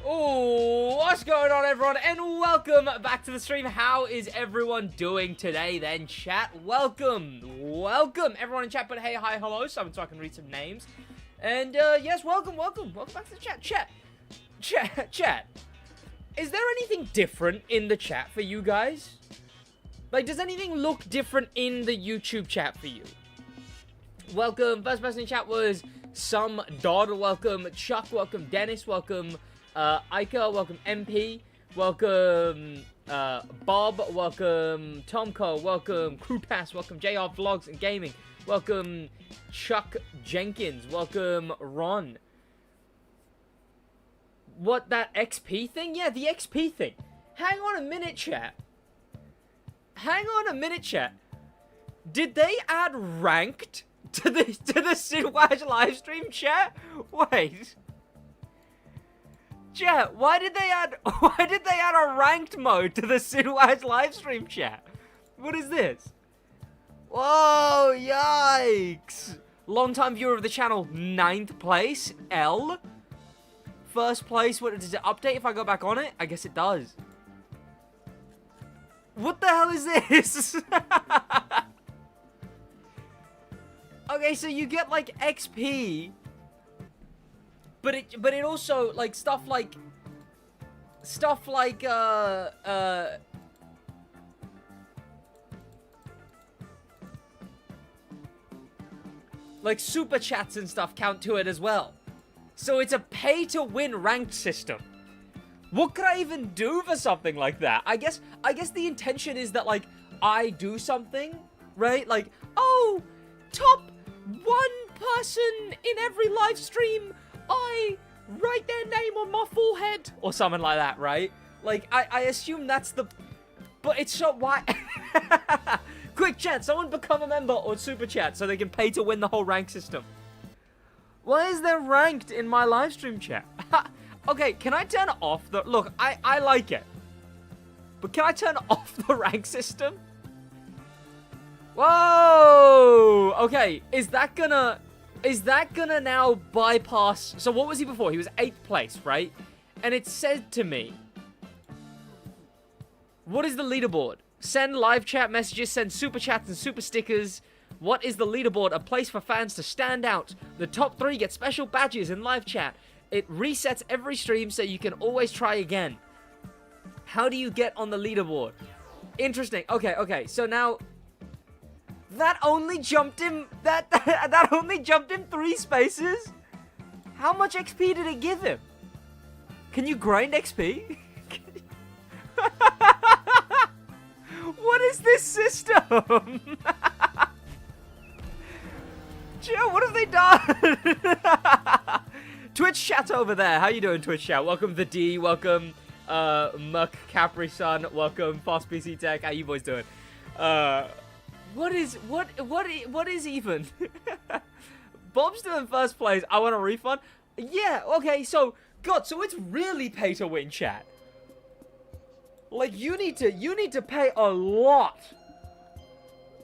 Oh, what's going on, everyone, and welcome back to the stream. How is everyone doing today, then, chat? Welcome everyone in chat. But hey, hi, hello, so I can read some names. And yes, welcome back to the chat. Is there anything different in the chat for you guys? Like, does anything look different in the YouTube chat for you? Welcome. First person in chat was some Dodd. Welcome Chuck. Welcome Dennis. Welcome Ica. Welcome MP. Welcome Bob. Welcome Tomco. Welcome Crewpass. Welcome JR Vlogs and Gaming. Welcome Chuck Jenkins. Welcome Ron. What, that XP thing? Yeah, the XP thing. Hang on a minute, chat. Did they add ranked to the SidWaj livestream, chat? Wait. Chat, why did they add a ranked mode to the SidWaj livestream, chat? What is this? Whoa, yikes. Long-time viewer of the channel, 9th place, L. First place, what does it update if I go back on it? I guess it does. What the hell is this? Okay, so you get like XP, but it also like stuff like super chats and stuff count to it as well. So it's a pay-to-win ranked system. What could I even do for something like that? I guess the intention is that, like, I do something, right? Like, oh, top 1 person in every live stream, I write their name on my forehead, or something like that, right? Like, I assume that's the... But it's so... Why... Quick chat, someone become a member or super chat so they can pay to win the whole rank system. Why is there ranked in my live stream chat? Okay, can I turn off the... Look, I like it. But can I turn off the rank system? Whoa! Okay, is that gonna now bypass... So what was he before? He was 8th place, right? And it said to me... What is the leaderboard? Send live chat messages, send super chats and super stickers. What is the leaderboard? A place for fans to stand out. The top 3 get special badges in live chat. It resets every stream so you can always try again. How do you get on the leaderboard? Interesting. Okay. So now that only jumped him that only jumped him 3 spaces? How much XP did it give him? Can you grind XP? What is this system? Joe, what have they done? Twitch chat over there. How you doing, Twitch chat? Welcome the D. Welcome Muck Capri Sun. Welcome Fast PC Tech. How you boys doing? What is even? Bob's doing first place. I want a refund. Yeah. Okay. So so it's really pay to win, chat. Like, you need to pay a lot.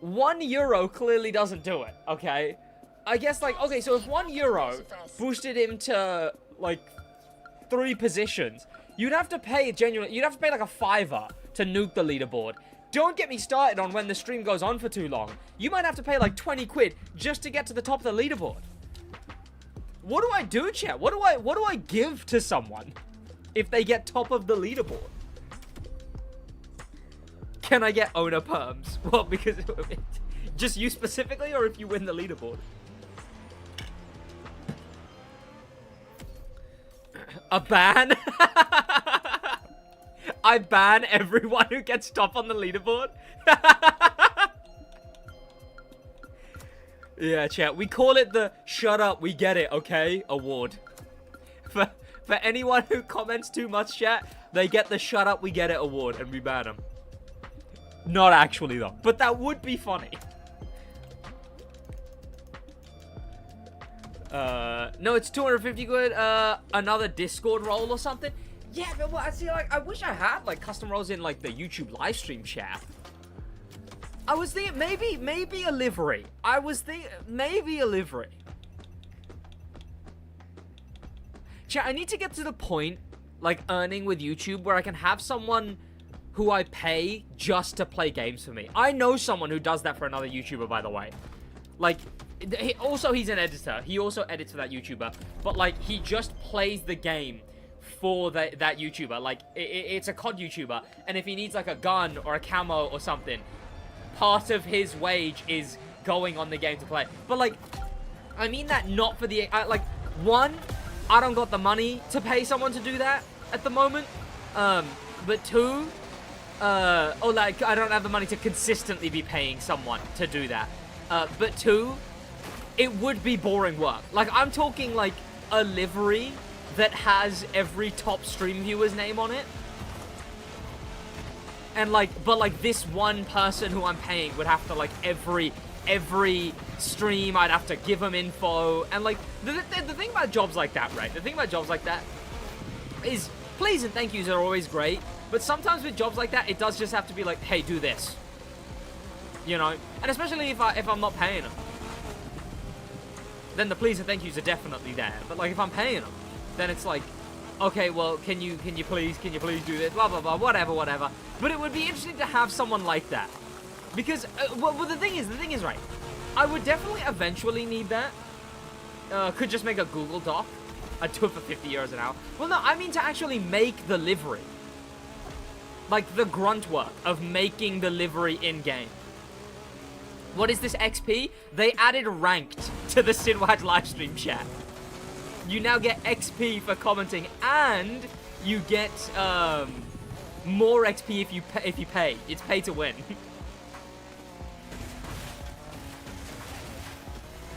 €1 clearly doesn't do it, okay? I guess, like, okay, so if €1 boosted him to, like, 3 positions, you'd have to pay like a $5 to nuke the leaderboard. Don't get me started on when the stream goes on for too long. You might have to pay like 20 quid just to get to the top of the leaderboard. What do I do, chat? What do I give to someone if they get top of the leaderboard? Can I get owner perms? Well, because just you specifically, or if you win the leaderboard? A ban? I ban everyone who gets top on the leaderboard? Yeah, chat. We call it the shut up, we get it, okay? Award. For anyone who comments too much, chat, they get the shut up, we get it award, and we ban them. Not actually, though. But that would be funny. No, it's 250 quid. Another Discord role or something. Yeah, but well, I see. Like, I wish I had like custom roles in like the YouTube live stream chat. I was thinking maybe a livery. I was thinking maybe a livery. Chat, I need to get to the point like earning with YouTube where I can have someone who I pay just to play games for me. I know someone who does that for another YouTuber, by the way. Like, he's an editor. He also edits for that YouTuber. But, like, he just plays the game for that YouTuber. Like, it's a COD YouTuber. And if he needs, like, a gun or a camo or something, part of his wage is going on the game to play. But, like, I mean that not for the... like, one, I don't got the money to pay someone to do that at the moment. But two... or like, I don't have the money to consistently be paying someone to do that. But two, it would be boring work. Like, I'm talking, like, a livery that has every top stream viewer's name on it. And, like, but, like, this one person who I'm paying would have to, like, every stream, I'd have to give them info. And, like, the thing about jobs like that, right? The thing about jobs like that is please and thank yous are always great. But sometimes with jobs like that, it does just have to be like, hey, do this. You know? And especially if I'm not paying them. Then the please and thank yous are definitely there. But like if I'm paying them, then it's like, okay, well, can you please do this? Blah, blah, blah, whatever. But it would be interesting to have someone like that. Because, well, the thing is, right, I would definitely eventually need that. Could just make a Google Doc. I'd do it for 50 euros an hour. Well, no, I mean to actually make the livery. Like, the grunt work of making the livery in-game. What is this XP? They added ranked to the SidWaj livestream chat. You now get XP for commenting, and you get more XP if you pay. It's pay to win.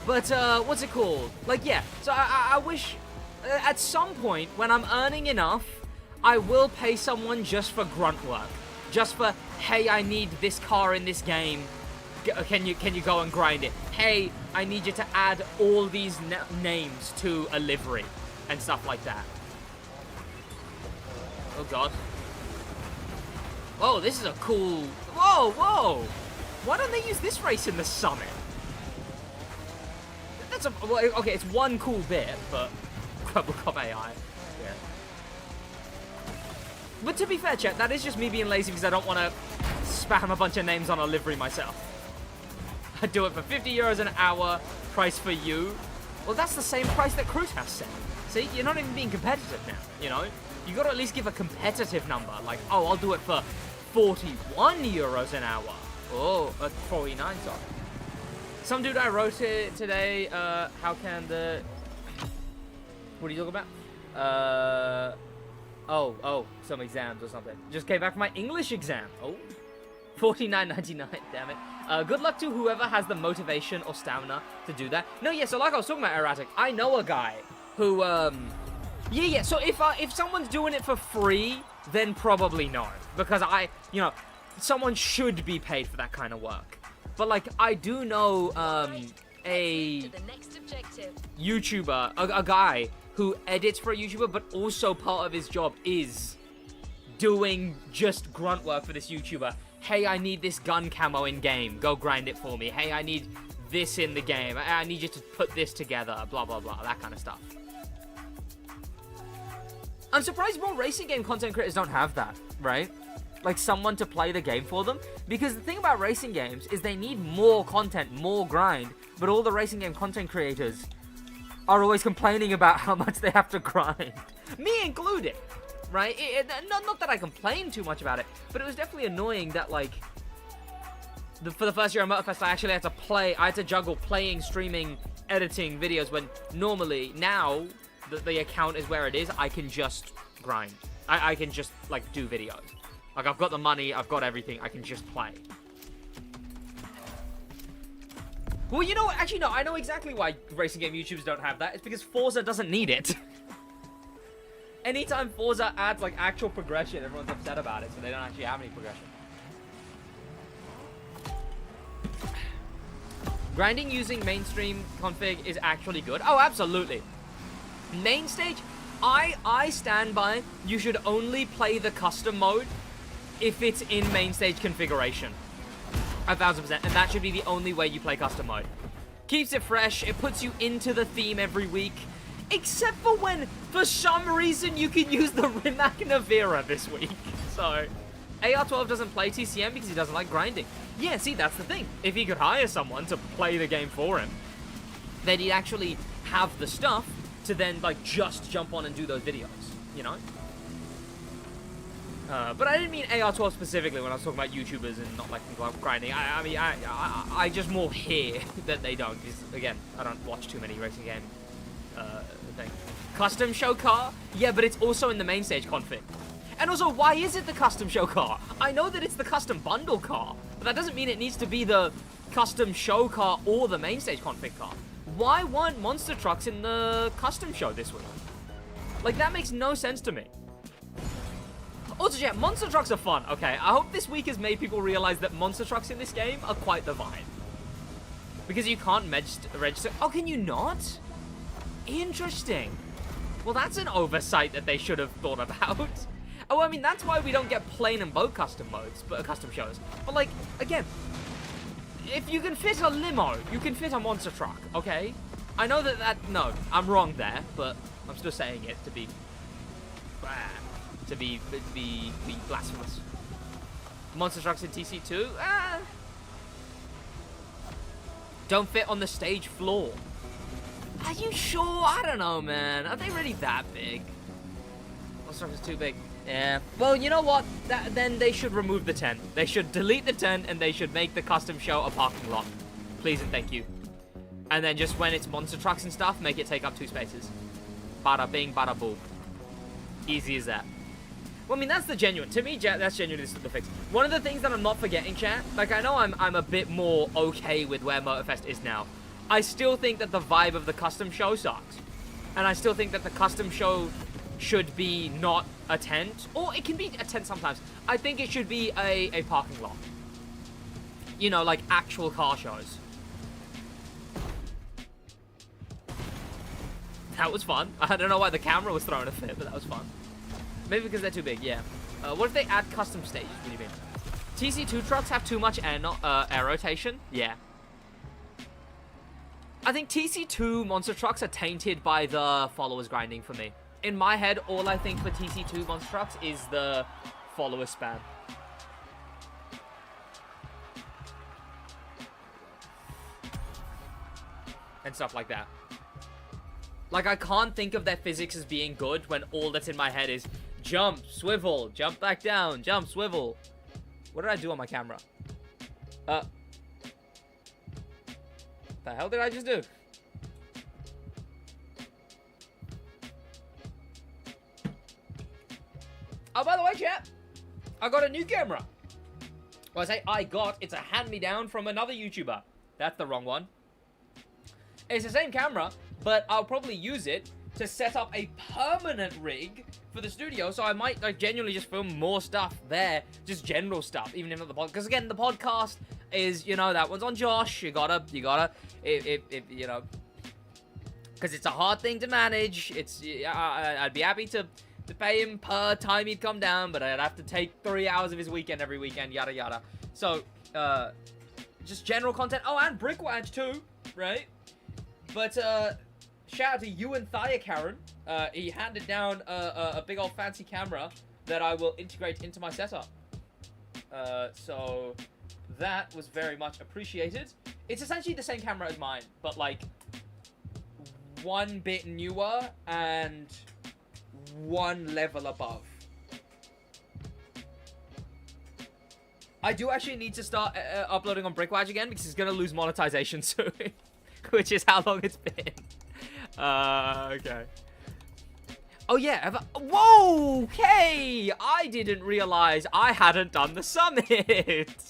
But what's it called? Like, yeah. So I wish at some point when I'm earning enough, I will pay someone just for grunt work. Just for, hey, I need this car in this game. Can you go and grind it? Hey, I need you to add all these names to a livery and stuff like that. Oh god. Whoa, this is a cool... Whoa! Why don't they use this race in the summit? That's a... Well, okay, it's one cool bit, but... Cop AI. Yeah. But to be fair, chat, that is just me being lazy because I don't want to spam a bunch of names on a livery myself. I do it for 50 euros an hour, price for you. Well, that's the same price that Cruz has set. See, you're not even being competitive now, you know? You got to at least give a competitive number. Like, oh, I'll do it for 41 euros an hour. Oh, 49, sorry. Some dude I wrote it today, how can the... What are you talking about? Oh, some exams or something. Just came back from my English exam. Oh, $49.99, damn it. Good luck to whoever has the motivation or stamina to do that. No, yeah, so like I was talking about Erratic, I know a guy who, yeah, so if someone's doing it for free, then probably no. Because someone should be paid for that kind of work. But, like, I do know, a YouTuber, a guy who edits for a YouTuber, but also part of his job is doing just grunt work for this YouTuber. Hey, I need this gun camo in game. Go grind it for me. Hey, I need this in the game. I need you to put this together, blah, blah, blah, that kind of stuff. I'm surprised more racing game content creators don't have that, right? Like someone to play the game for them. Because the thing about racing games is they need more content, more grind, but all the racing game content creators are always complaining about how much they have to grind. Me included, right? Not that I complain too much about it, but it was definitely annoying that, like, for the first year of Motorfest, I actually had to juggle playing, streaming, editing videos, when normally, now, that the account is where it is, I can just grind. I can just, like, do videos. Like, I've got the money, I've got everything, I can just play. Well, you know what? Actually, no, I know exactly why racing game YouTubers don't have that. It's because Forza doesn't need it. Anytime Forza adds, like, actual progression, everyone's upset about it, so they don't actually have any progression. Grinding using mainstream config is actually good. Oh, absolutely. Main stage, I stand by, you should only play the custom mode if it's in main stage configuration. 1000%, and that should be the only way you play custom mode. Keeps it fresh, it puts you into the theme every week, except for when, for some reason, you can use the Rimac Navira this week. So, AR12 doesn't play TCM because he doesn't like grinding. Yeah, see, that's the thing. If he could hire someone to play the game for him, then he'd actually have the stuff to then, like, just jump on and do those videos, you know? But I didn't mean AR12 specifically when I was talking about YouTubers and not liking grinding. I mean, I just more hear that they don't. Because, again, I don't watch too many racing game things. Custom show car? Yeah, but it's also in the main stage config. And also, why is it the custom show car? I know that it's the custom bundle car, but that doesn't mean it needs to be the custom show car or the main stage config car. Why weren't monster trucks in the custom show this week? Like, that makes no sense to me. Also, yeah, monster trucks are fun. Okay, I hope this week has made people realize that monster trucks in this game are quite the vibe. Because you can't register. Oh, can you not? Interesting. Well, that's an oversight that they should have thought about. Oh, I mean, that's why we don't get plane and boat custom modes, but custom shows. But, like, again, if you can fit a limo, you can fit a monster truck, okay? I know no, I'm wrong there, but I'm still saying it to be blasphemous. Monster trucks in TC2? Don't fit on the stage floor. Are you sure? I don't know, man. Are they really that big? Monster trucks is too big. Yeah. Well, you know what? Then they should remove the tent. They should delete the tent, and they should make the custom show a parking lot. Please and thank you. And then just when it's monster trucks and stuff, make it take up 2 spaces. Bada bing, bada boom. Easy as that. Well, I mean, that's the genuine. To me, that's genuinely the fix. One of the things that I'm not forgetting, chat, like, I know I'm a bit more okay with where Motorfest is now. I still think that the vibe of the custom show sucks. And I still think that the custom show should be not a tent. Or it can be a tent sometimes. I think it should be a parking lot. You know, like actual car shows. That was fun. I don't know why the camera was throwing a fit, but that was fun. Maybe because they're too big, yeah. What if they add custom stages? What do you mean? TC2 trucks have too much air rotation? Yeah. I think TC2 monster trucks are tainted by the followers grinding for me. In my head, all I think for TC2 monster trucks is the follower spam. And stuff like that. Like, I can't think of their physics as being good when all that's in my head is jump, swivel, jump back down, jump, swivel. What did I do on my camera? The hell did I just do? Oh, by the way, chat, I got a new camera. Well, I say it's a hand-me-down from another YouTuber. That's the wrong one. It's the same camera, but I'll probably use it to set up a permanent rig for the studio, so I might, like, genuinely just film more stuff there, just general stuff, even if not the podcast. Because again, the podcast is, you know, that one's on Josh. You gotta, you know, because it's a hard thing to manage. It's, I'd be happy to pay him per time he'd come down, but I'd have to take 3 hours of his weekend every weekend, yada yada. So, just general content. Oh, and BrickWaj too, right? But shout out to you and Thaya Karen. He handed down a big old fancy camera that I will integrate into my setup. So that was very much appreciated. It's essentially the same camera as mine, but like one bit newer and one level above. I do actually need to start uploading on BrickWaj again because it's going to lose monetization soon, which is how long it's been. Okay. Oh, yeah. Whoa! Okay! I didn't realize I hadn't done the summit.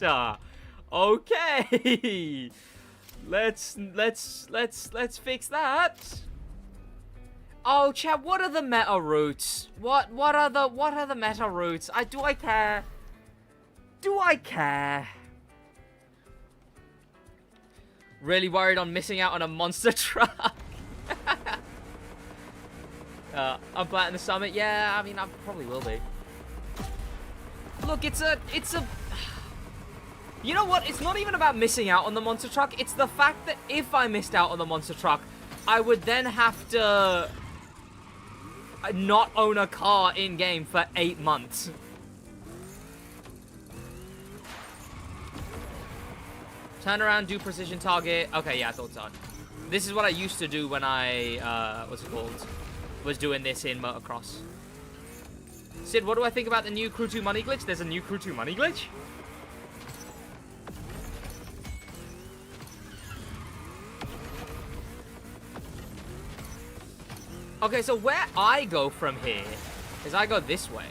Okay. Let's fix that. Oh, chat, what are the meta routes? What are the meta routes? Do I care? Do I care? Really worried on missing out on a monster truck. I'm planning the summit. Yeah, I mean, I probably will be. Look, it's a... You know what? It's not even about missing out on the monster truck. It's the fact that if I missed out on the monster truck, I would then have to not own a car in-game for 8 months. Turn around, do precision target. Okay, yeah, I thought so. This is what I used to do when I, what's it called? Was doing this in motocross. Sid, what do I think about the new Crew 2 money glitch? There's a new Crew 2 money glitch? Okay, so where I go from here is I go this way.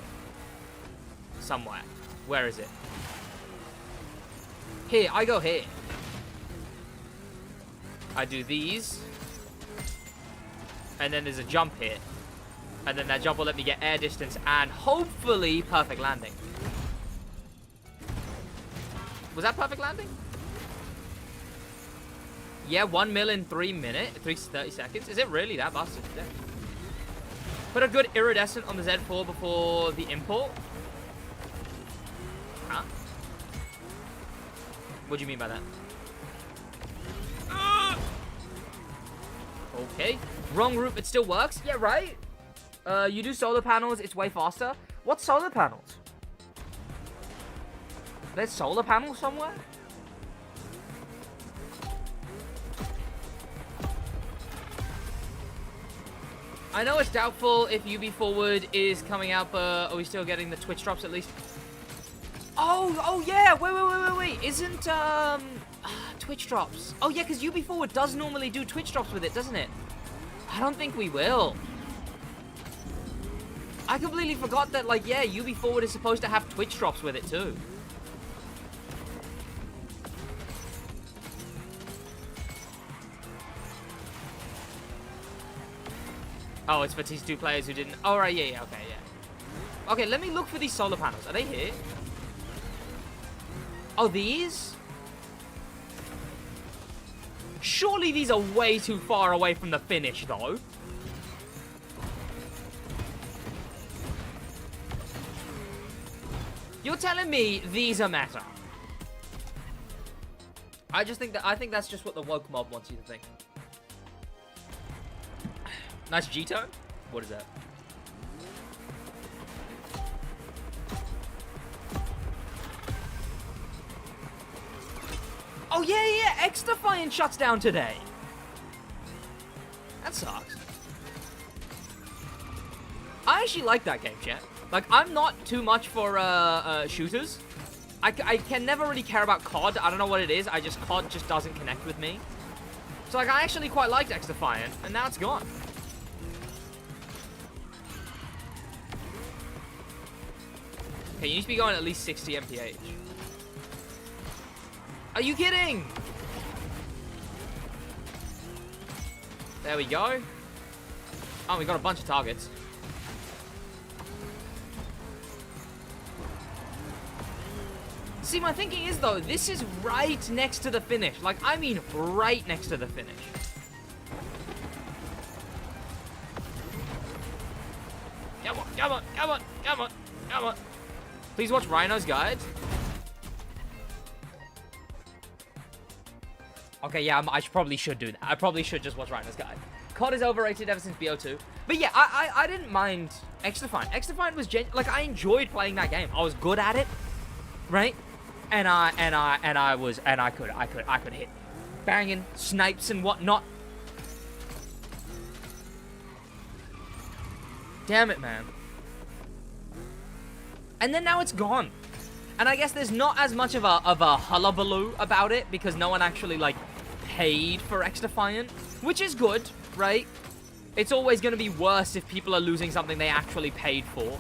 Somewhere. Where is it? Here, I go here. I do these. And then there's a jump here. And then that jump will let me get air distance and hopefully perfect landing. Was that perfect landing? Yeah, 1 mil in 30 seconds. Is it really that busted? Yeah. Put a good iridescent on the Z4 before the import. Huh? What do you mean by that? Okay. Wrong route, it still works. Yeah, right? You do solar panels, it's way faster. What solar panels? There's solar panels somewhere? I know it's doubtful if UB Forward is coming out, but are we still getting the Twitch drops at least? Oh yeah, wait. Isn't, Twitch drops? Oh yeah, because UB Forward does normally do Twitch drops with it, doesn't it? I don't think we will. I completely forgot that, like, yeah, UB Forward is supposed to have Twitch drops with it too. Oh, it's for these 2 players who didn't... Oh, right, yeah, okay, yeah. Okay, let me look for these solar panels. Are they here? Oh, these? Surely these are way too far away from the finish, though. You're telling me these are meta? I think that's just what the woke mob wants you to think. Nice G-tone? What is that? Oh, yeah. XDefiant shuts down today. That sucks. I actually like that game, chat. Like, I'm not too much for shooters. I can never really care about COD. I don't know what it is. COD just doesn't connect with me. So, like, I actually quite liked XDefiant, and now it's gone. Okay, you need to be going at least 60 mph. Are you kidding? There we go. Oh, we got a bunch of targets. See, my thinking is, though, this is right next to the finish. Like, I mean right next to the finish. Come on. Please watch Rhino's guide. Okay, yeah, I probably should do that. I probably should just watch Rhino's guide. COD is overrated ever since BO2. But yeah, I didn't mind XDefiant. XDefiant was like, I enjoyed playing that game. I was good at it, right? And I could hit banging snipes and whatnot. Damn it, man. And then now it's gone. And I guess there's not as much of a hullabaloo about it because no one actually, like, paid for XDefiant, which is good, right? It's always going to be worse if people are losing something they actually paid for.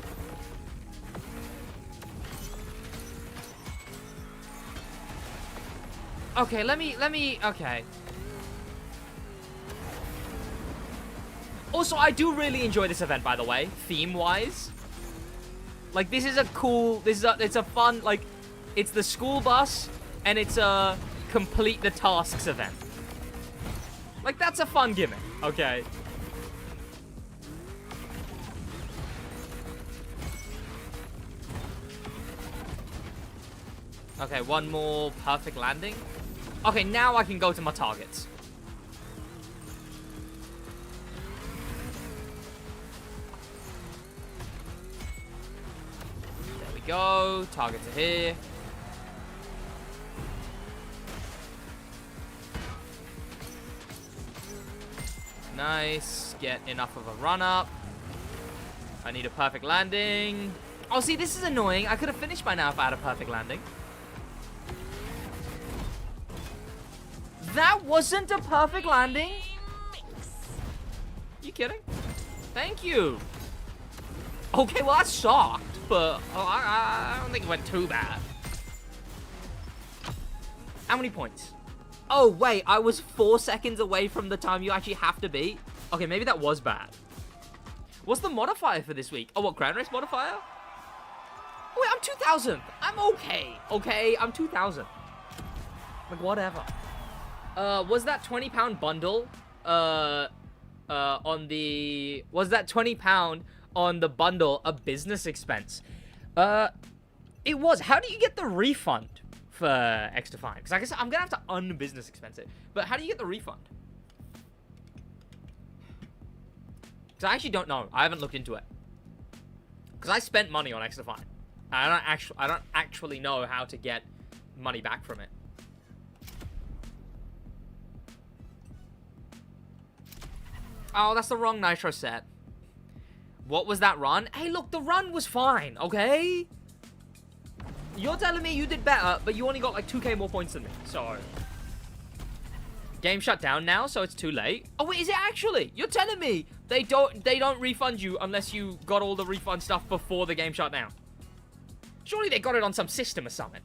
Okay, let me, okay. Also, I do really enjoy this event, by the way, theme-wise. Like, this is a cool, it's a fun, like, it's the school bus, and it's a complete the tasks event. Like, that's a fun gimmick, okay? Okay, one more perfect landing. Okay, now I can go to my targets. There we go. Targets are here. Nice. Get enough of a run up. I need a perfect landing. Oh, see, this is annoying. I could have finished by now if I had a perfect landing. That wasn't a perfect landing? You kidding? Thank you. Okay, well, that sucked, but I don't think it went too bad. How many points? Oh, wait, I was 4 seconds away from the time you actually have to be. Okay, maybe that was bad. What's the modifier for this week? Oh, what, Grand Race modifier? Oh, wait, I'm 2,000. I'm okay. Okay, I'm 2,000. Like, whatever. Was that £20 bundle, on the... Was that £20 on the bundle a business expense? It was. How do you get the refund for XDefiant? Because I guess I'm going to have to un-business expense it. But how do you get the refund? Because I actually don't know. I haven't looked into it. Because I spent money on XDefiant. I don't actually know how to get money back from it. Oh, that's the wrong nitro set. What was that run? Hey, look, the run was fine, okay? You're telling me you did better, but you only got like 2k more points than me, so... Game shut down now, so it's too late. Oh, wait, is it actually? You're telling me they don't refund you unless you got all the refund stuff before the game shut down. Surely they got it on some system or something.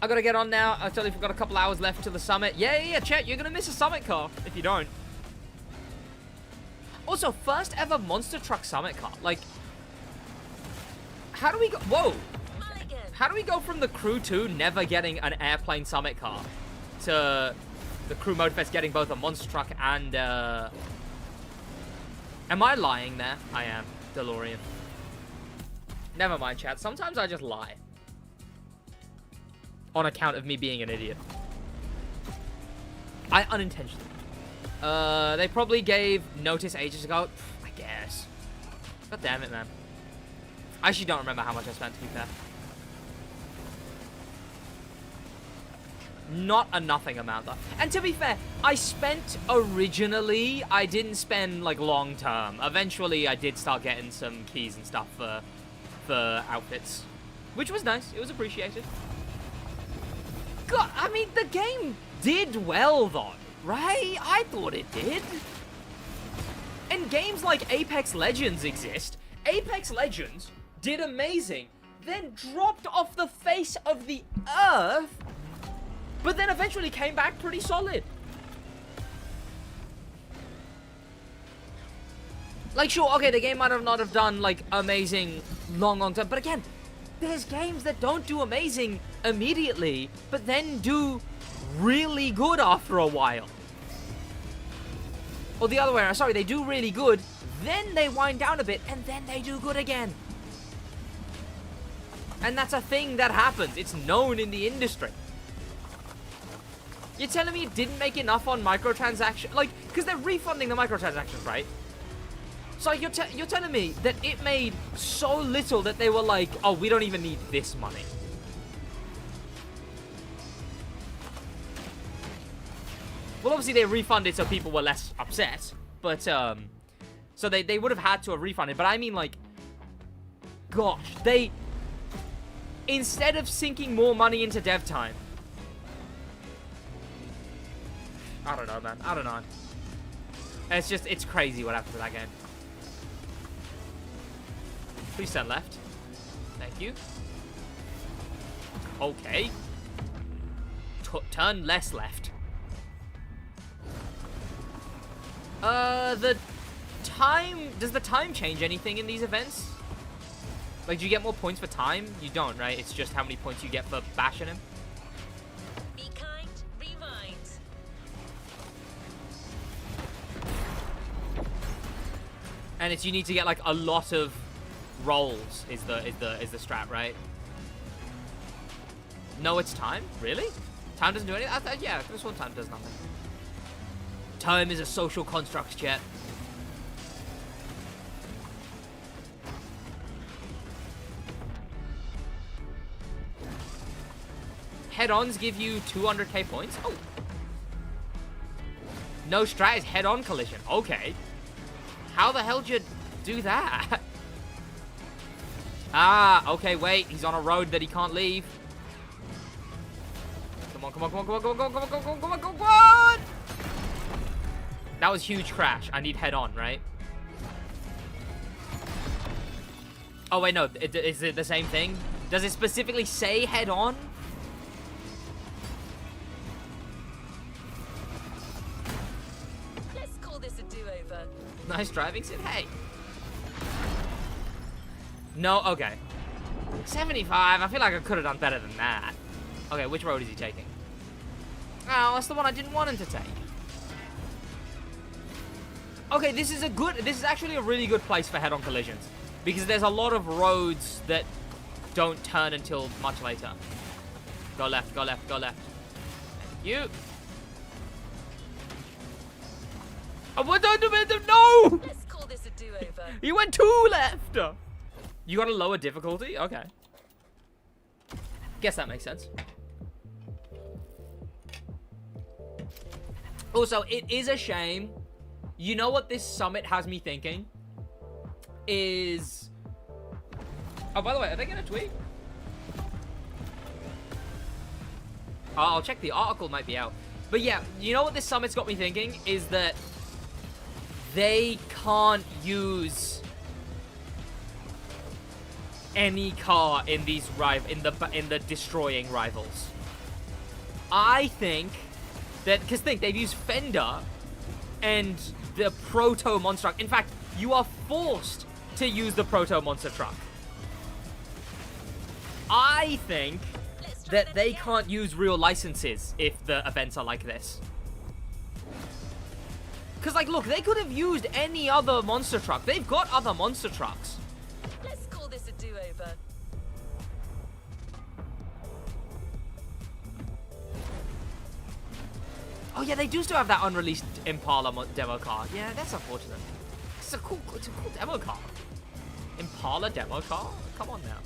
I gotta get on now. I tell you, we've got a couple hours left to the summit. Yeah, Chet, you're gonna miss a summit car if you don't. Also, first ever monster truck summit car. Like, how do we go? Whoa. How do we go from the crew 2 never getting an airplane summit car to the crew mode fest getting both a monster truck and, am I lying there? I am. DeLorean. Never mind, chat. Sometimes I just lie. On account of me being an idiot. I unintentionally. They probably gave notice ages ago. I guess. God damn it, man. I actually don't remember how much I spent, to be fair. Not a nothing amount, though. And to be fair, I spent originally, I didn't spend, like, long term. Eventually, I did start getting some keys and stuff for outfits. Which was nice. It was appreciated. God, I mean, the game did well, though. Right? I thought it did. And games like Apex Legends exist. Apex Legends did amazing, then dropped off the face of the earth, but then eventually came back pretty solid. Like, sure, okay, the game might have not have done, like, amazing long time, but again, there's games that don't do amazing immediately, but then do really good after a while. Or the other way around, sorry, they do really good, then they wind down a bit, and then they do good again. And that's a thing that happens. It's known in the industry. You're telling me it didn't make enough on microtransaction? Like, because they're refunding the microtransactions, right? So like, you're telling me that it made so little that they were like, oh, we don't even need this money. Well, obviously they refunded so people were less upset, but so they would have had to have refunded. But I mean, like, gosh, they, instead of sinking more money into dev time, I don't know, man. I don't know. It's just, it's crazy what happened to that game. Please turn left. Thank you. Okay. Turn less left. The time... Does the time change anything in these events? Like, do you get more points for time? You don't, right? It's just how many points you get for bashing him. Be kind, rewind. And it's, you need to get, like, a lot of rolls is the strat, right? No, it's time? Really? Time doesn't do anything? Yeah, this one time does nothing. Time is a social construct, chat. Head-ons give you 200k points? Oh. No strat is head-on collision. Okay. How the hell did you do that? Ah, okay, wait. He's on a road that he can't leave. Come on, come on, come on, come on, come on, come on, come on, come on, come on, come on, come on! That was huge crash. I need head-on, right? Oh, wait, no. Is it the same thing? Does it specifically say head-on? Let's call this a do-over. Nice driving, Sid. Hey. No, okay. 75. I feel like I could have done better than that. Okay, which road is he taking? Oh, that's the one I didn't want him to take. Okay, this is actually a really good place for head-on collisions. Because there's a lot of roads that don't turn until much later. Go left, go left, go left. Thank you. I went under it, no! Let's call this a do-over. You went 2 left! You got a lower difficulty? Okay. Guess that makes sense. Also, it is a shame. You know what this summit has me thinking? Is... Oh, by the way, are they gonna tweet? Oh, I'll check. The article might be out. But yeah, you know what this summit's got me thinking? Is that they can't use any car in these in the destroying rivals. I think that, because think they've used Fender and the Proto Monster Truck. In fact, you are forced to use the Proto Monster Truck. I think that they can't use real licenses if the events are like this. Because, like, look, they could have used any other monster truck. They've got other monster trucks. Let's call this a do-over. Oh, yeah, they do still have that unreleased Impala demo car. Yeah, that's unfortunate. It's a cool demo car. Impala demo car? Come on now.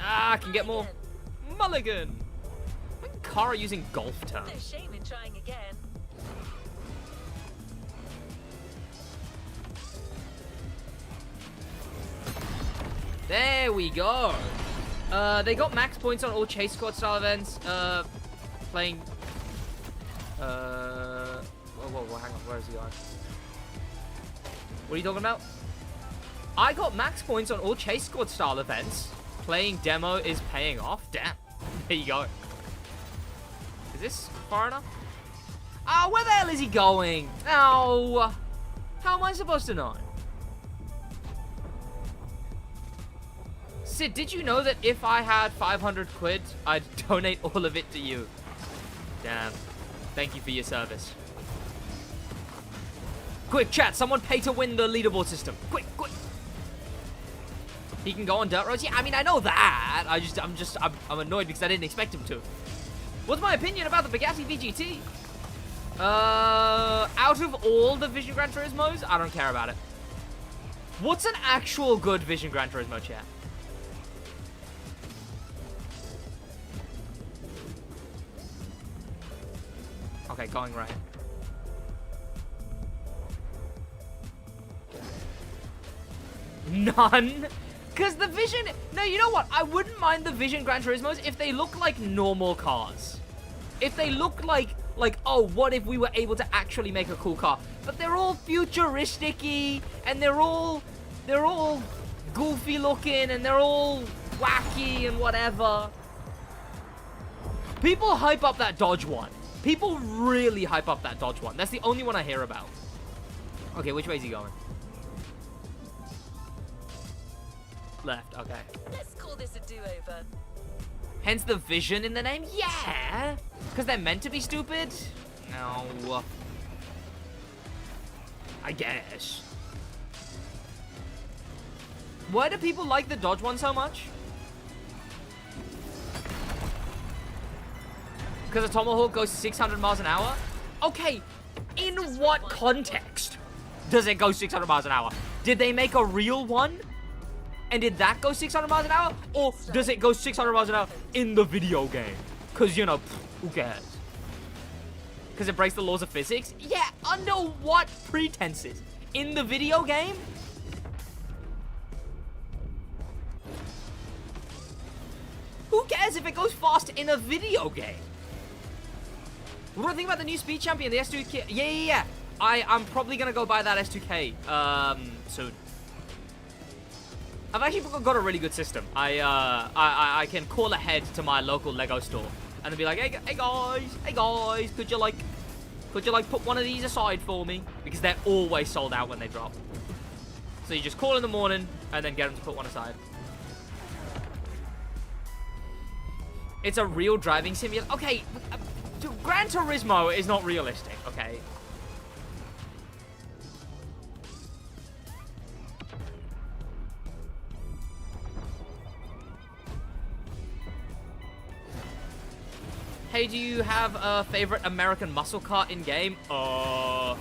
Ah, I can get more. Mulligan! When car are using golf terms? No shame in trying again. There we go. They got max points on all chase squad style events. Playing. Whoa, hang on. Where is he going? What are you talking about? I got max points on all chase squad style events. Playing demo is paying off. Damn. There you go. Is this far enough? Oh, where the hell is he going? Oh. How am I supposed to know? Sid, did you know that if I had 500 quid, I'd donate all of it to you? Damn. Thank you for your service. Quick, chat. Someone pay to win the leaderboard system. Quick, quick. He can go on dirt roads. Yeah, I mean, I know that. I'm annoyed because I didn't expect him to. What's my opinion about the Bugatti VGT? Out of all the Vision Gran Turismos, I don't care about it. What's an actual good Vision Gran Turismo, chat? Okay, going right. None? Because the Vision... No, you know what? I wouldn't mind the Vision Gran Turismos if they look like normal cars. If they look like, oh, what if we were able to actually make a cool car? But they're all futuristic-y, and they're all goofy looking, and they're all wacky and whatever. People hype up that Dodge one. People really hype up that Dodge one. That's the only one I hear about. Okay, which way is he going? Left, okay. Let's call this a do-over. Hence the Vision in the name? Yeah! Because they're meant to be stupid? No. I guess. Why do people like the Dodge one so much? Because the Tomahawk goes 600 miles an hour? Okay, in what context does it go 600 miles an hour? Did they make a real one? And did that go 600 miles an hour? Or does it go 600 miles an hour in the video game? Because, you know, who cares? Because it breaks the laws of physics? Yeah, under what pretenses? In the video game? Who cares if it goes fast in a video game? What do I think about the new Speed Champion, the S2K? Yeah. I'm probably going to go buy that S2K soon. I've actually got a really good system. I can call ahead to my local Lego store and be like, hey guys, could you like put one of these aside for me? Because they're always sold out when they drop. So you just call in the morning and then get them to put one aside. It's a real driving simulator. Okay, Gran Turismo is not realistic. Okay. Hey, do you have a favorite American muscle car in game? That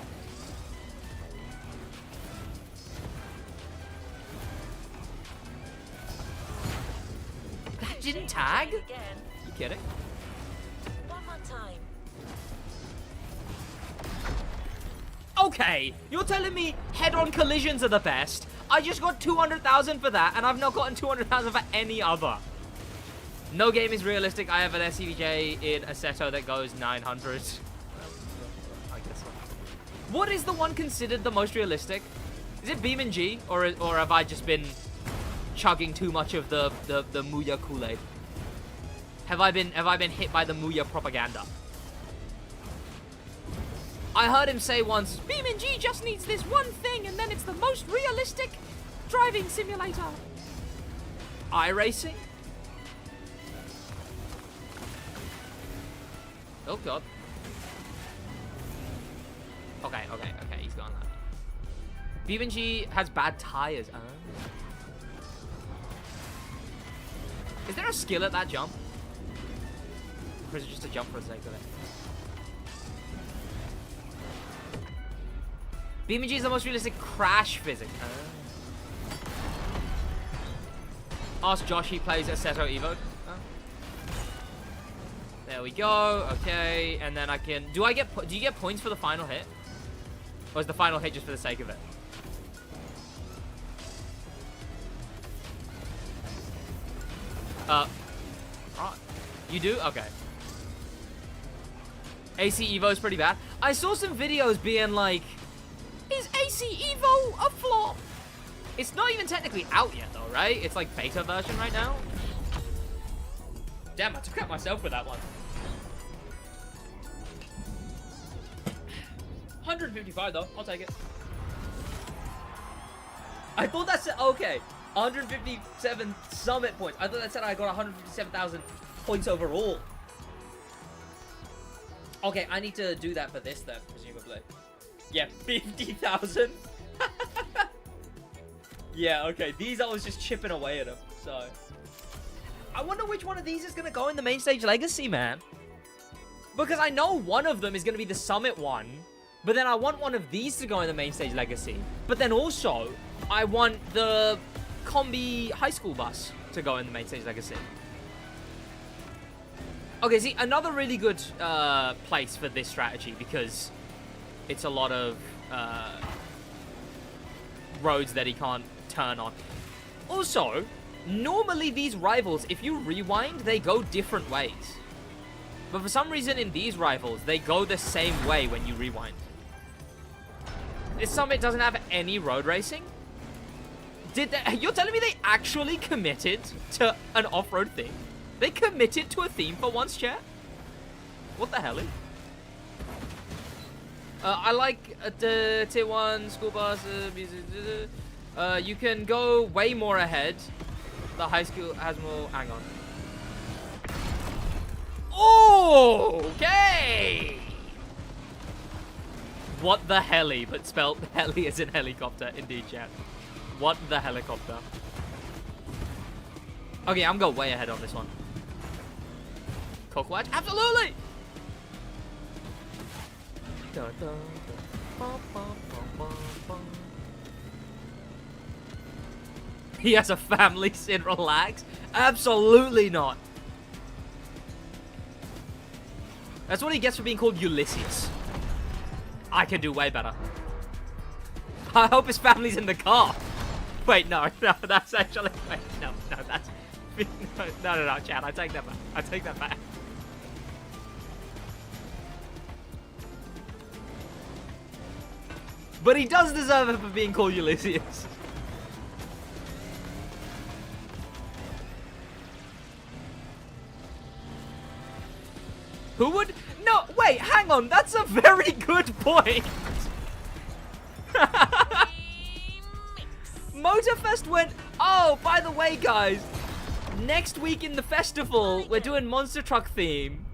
didn't tag? You kidding? One more time. Okay, you're telling me head-on collisions are the best. I just got 200,000 for that, and I've not gotten 200,000 for any other. No game is realistic. I have an SCVJ in Assetto that goes 900. I guess so. What is the one considered the most realistic? Is it Beam and G, or have I just been chugging too much of the Muya Kool-Aid? Have I been hit by the Muya propaganda? I heard him say once, Beam and G just needs this one thing, and then it's the most realistic driving simulator. iRacing? Oh god. Okay, he's gone now. BeamNG has bad tires. Is there a skill at that jump? Or is it just a jump for the sake of it? BeamNG is the most realistic crash physics. Ask Josh, he plays Assetto Evo. There we go. Okay, and then I can. Do you get points for the final hit, or is the final hit just for the sake of it? Right. You do? Okay. AC Evo is pretty bad. I saw some videos being like, is AC Evo a flop? It's not even technically out yet, though, right? It's like beta version right now. Damn, I took out myself with that one. 155 though, I'll take it. I thought that said, okay, 157 summit points. I thought that said I got 157,000 points overall. Okay, I need to do that for this then, presumably. Yeah, 50,000. Yeah, okay. These I was just chipping away at them, so. I wonder which one of these is going to go in the main stage legacy, man. Because I know one of them is going to be the summit one. But then I want one of these to go in the main stage legacy. But then also, I want the combi high school bus to go in the main stage legacy. Okay, see, another really good place for this strategy, because it's a lot of roads that he can't turn on. Also, normally these rivals, if you rewind, they go different ways. But for some reason in these rivals, they go the same way when you rewind. This summit doesn't have any road racing? You're telling me they actually committed to an off-road theme? They committed to a theme for once, chat? What the hell? I like the tier 1 school bus music. You can go way more ahead. The high school has more. Hang on. Okay. What the heli, but spelled heli as in helicopter. Indeed, chat. What the helicopter? Okay, I'm going way ahead on this one. SidWaj? Absolutely! He has a family, Sid, relax. Absolutely not. That's what he gets for being called Ulysses. I can do way better. I hope his family's in the car. Wait, no, that's actually... Wait, no, that's... No, Chad, I take that back. I take that back. But he does deserve it for being called Ulysses. Who would... No, wait, hang on. That's a very good point. Motorfest went... Oh, by the way, guys. Next week in the festival, we're doing Monster Truck theme.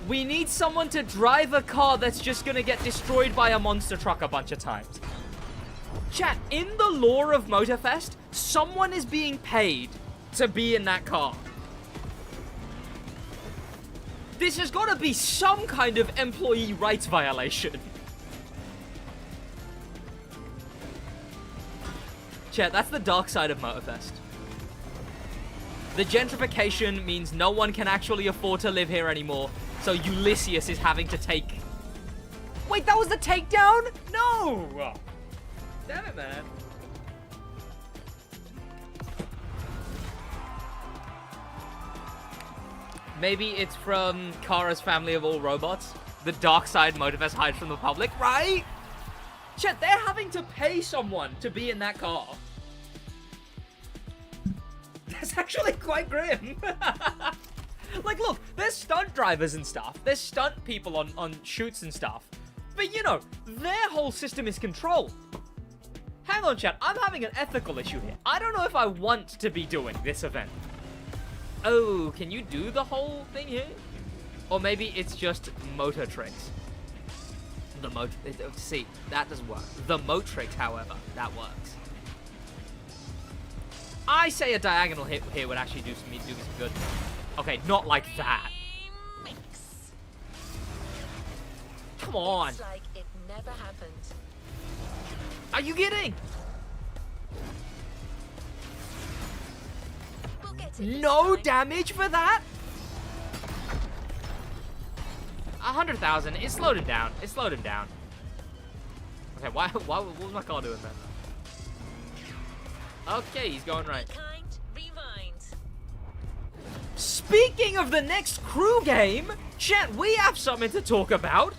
We need someone to drive a car that's just gonna get destroyed by a monster truck a bunch of times. Chat, in the lore of Motorfest, someone is being paid to be in that car. This has got to be some kind of employee rights violation. Chat, that's the dark side of Motorfest. The gentrification means no one can actually afford to live here anymore, so Ulysses is having to take... Wait, that was the takedown? No! Damn it, man. Maybe it's from Kara's family of all robots. The dark side Motorfest hides from the public, right? Chat, they're having to pay someone to be in that car. That's actually quite grim. Like, look, there's stunt drivers and stuff. There's stunt people on shoots and stuff. But, you know, their whole system is controlled. Hang on, chat. I'm having an ethical issue here. I don't know if I want to be doing this event. Oh, can you do the whole thing here? Or maybe it's just motor tricks. See, that doesn't work. The Motrix, however, that works. I say a diagonal hit here would actually do me some good. Okay, not like that. Come on. It's like it never happened. Are you kidding? We'll get it this No time. damage for that? 100,000. It slowed him down. It slowed him down. Okay, what was my car doing then? Okay, he's going right. Be kind, rewind. Speaking of the next crew game, chat, we have something to talk about.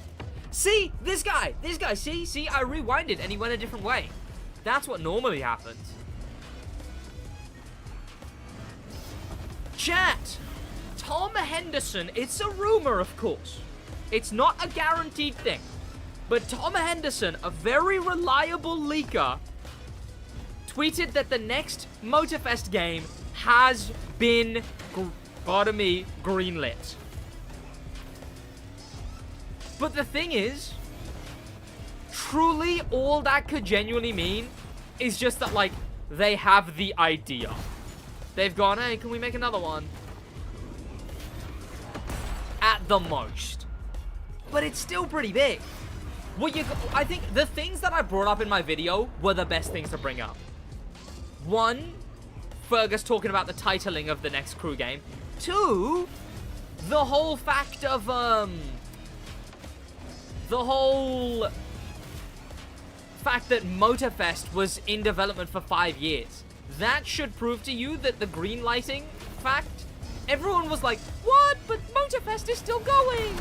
See, this guy, see, I rewinded and he went a different way. That's what normally happens. Chat, Tom Henderson, it's a rumor, of course. It's not a guaranteed thing. But Tom Henderson, a very reliable leaker, tweeted that the next Motorfest game has been, pardon me, greenlit. But the thing is, truly all that could genuinely mean is just that, like, they have the idea. They've gone, hey, can we make another one? At the most. But it's still pretty big. I think the things that I brought up in my video were the best things to bring up. One, Fergus talking about the titling of the next crew game. Two, the whole fact of, the whole fact that Motorfest was in development for 5 years. That should prove to you that the green lighting fact, everyone was like, what? But Motorfest is still going.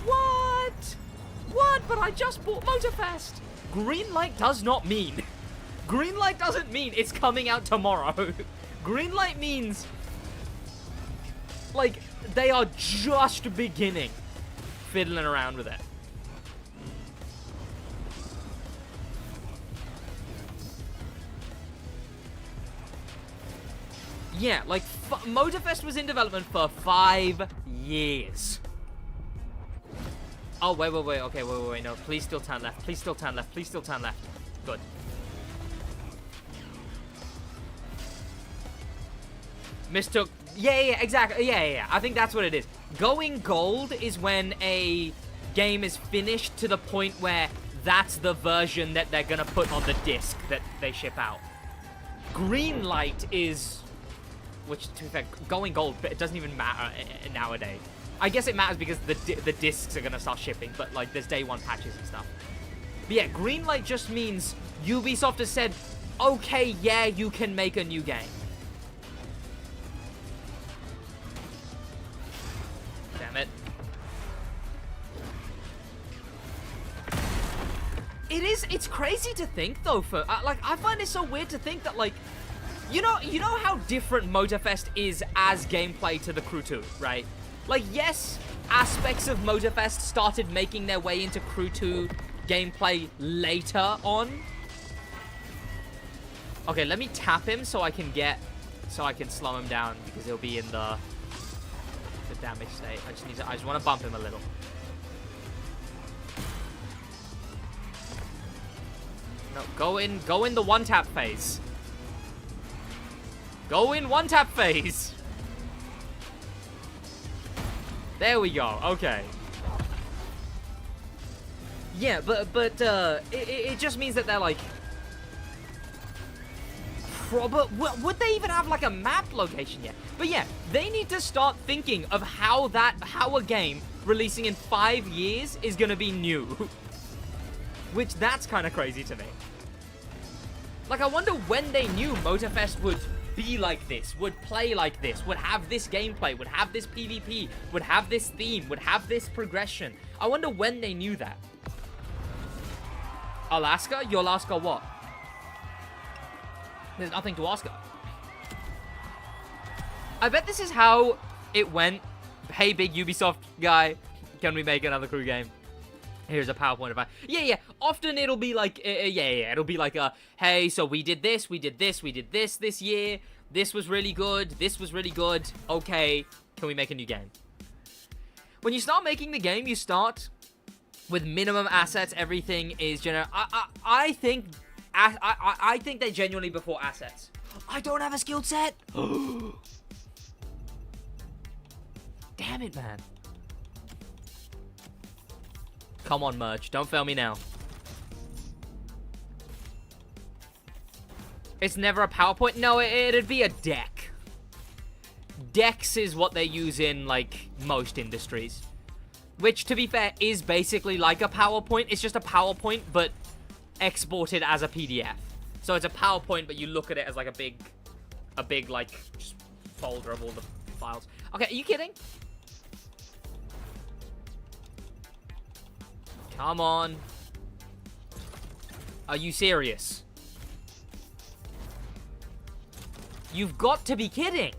What? What? But I just bought Motorfest. Green light does not mean. Green light doesn't mean it's coming out tomorrow. Green light means, like, they are just beginning fiddling around with it. Yeah, like, Motorfest was in development for 5 years. Oh, wait, okay, wait, no. Please still turn left, please still turn left, please still turn left. Good. Mistook, yeah, exactly, yeah. I think that's what it is. Going gold is when a game is finished to the point where that's the version that they're gonna put on the disc that they ship out. Green light is... Which, to be fair, going gold, but it doesn't even matter nowadays. I guess it matters because the discs are going to start shipping, but, like, there's day one patches and stuff. But yeah, green light just means Ubisoft has said, okay, yeah, you can make a new game. Damn it. It's crazy to think, though, I find it so weird to think that, like, you know how different Motorfest is as gameplay to the Crew 2, right? Like, yes, aspects of Motorfest started making their way into Crew 2 gameplay later on. Okay, let me tap him so I can slow him down because he'll be in the damage state. I just want to bump him a little. No, go in the one-tap phase. Go in one-tap phase. There we go. Okay. Yeah, but it just means that they're like... Would they even have like a map location yet? But yeah, they need to start thinking of how a game releasing in 5 years is gonna be new. Which, that's kind of crazy to me. Like, I wonder when they knew Motorfest would be like this, would play like this, would have this gameplay, would have this PvP, would have this theme, would have this progression. I wonder when they knew that. Alaska? You Alaska what? There's nothing to Oscar. I bet this is how it went. Hey, big Ubisoft guy, can we make another crew game? Here's a PowerPoint of it. Yeah. Often it'll be like, it'll be like, hey, so we did this this year. This was really good. This was really good. Okay, can we make a new game? When you start making the game, you start with minimum assets. Everything is I think they genuinely before assets. I don't have a skill set. Damn it, man. Come on, merch. Don't fail me now. It's never a PowerPoint? No, it'd be a deck. Decks is what they use in, like, most industries. Which, to be fair, is basically like a PowerPoint. It's just a PowerPoint, but exported as a PDF. So it's a PowerPoint, but you look at it as, like, a big, like, just folder of all the files. Okay, are you kidding? Come on. Are you serious? You've got to be kidding.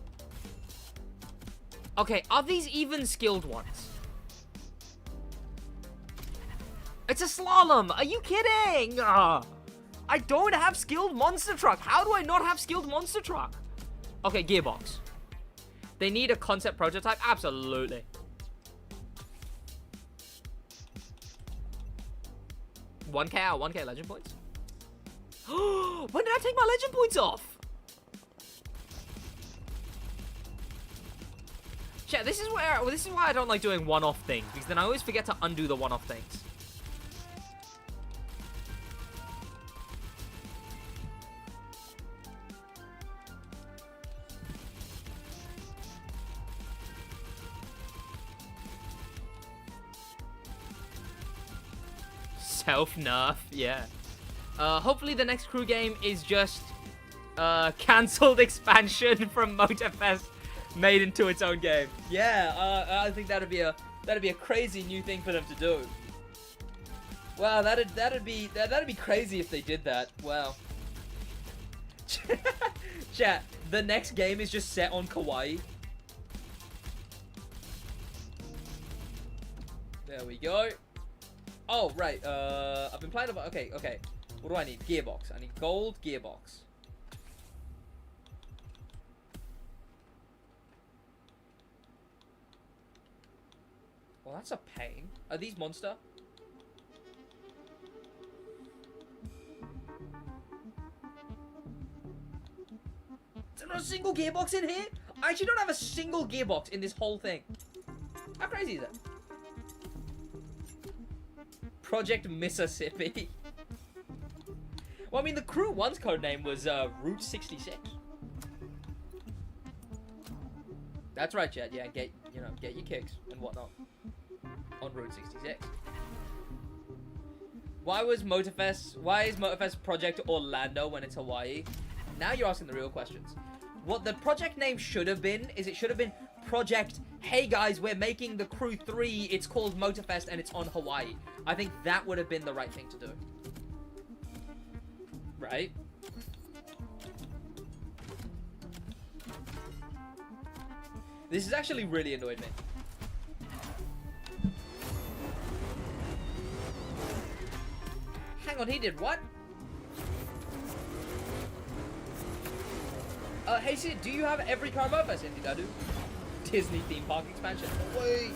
Okay, are these even skilled ones? It's a slalom. Are you kidding? I don't have skilled monster truck. How do I not have skilled monster truck? Okay, gearbox. They need a concept prototype? Absolutely. 1K out, 1K legend points? When did I take my legend points off? Chat, this is why I don't like doing one-off things, because then I always forget to undo the one-off things. Self-nerf, yeah. Hopefully the next crew game is just cancelled expansion from Motorfest made into its own game. Yeah, I think that'd be a crazy new thing for them to do. Wow, that'd be crazy if they did that. Wow. Chat, the next game is just set on Kauai. There we go. Oh, right, I've been playing about, okay. What do I need? Gearbox. I need gold gearbox. Well, that's a pain. Are these monster? Is there not a single gearbox in here? I actually don't have a single gearbox in this whole thing. How crazy is that? Project Mississippi. Well, I mean, the crew 1's codename was Route 66. That's right, Chad. Yeah, get your kicks and whatnot on Route 66. Why is Motorfest Project Orlando when it's Hawaii? Now you're asking the real questions. What the project name should have been is it should have been Project, hey guys, we're making the Crew 3, it's called Motorfest and it's on Hawaii. I think that would have been the right thing to do. Right? This has actually really annoyed me. Hang on, he did what? Hey Sid, do you have every car Motorfest? Indeed I do. Disney theme park expansion. Wait.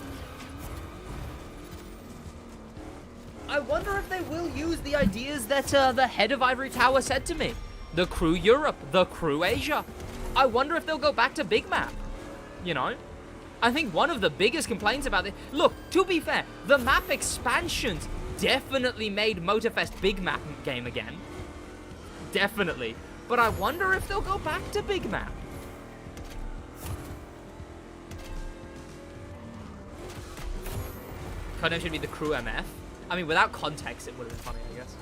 I wonder if they will use the ideas that the head of Ivory Tower said to me. The Crew Europe, the Crew Asia. I wonder if they'll go back to Big Map. You know? I think one of the biggest complaints about this... Look, to be fair, the map expansions definitely made Motorfest Big Map game again. Definitely. But I wonder if they'll go back to Big Map. Codename should be the Crew MF. I mean, without context, it would have been funny, I guess.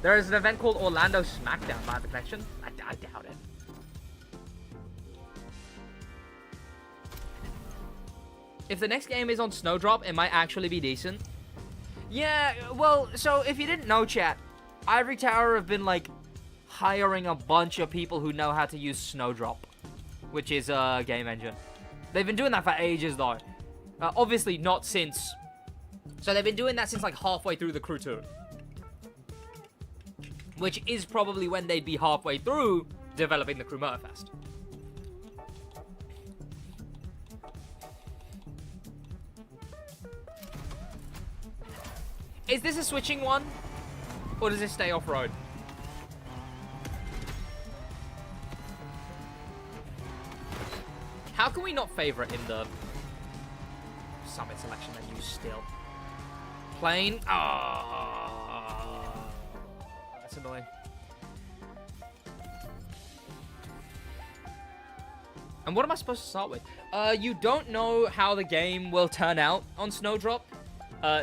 There is an event called Orlando Smackdown by the connection. I doubt it. If the next game is on Snowdrop, it might actually be decent. Yeah, well, so if you didn't know, chat, Ivory Tower have been, like, hiring a bunch of people who know how to use Snowdrop, which is a game engine. They've been doing that for ages, though. Obviously, not since... So they've been doing that since, like, halfway through the Crew 2. Which is probably when they'd be halfway through developing the Crew Motorfest. Is this a switching one? Or does this stay off-road? How can we not favor it in the Summit selection menu still? Plane? Oh, that's annoying. And what am I supposed to start with? You don't know how the game will turn out on Snowdrop.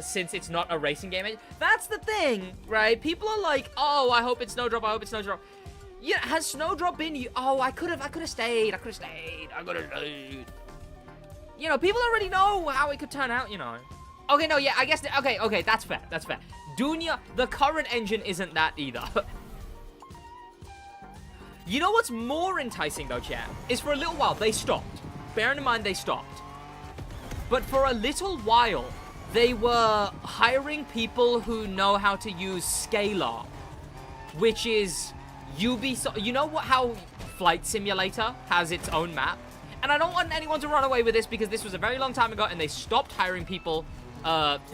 Since it's not a racing game. That's the thing, right? People are like, oh, I hope it's Snowdrop, I hope it's Snowdrop. Yeah, has Snowdrop been... Oh, I could have stayed. You know, people already know how it could turn out, you know. Okay, no, yeah, I guess... Okay, that's fair. Dunya, the current engine isn't that either. You know what's more enticing, though, chat? Is for a little while, they stopped. Bearing in mind, they stopped. But for a little while... They were hiring people who know how to use Scalar, which is Ubisoft. You know how Flight Simulator has its own map? And I don't want anyone to run away with this because this was a very long time ago and they stopped hiring people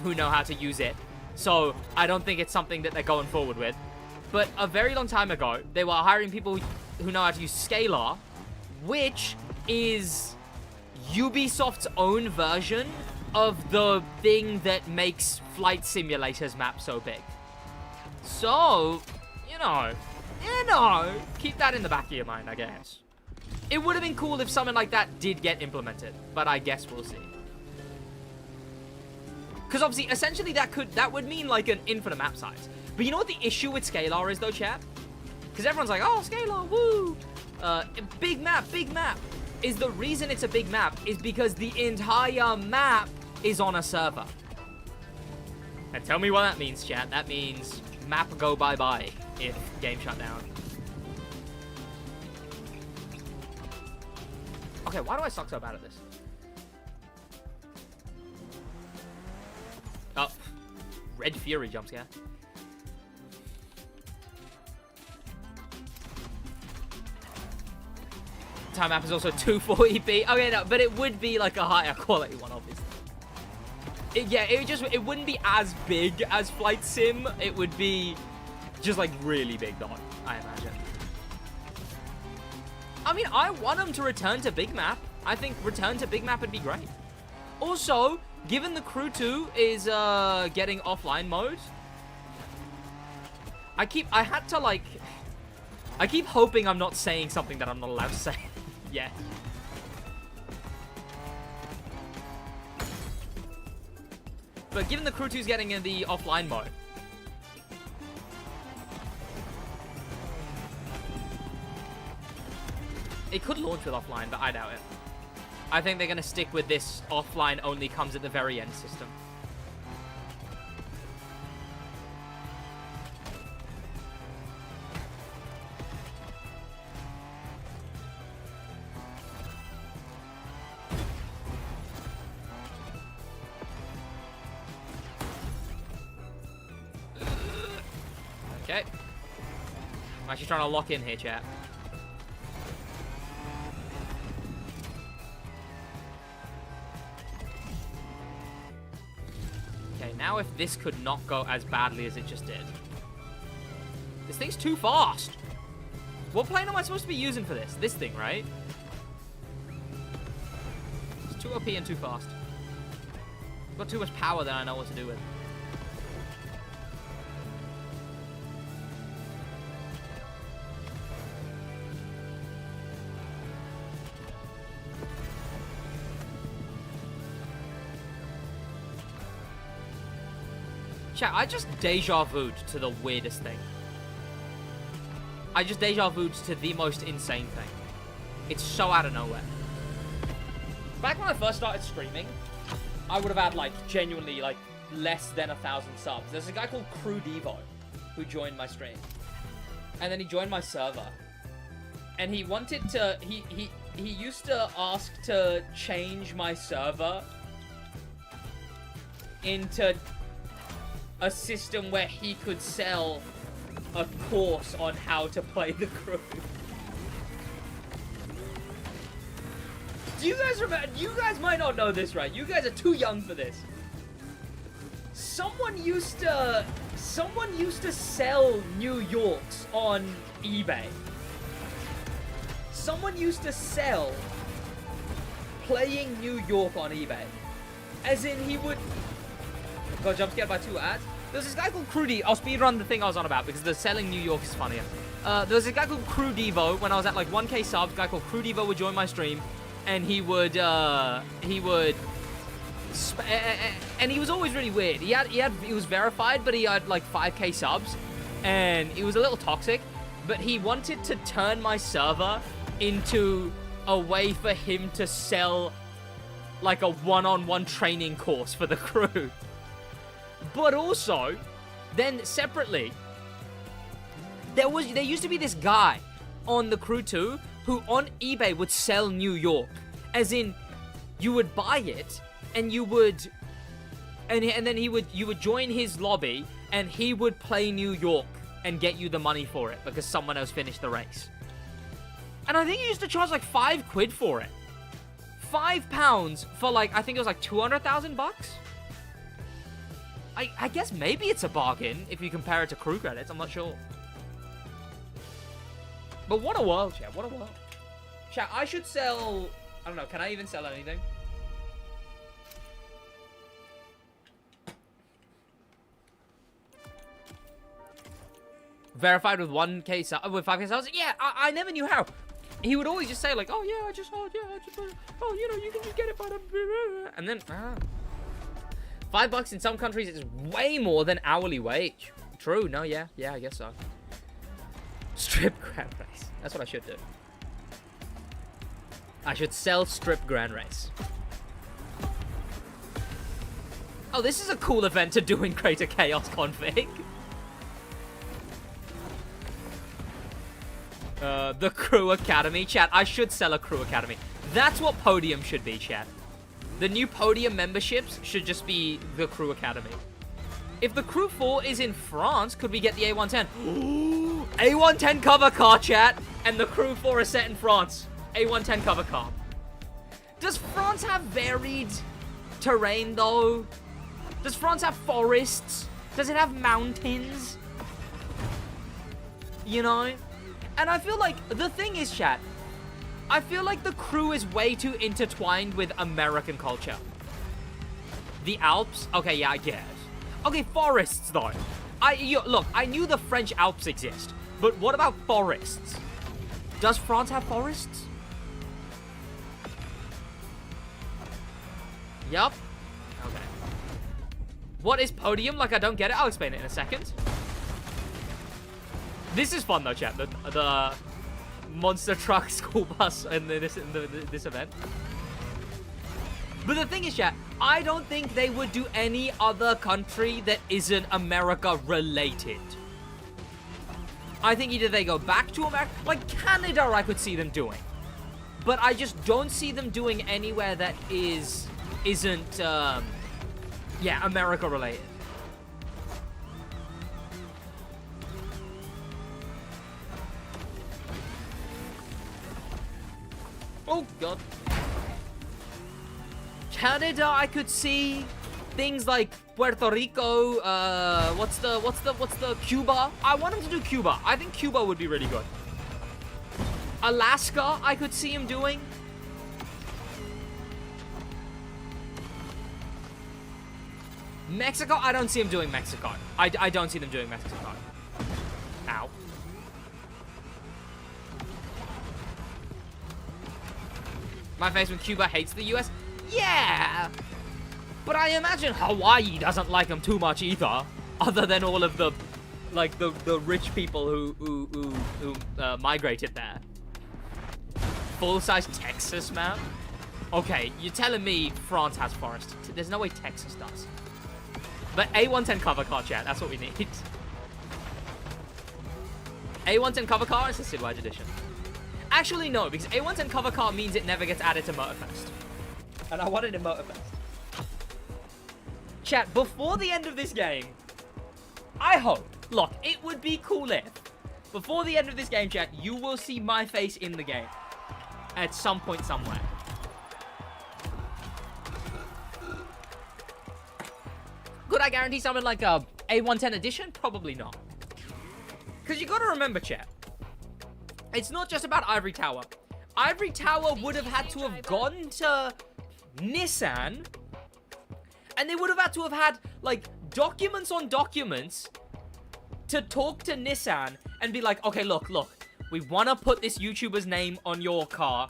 who know how to use it. So I don't think it's something that they're going forward with. but a very long time ago, they were hiring people who know how to use Scalar, which is Ubisoft's own version of the thing that makes Flight Simulator's map so big. So, you know, keep that in the back of your mind, I guess. It would have been cool if something like that did get implemented, but I guess we'll see. Because obviously, essentially, that would mean like an infinite map size. But you know what the issue with Scalar is, though, chat? Because everyone's like, oh, Scalar, woo! Big map, big map. Is the reason it's a big map is because the entire map is on a server. And tell me what that means, chat. That means map go bye-bye if game shut down. Okay, why do I suck so bad at this? Oh, Red Fury jump scare. Time map is also 240p. Okay, no, but it would be like a higher quality one, obviously. It wouldn't be as big as Flight Sim. It would be just like really big though, I imagine. I mean, I want them to return to big map. I think return to big map would be great. Also, given the Crew 2 is getting offline mode, I keep hoping I'm not saying something that I'm not allowed to say. Yeah. But given the Crew 2 is getting in the offline mode, it could launch with offline, but I doubt it. I think they're going to stick with this offline only comes at the very end system. Okay. I'm actually trying to lock in here, chat. Okay, now if this could not go as badly as it just did. This thing's too fast. What plane am I supposed to be using for this? This thing, right? It's too OP and too fast. Got too much power that I know what to do with. Chat, I just deja vu'd to the weirdest thing. I just deja vu'd to the most insane thing. It's so out of nowhere. Back when I first started streaming, I would have had, like, genuinely, like, less than 1,000 subs. There's a guy called Crew Devo who joined my stream. And then he joined my server. And he wanted to... He used to ask to change my server into a system where he could sell a course on how to play the Crew. Do you guys remember? You guys might not know this, right? You guys are too young for this. Someone used to sell New Yorks on eBay. Someone used to sell playing New York on eBay. As in, he would... Got jump scared by 2 ads. There's this guy called Crudy. I'll speedrun the thing I was on about because the selling New York is funnier. There was a guy called Crew Devo when I was at like 1k subs. A guy called Crew Devo would join my stream, and he was always really weird. He was verified, but he had like 5k subs, and he was a little toxic. But he wanted to turn my server into a way for him to sell like a one-on-one training course for the Crew. But also, then separately, there used to be this guy on the Crew 2 who on eBay would sell New York. As in, you would buy it, and you would, and then you would join his lobby, and he would play New York and get you the money for it because someone else finished the race. And I think he used to charge like 5 quid for it. £5 for like, I think it was like 200,000 bucks. I guess maybe it's a bargain if you compare it to Crew credits. I'm not sure. But what a world, chat. What a world. Chat, I should sell... I don't know. Can I even sell anything? Verified with 1k subs, with 5k subs? Yeah, I never knew how. He would always just say like, oh yeah, I just, oh, you know, you can just get it by the... And then, $5 in some countries is way more than hourly wage. True, no, yeah, I guess so. Strip Grand Race. That's what I should do. I should sell Strip Grand Race. Oh, this is a cool event to do in Greater Chaos Config. The Crew Academy. Chat, I should sell a Crew Academy. That's what Podium should be, chat. The new Podium memberships should just be the Crew Academy. If the Crew 4 is in France, could we get the A110? A110 cover car, chat. And the Crew 4 is set in France. A110 cover car. Does France have varied terrain, though? Does France have forests? Does it have mountains? You know? And I feel like, the thing is, chat, I feel like the Crew is way too intertwined with American culture. The Alps? Okay, yeah, I guess. Okay, forests, though. Look, I knew the French Alps exist, but what about forests? Does France have forests? Yup. Okay. What is Podium? Like, I don't get it. I'll explain it in a second. This is fun, though, chat. The monster truck school bus in this event. But the thing is, chat, I don't think they would do any other country that isn't America related. I think either they go back to America, like Canada I could see them doing. But I just don't see them doing anywhere that isn't, yeah, America related. Oh god. Canada, I could see things like Puerto Rico. What's the Cuba? I want him to do Cuba. I think Cuba would be really good. Alaska, I could see him doing. Mexico, I don't see him doing Mexico. I don't see them doing Mexico. Ow. My face when Cuba hates the US? Yeah! But I imagine Hawaii doesn't like them too much either. Other than all of the, like, the rich people who migrated there. Full-size Texas map? Okay, you're telling me France has forest. There's no way Texas does. But A110 cover car, chat. That's what we need. A110 cover car is the SidWaj edition. Actually, no, because A110 cover car means it never gets added to Motorfest. And I want it in Motorfest. Chat, before the end of this game, I hope, look, it would be cool if, before the end of this game, chat, you will see my face in the game. At some point somewhere. Could I guarantee something like a A110 edition? Probably not. Because you gotta remember, chat, it's not just about Ivory Tower. Ivory Tower would have had to have gone to Nissan, and they would have had to have had, like, documents on documents to talk to Nissan and be like, okay, look, we want to put this YouTuber's name on your car.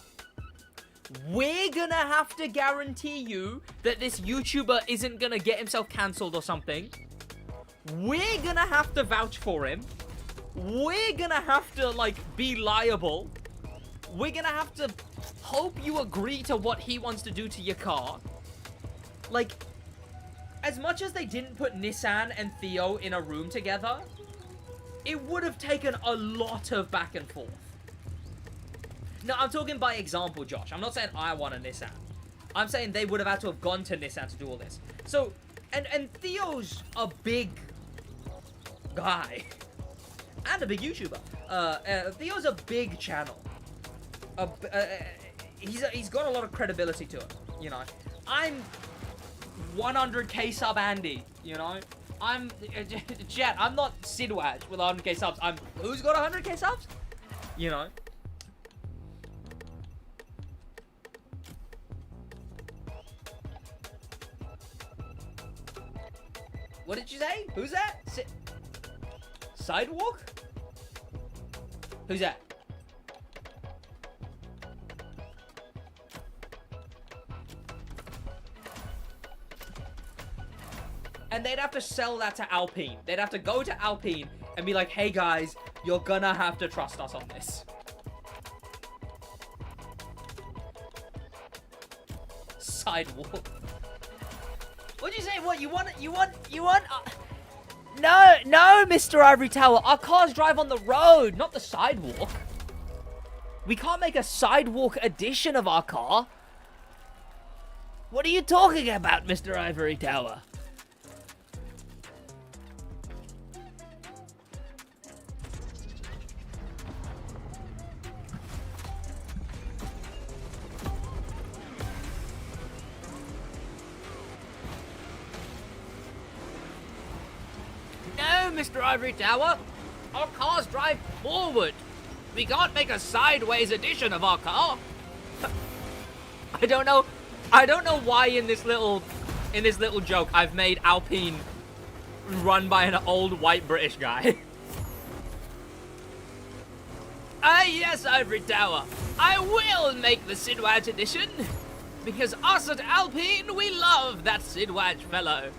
We're gonna have to guarantee you that this YouTuber isn't gonna get himself cancelled or something. We're gonna have to vouch for him. We're gonna have to, like, be liable. We're gonna have to hope you agree to what he wants to do to your car. Like, as much as they didn't put Nissan and Theo in a room together, it would have taken a lot of back and forth. No, I'm talking by example, Josh. I'm not saying I want a Nissan. I'm saying they would have had to have gone to Nissan to do all this. So, and Theo's a big guy. And a big YouTuber. Theo's a big channel. He's got a lot of credibility to it, you know. I'm 100k sub Andy, you know. I'm, chat, I'm not SidWaj with 100k subs. Who's got 100k subs? You know? What did you say? Who's that? Sidewalk? Who's that? And they'd have to sell that to Alpine. They'd have to go to Alpine and be like, hey guys, you're gonna have to trust us on this. Sidewalk. What'd you say? What, you want? No, Mr. Ivory Tower. Our cars drive on the road, not the sidewalk. We can't make a sidewalk edition of our car. What are you talking about, Mr. Ivory Tower? No, Mr. Ivory Tower. Our cars drive forward. We can't make a sideways edition of our car. I don't know why in this little joke I've made Alpine run by an old white British guy. Yes, Ivory Tower. I will make the SidWaj edition. Because us at Alpine, we love that SidWaj fellow.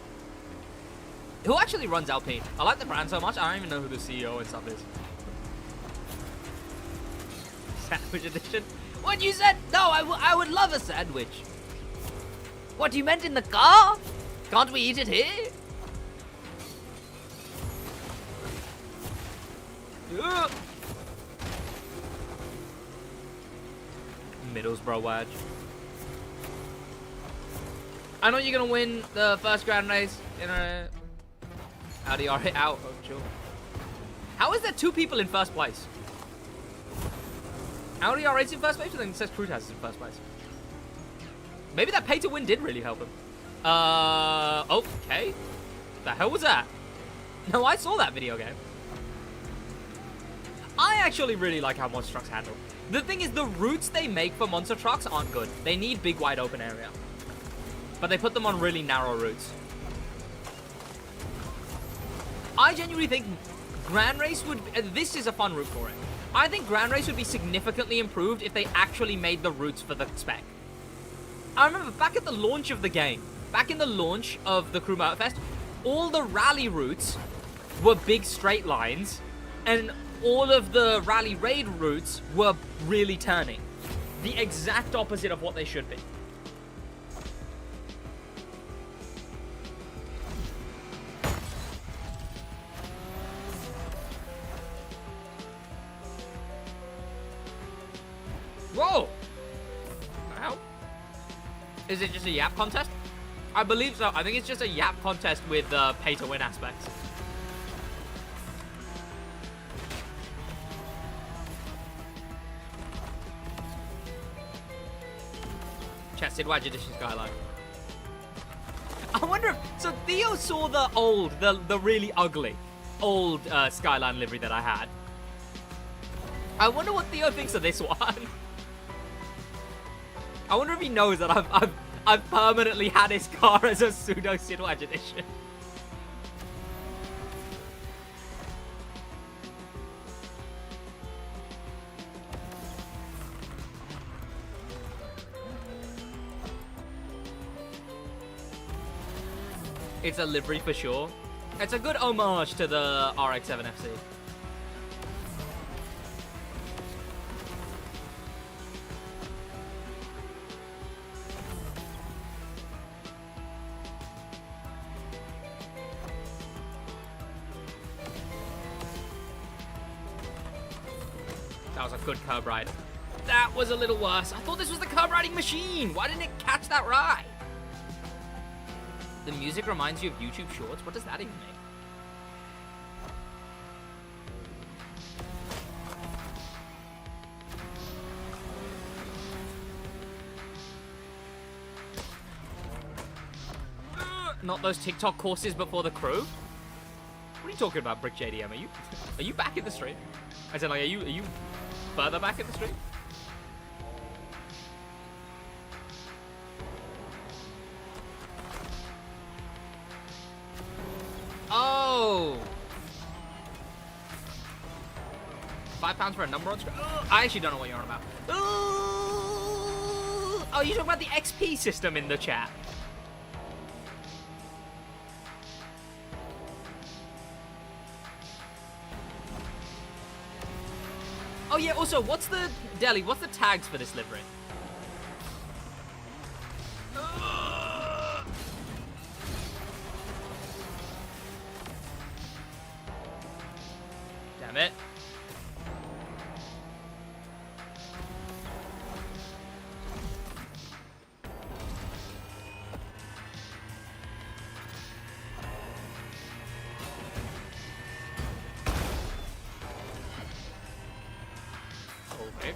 Who actually runs Alpine? I like the brand so much, I don't even know who the CEO and stuff is. Sandwich edition? What you said? No, I would love a sandwich. What, you meant in the car? Can't we eat it here? Ugh. Middlesbrough Waj. I know you're gonna win the first grand race in a Audi R8 out. Oh, chill. How is there 2 people in first place? Audi R8's in first place, and then it says Crutaz is in first place. Maybe that pay to win did really help him. Okay. The hell was that? No, I saw that video game. I actually really like how monster trucks handle. The thing is, the routes they make for monster trucks aren't good. They need big, wide open area. But they put them on really narrow routes. I genuinely think Grand Race would... this is a fun route for it. I think Grand Race would be significantly improved if they actually made the routes for the spec. I remember back at the launch of the game, back in the launch of the Crew Motorfest, all the rally routes were big straight lines, and all of the rally raid routes were really turning. The exact opposite of what they should be. Whoa! How? Is it just a yap contest? I believe so. I think it's just a yap contest with pay-to-win aspects. Chat SidWaj edition skyline. I wonder if... So Theo saw the old, the really ugly, old skyline livery that I had. I wonder what Theo thinks of this one. I wonder if he knows that I've permanently had his car as a pseudo SidWaj edition. It's a livery for sure. It's a good homage to the RX-7 FC. That was a good curb ride. That was a little worse. I thought this was the curb riding machine. Why didn't it catch that ride? The music reminds you of YouTube Shorts? What does that even mean? Not those TikTok courses before the crew? What are you talking about, Brick JDM? Are you back in the stream? I said, like, are you further back in the street? Oh! £5 for a number on screen? I actually don't know what you're on about. Oh, you're talking about the XP system in the chat. Oh yeah, also, what's the tags for this livery? Damn it. Okay.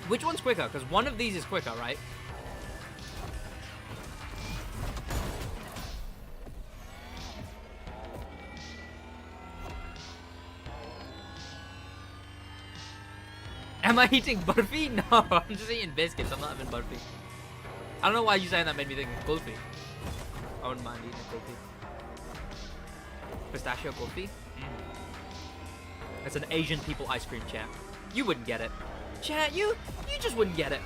Which one's quicker? Because one of these is quicker, right? Am I eating burfi? No, I'm just eating biscuits. I'm not having burfi. I don't know why you saying that made me think of kulfi. I wouldn't mind eating a kulfi. Pistachio kulfi? That's an Asian people ice cream, chat. You wouldn't get it. Chat, you just wouldn't get it.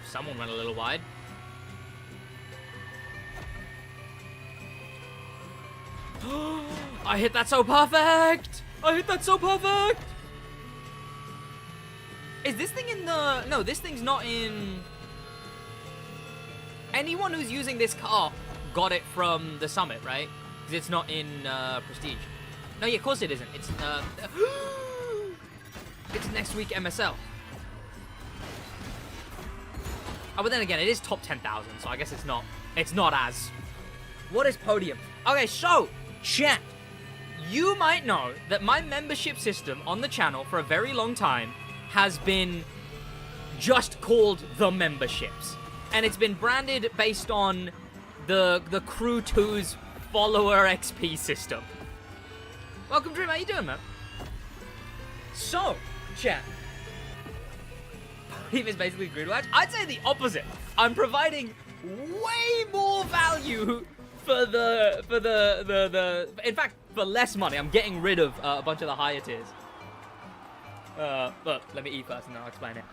Someone went a little wide. I hit that so perfect! I hit that so perfect! Is this thing in the... No, this thing's not in... Anyone who's using this car got it from the summit, right? Because it's not in Prestige. No, yeah, of course it isn't. It's it's next week MSL. Oh, but then again, it is top 10,000, so I guess it's not as... What is podium? Okay, so, chat, you might know that my membership system on the channel for a very long time has been just called the memberships. And it's been branded based on the Crew 2's follower XP system. Welcome, Dream, how you doing, man? So, chat... is basically GridWatch. I'd say the opposite. I'm providing way more value for in fact, for less money. I'm getting rid of a bunch of the higher tiers. But let me eat first and then I'll explain it.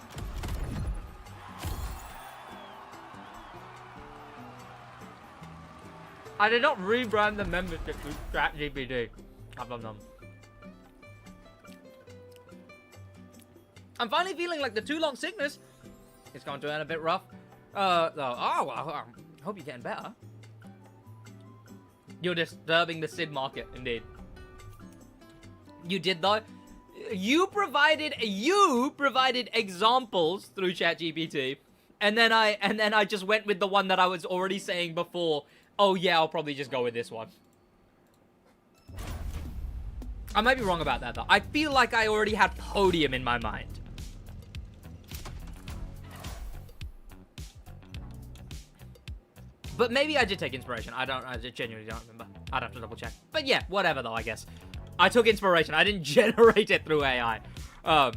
I did not rebrand the membership to ChatGPT. I'm finally feeling like the too long sickness is going to end a bit rough. I hope you're getting better. You're disturbing the Sid market, indeed. You did though. You provided examples through ChatGPT, and then I just went with the one that I was already saying before. Oh yeah, I'll probably just go with this one. I might be wrong about that though. I feel like I already had podium in my mind. But maybe I did take inspiration. I genuinely don't remember. I'd have to double check. But yeah, whatever though, I guess. I took inspiration. I didn't generate it through AI. But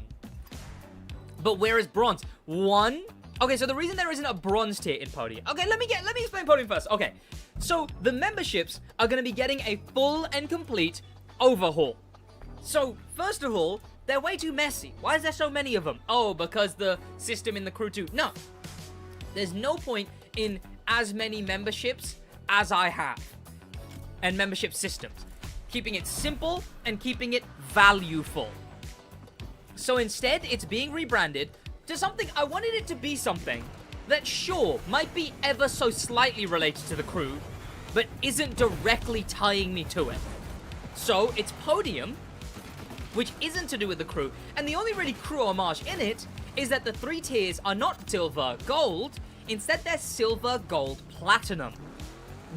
where is bronze? One. Okay, so the reason there isn't a bronze tier in podium. Okay, let me explain podium first. Okay, so the memberships are going to be getting a full and complete overhaul. So first of all, they're way too messy. Why is there so many of them? Oh, because the system in the Crew 2. No, there's no point in as many memberships as I have and membership systems, keeping it simple and keeping it valueful. So instead, it's being rebranded to something. I wanted it to be something that sure might be ever so slightly related to the Crew, but isn't directly tying me to it. So it's podium, which isn't to do with the crew. And the only really crew homage in it is that the 3 tiers are not silver, gold. Instead, they're silver, gold, platinum.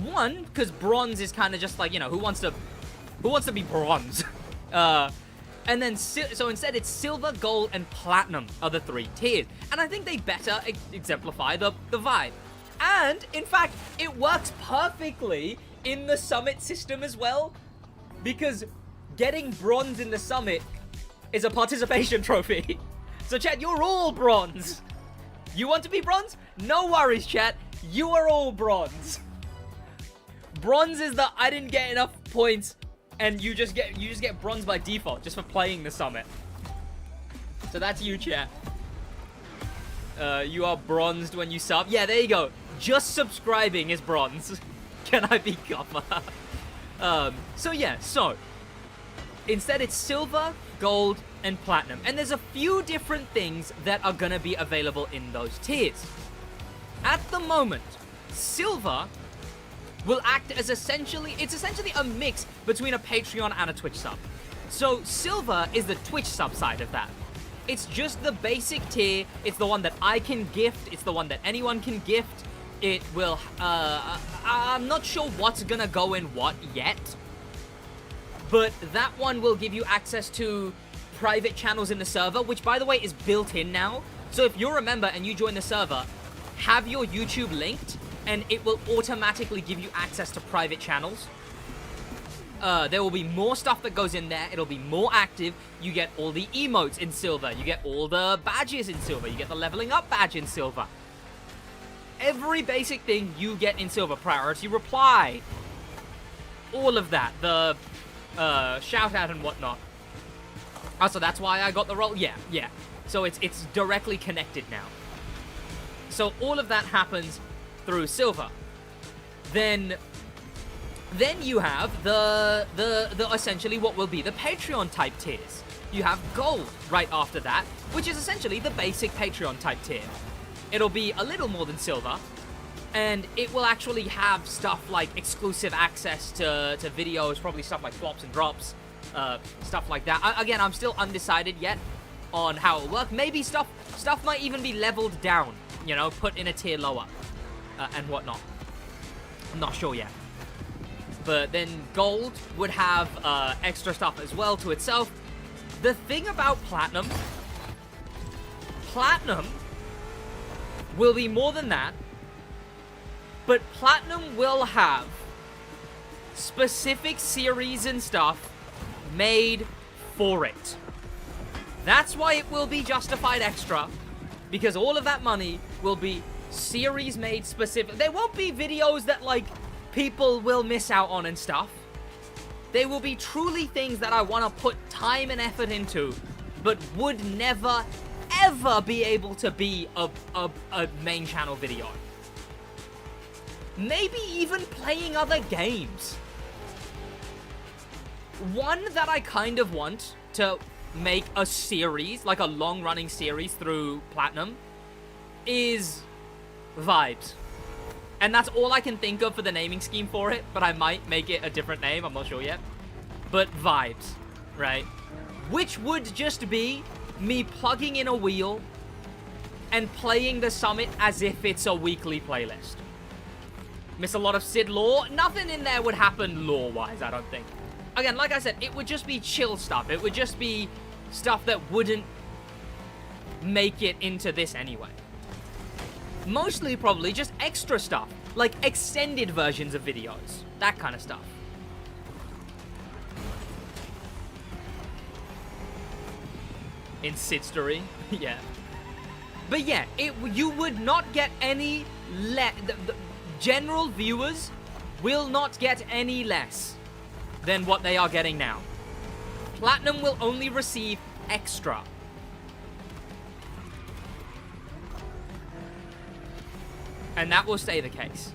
One, because bronze is kind of just like, you know, who wants to be bronze? And then, so instead it's silver, gold, and platinum are the 3 tiers. And I think they better exemplify the vibe. And, in fact, it works perfectly in the summit system as well. Because getting bronze in the summit is a participation trophy. So, chat, you're all bronze. You want to be bronze? No worries, chat. You are all bronze. Bronze is the I didn't get enough points, and you just get bronze by default just for playing the summit. So that's you, chat. You are bronzed when you sub. Yeah, there you go. Just subscribing is bronze. Can I be copper? So yeah, so instead it's silver, gold, and platinum. And there's a few different things that are gonna be available in those tiers. At the moment, silver will act as essentially a mix between a Patreon and a Twitch sub. So silver is the Twitch sub side of that. It's just the basic tier. It's the one that I can gift. It's the one that anyone can gift. It will, I'm not sure what's gonna go in what yet, but that one will give you access to private channels in the server, which by the way is built in now. So if you're a member and you join the server, have your YouTube linked, and it will automatically give you access to private channels. There will be more stuff that goes in there. It'll be more active. You get all the emotes in silver. You get all the badges in silver. You get the leveling up badge in silver. Every basic thing you get in silver. Priority reply. All of that. The shout out and whatnot. Oh, so that's why I got the role? Yeah. So it's directly connected now. So all of that happens through silver. Then you have the essentially what will be the Patreon type tiers. You have gold right after that, which is essentially the basic Patreon type tier. It'll be a little more than silver, and it will actually have stuff like exclusive access to videos, probably stuff like flops and drops, stuff like that. Again, I'm still undecided yet on how it'll work. Maybe stuff might even be leveled down, you know, put in a tier lower, and whatnot. I'm not sure yet. But then gold would have extra stuff as well to itself. The thing about platinum will be more than that, but platinum will have specific series and stuff made for it. That's why it will be justified extra, because all of that money will be series made specific. There won't be videos that like people will miss out on and stuff. They will be truly things that I want to put time and effort into, but would never ever be able to be a main channel video. Maybe even playing other games. One that I kind of want to make a series, like a long-running series through Platinum, is Vibes. And that's all I can think of for the naming scheme for it, but I might make it a different name, I'm not sure yet. But Vibes, right? Which would just be me plugging in a wheel and playing the summit as if it's a weekly playlist. Miss a lot of Sid lore? Nothing in there would happen lore-wise, I don't think. Again, like I said, it would just be chill stuff. It would just be stuff that wouldn't make it into this anyway. Mostly probably just extra stuff, like extended versions of videos, that kind of stuff. In Sid story, yeah. But yeah, you would not get any general viewers will not get any less than what they are getting now. Platinum will only receive extra. And that will stay the case.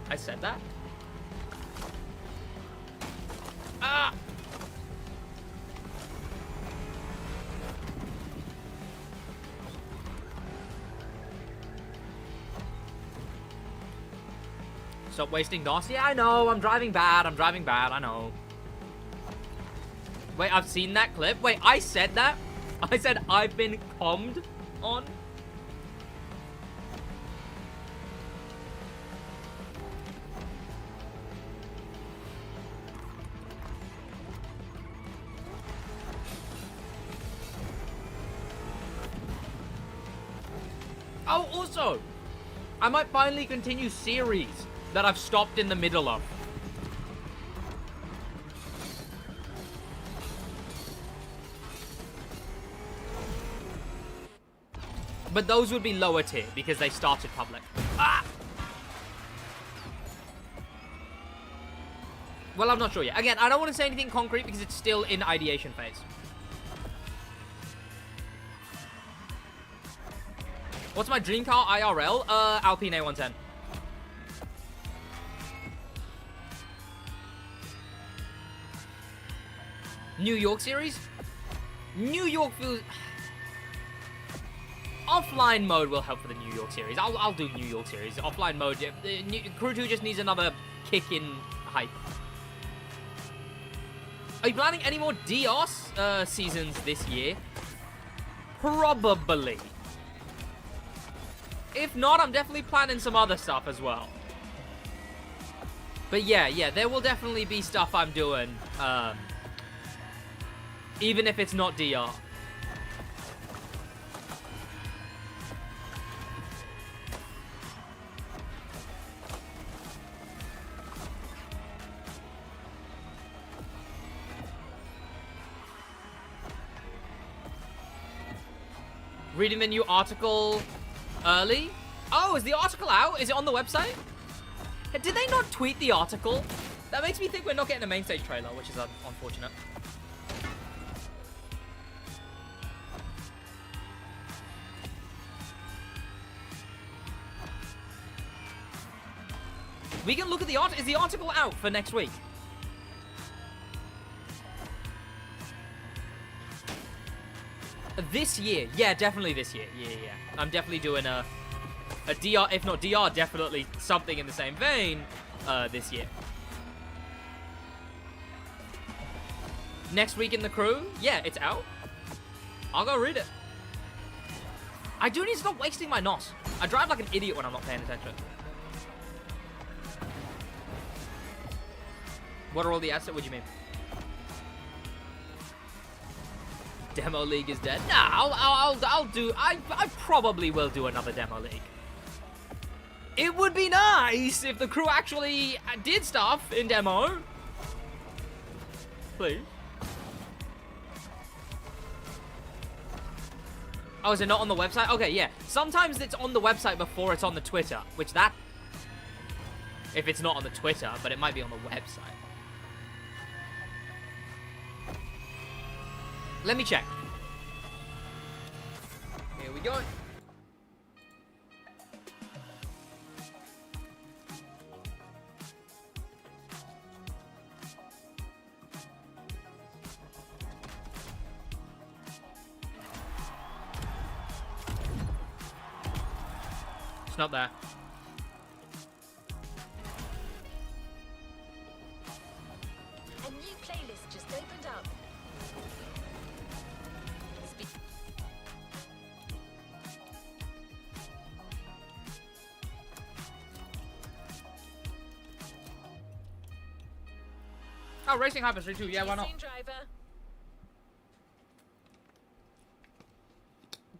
I said that? Ah! Stop wasting DOS. Yeah, I know. I'm driving bad. I know. Wait, I've seen that clip. Wait, I said that? I said I've been commed on? Oh, also, I might finally continue series that I've stopped in the middle of. But those would be lower tier because they started public. Ah! Well, I'm not sure yet. Again, I don't want to say anything concrete because it's still in ideation phase. What's my dream car IRL? Alpine A110. New York series? New York feels... Offline mode will help for the New York series. I'll do New York series. Offline mode, yeah. Crew 2 just needs another kick in hype. Are you planning any more DOS seasons this year? Probably. If not, I'm definitely planning some other stuff as well. But yeah, there will definitely be stuff I'm doing. Even if it's not DR. Reading the new article early? Oh, is the article out? Is it on the website? Did they not tweet the article? That makes me think we're not getting a main stage trailer, which is unfortunate. We can look at the art. Is the article out for next week? This year. Yeah, definitely this year. Yeah. I'm definitely doing a DR, if not DR, definitely something in the same vein this year. Next week in the crew? Yeah, it's out. I'll go read it. I do need to stop wasting my NOS. I drive like an idiot when I'm not paying attention. What are all the assets? What do you mean? Demo League is dead. Nah, I probably will do another Demo League. It would be nice if the crew actually did stuff in demo. Please. Oh, is it not on the website? Okay, yeah. Sometimes it's on the website before it's on the Twitter, which that... If it's not on the Twitter, but it might be on the website. Let me check. Here we go. It's not there. A new playlist just opened up. Oh, Racing Hyper Street 2. Yeah, why not? Driver.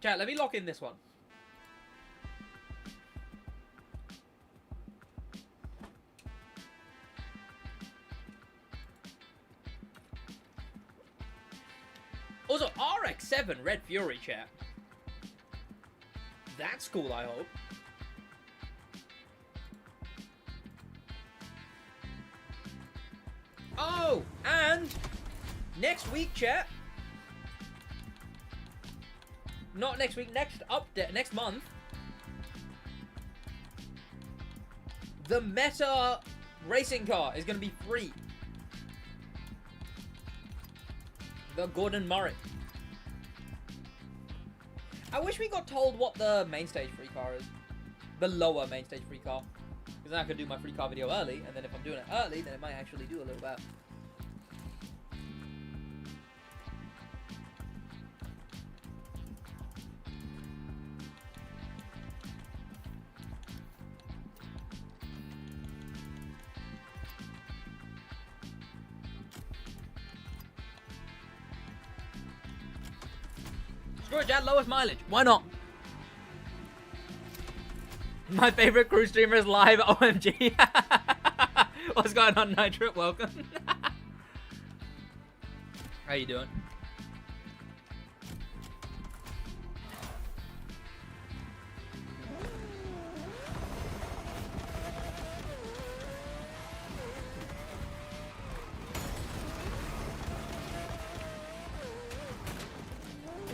Chat, let me lock in this one. Also, RX-7 Red Fury, chat. That's cool, I hope. Oh, and next week, chat. Not next week, next update, next month. The Meta racing car is going to be free. The Gordon Murray. I wish we got told what the main stage free car is. The lower main stage free car. Because then I could do my free car video early, and then if I'm doing it early, then it might actually do a little better. Screw it, Jad, lowest mileage. Why not? My favorite crew streamer is live. OMG. What's going on, Nitro? Welcome. How you doing?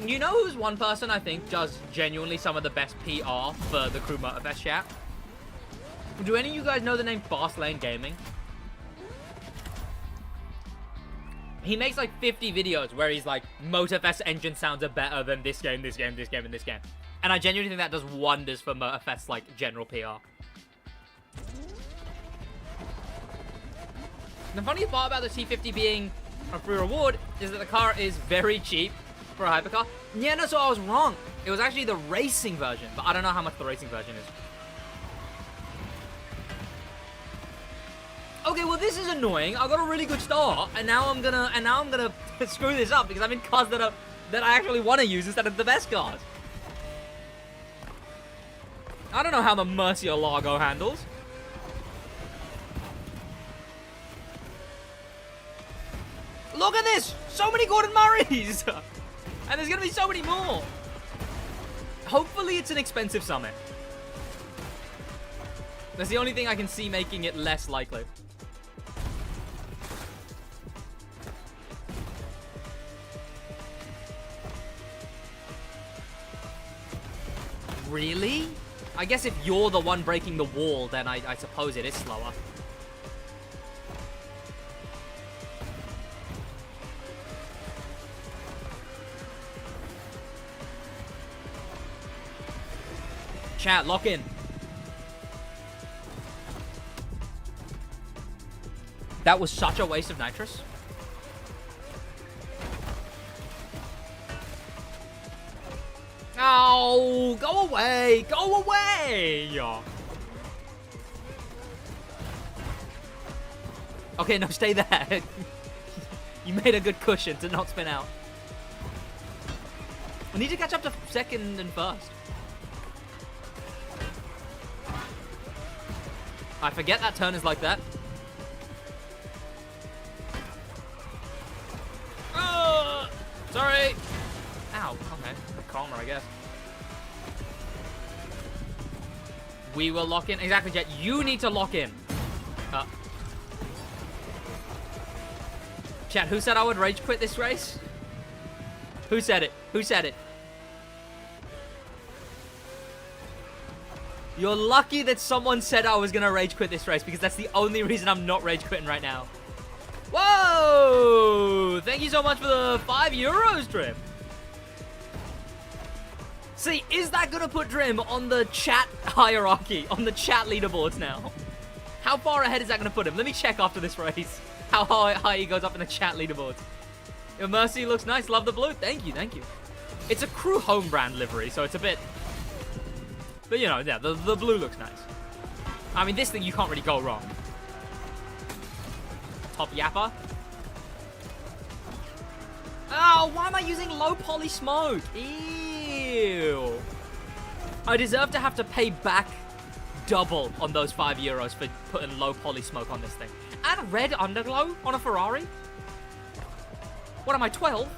You know who's one person I think does genuinely some of the best PR for the Crew Motorfest chat? Do any of you guys know the name Fastlane Gaming? He makes like 50 videos where he's like, Motorfest engine sounds are better than this game, this game, this game, and this game. And I genuinely think that does wonders for Motorfest like general PR. The funny part about the T50 being a free reward is that the car is very cheap for a hypercar. Yeah, no, so I was wrong. It was actually the racing version, but I don't know how much the racing version is. Okay, well this is annoying. I got a really good start, and now I'm gonna screw this up because I'm in cars that I actually want to use instead of the best cars. I don't know how the Murcielago handles. Look at this! So many Gordon Murrays! And there's gonna be so many more! Hopefully it's an expensive summit. That's the only thing I can see making it less likely. Really? I guess if you're the one breaking the wall, then I suppose it is slower. Chat, lock in. That was such a waste of nitrous. Oh, go away! Go away! Okay, no, stay there. You made a good cushion to not spin out. We need to catch up to second and first. I forget that turn is like that. Sorry. Ow, okay. Calmer, I guess. We will lock in. Exactly, Jet. You need to lock in. Chat, who said I would rage quit this race? Who said it? Who said it? You're lucky that someone said I was going to rage quit this race because that's the only reason I'm not rage quitting right now. Whoa! Thank you so much for the €5, Drim. See, is that going to put Drim on the chat hierarchy, on the chat leaderboards now? How far ahead is that going to put him? Let me check after this race how high he goes up in the chat leaderboards. Your Mercy looks nice. Love the blue. Thank you, thank you. It's a Crew home brand livery, so it's a bit... But, you know, yeah, the blue looks nice. I mean, this thing, you can't really go wrong. Top yapper. Oh, why am I using low poly smoke? Ew. I deserve to have to pay back double on those €5 for putting low poly smoke on this thing. And red underglow on a Ferrari? What am I, 12?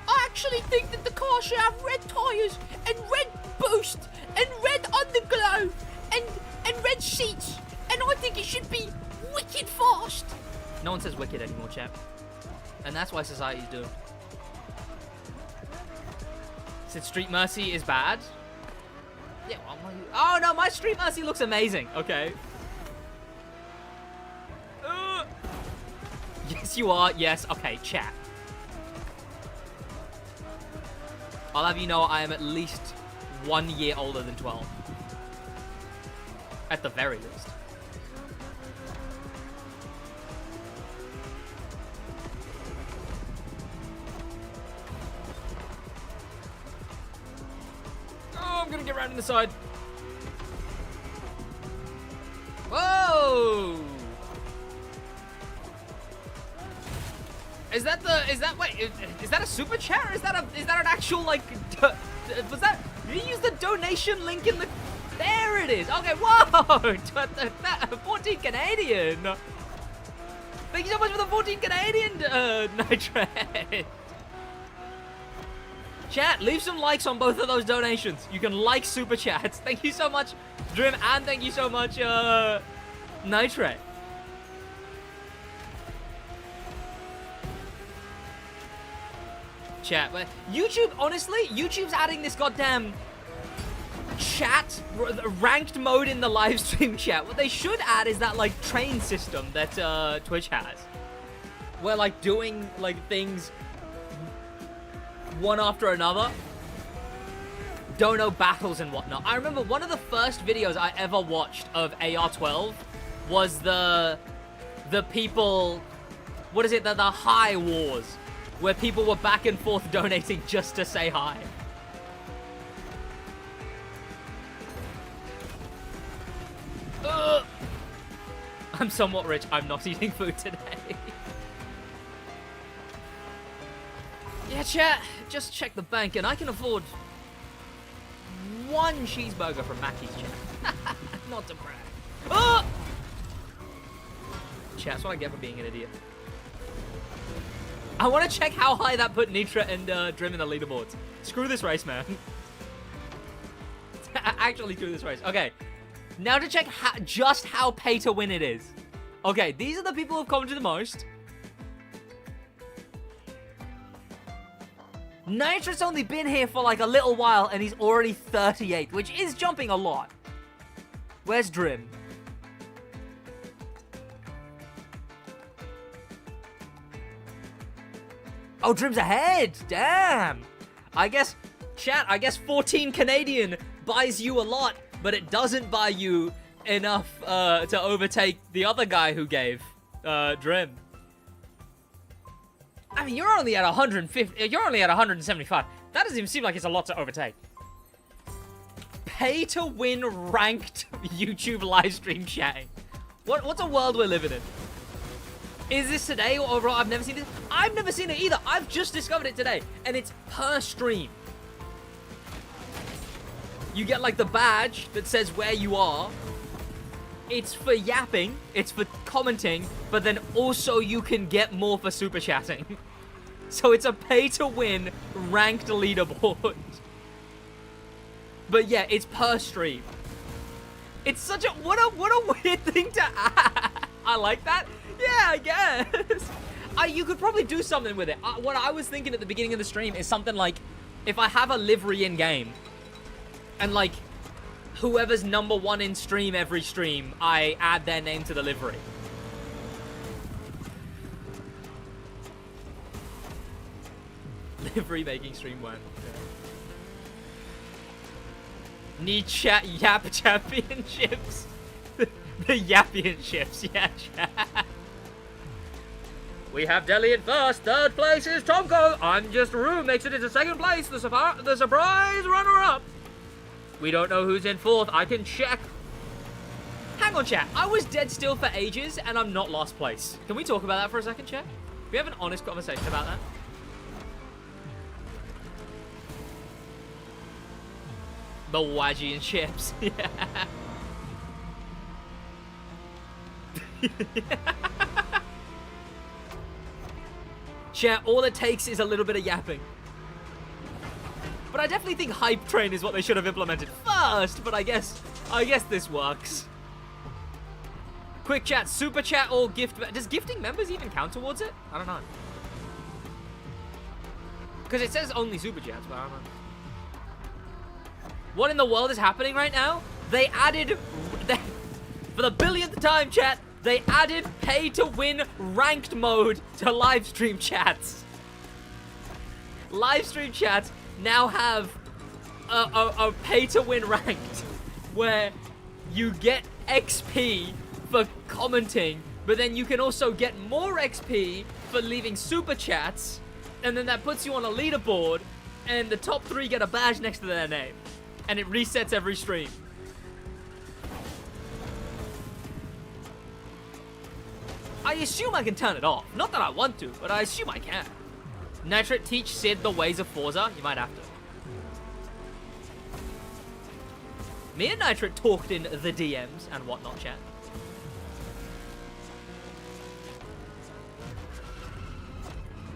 I actually think that the car should have red tyres and red boost and red underglow and red seats. And I think it should be wicked fast. No one says wicked anymore, chap. And that's why society's doomed. Said Street Mercy is bad. Yeah, well, oh no, my Street Mercy looks amazing. Okay. Yes, you are. Yes. Okay, chat. I'll have you know I am at least 1 year older than 12. At the very least. Oh, I'm gonna get around in the side. Whoa! Is that a super chat or is that an actual, like, did he use the donation link in the, there it is. Okay, whoa, 14 Canadian. Thank you so much for the 14 Canadian, Nitrate. Chat, leave some likes on both of those donations. You can like super chats. Thank you so much, Drim, and thank you so much, Nitrate. Chat, but YouTube, honestly, YouTube's adding this goddamn chat, ranked mode in the live stream chat. What they should add is that, like, train system that Twitch has. Where, like, doing, like, things one after another. Dono battles and whatnot. I remember one of the first videos I ever watched of AR12 was the people, what is it, the high wars. Where people were back and forth donating just to say hi. I'm somewhat rich. I'm not eating food today. Yeah, chat. Just check the bank and I can afford 1 cheeseburger from Mackey's, chat. Not to brag. Chat, that's what I get for being an idiot. I want to check how high that put Nitra and Drim in the leaderboards. Screw this race, man. Actually, screw this race. Okay. Now to check just how pay to win it is. Okay, these are the people who've commented the most. Nitra's only been here for like a little while and he's already 38, which is jumping a lot. Where's Drim? Oh, Drim's ahead. Damn. I guess, chat, 14 Canadian buys you a lot, but it doesn't buy you enough to overtake the other guy who gave Drim. I mean, you're only at 150. You're only at 175. That doesn't even seem like it's a lot to overtake. Pay to win ranked YouTube live stream chatting. What's a world we're living in? Is this today or I've never seen this? I've never seen it either. I've just discovered it today. And it's per stream. You get like the badge that says where you are. It's for yapping. It's for commenting. But then also you can get more for super chatting. So it's a pay to win ranked leaderboard. But yeah, it's per stream. It's such a, what a weird thing to add. I like that. Yeah, I guess. You could probably do something with it. What I was thinking at the beginning of the stream is something like, if I have a livery in game, and like, whoever's #1 in stream every stream, I add their name to the livery. Livery making stream 1. Yeah. Need chat yap championships. The Yappionships, yeah, chat. We have Delhi in first. 3rd place is Tomko. I'm Just Roo makes it into 2nd place. The surprise runner-up. We don't know who's in 4th. I can check. Hang on, chat. I was dead still for ages, and I'm not last place. Can we talk about that for a second, chat? Can we have an honest conversation about that? The Waggy and chips. Yeah. Chat, all it takes is a little bit of yapping. But I definitely think hype train is what they should have implemented first, but I guess this works. Quick chat, super chat or gift. Does gifting members even count towards it? I don't know. Because it says only super chats, but I don't know. What in the world is happening right now? They added, for the billionth time, chat, they added pay to win ranked mode to live stream chats. Live stream chats now have a pay-to-win ranked where you get XP for commenting, but then you can also get more XP for leaving super chats, and then that puts you on a leaderboard, and the top 3 get a badge next to their name, and it resets every stream. I assume I can turn it off. Not that I want to, but I assume I can. Nitrit, teach Sid the ways of Forza. You might have to. Me and Nitrit talked in the DMs and whatnot, chat.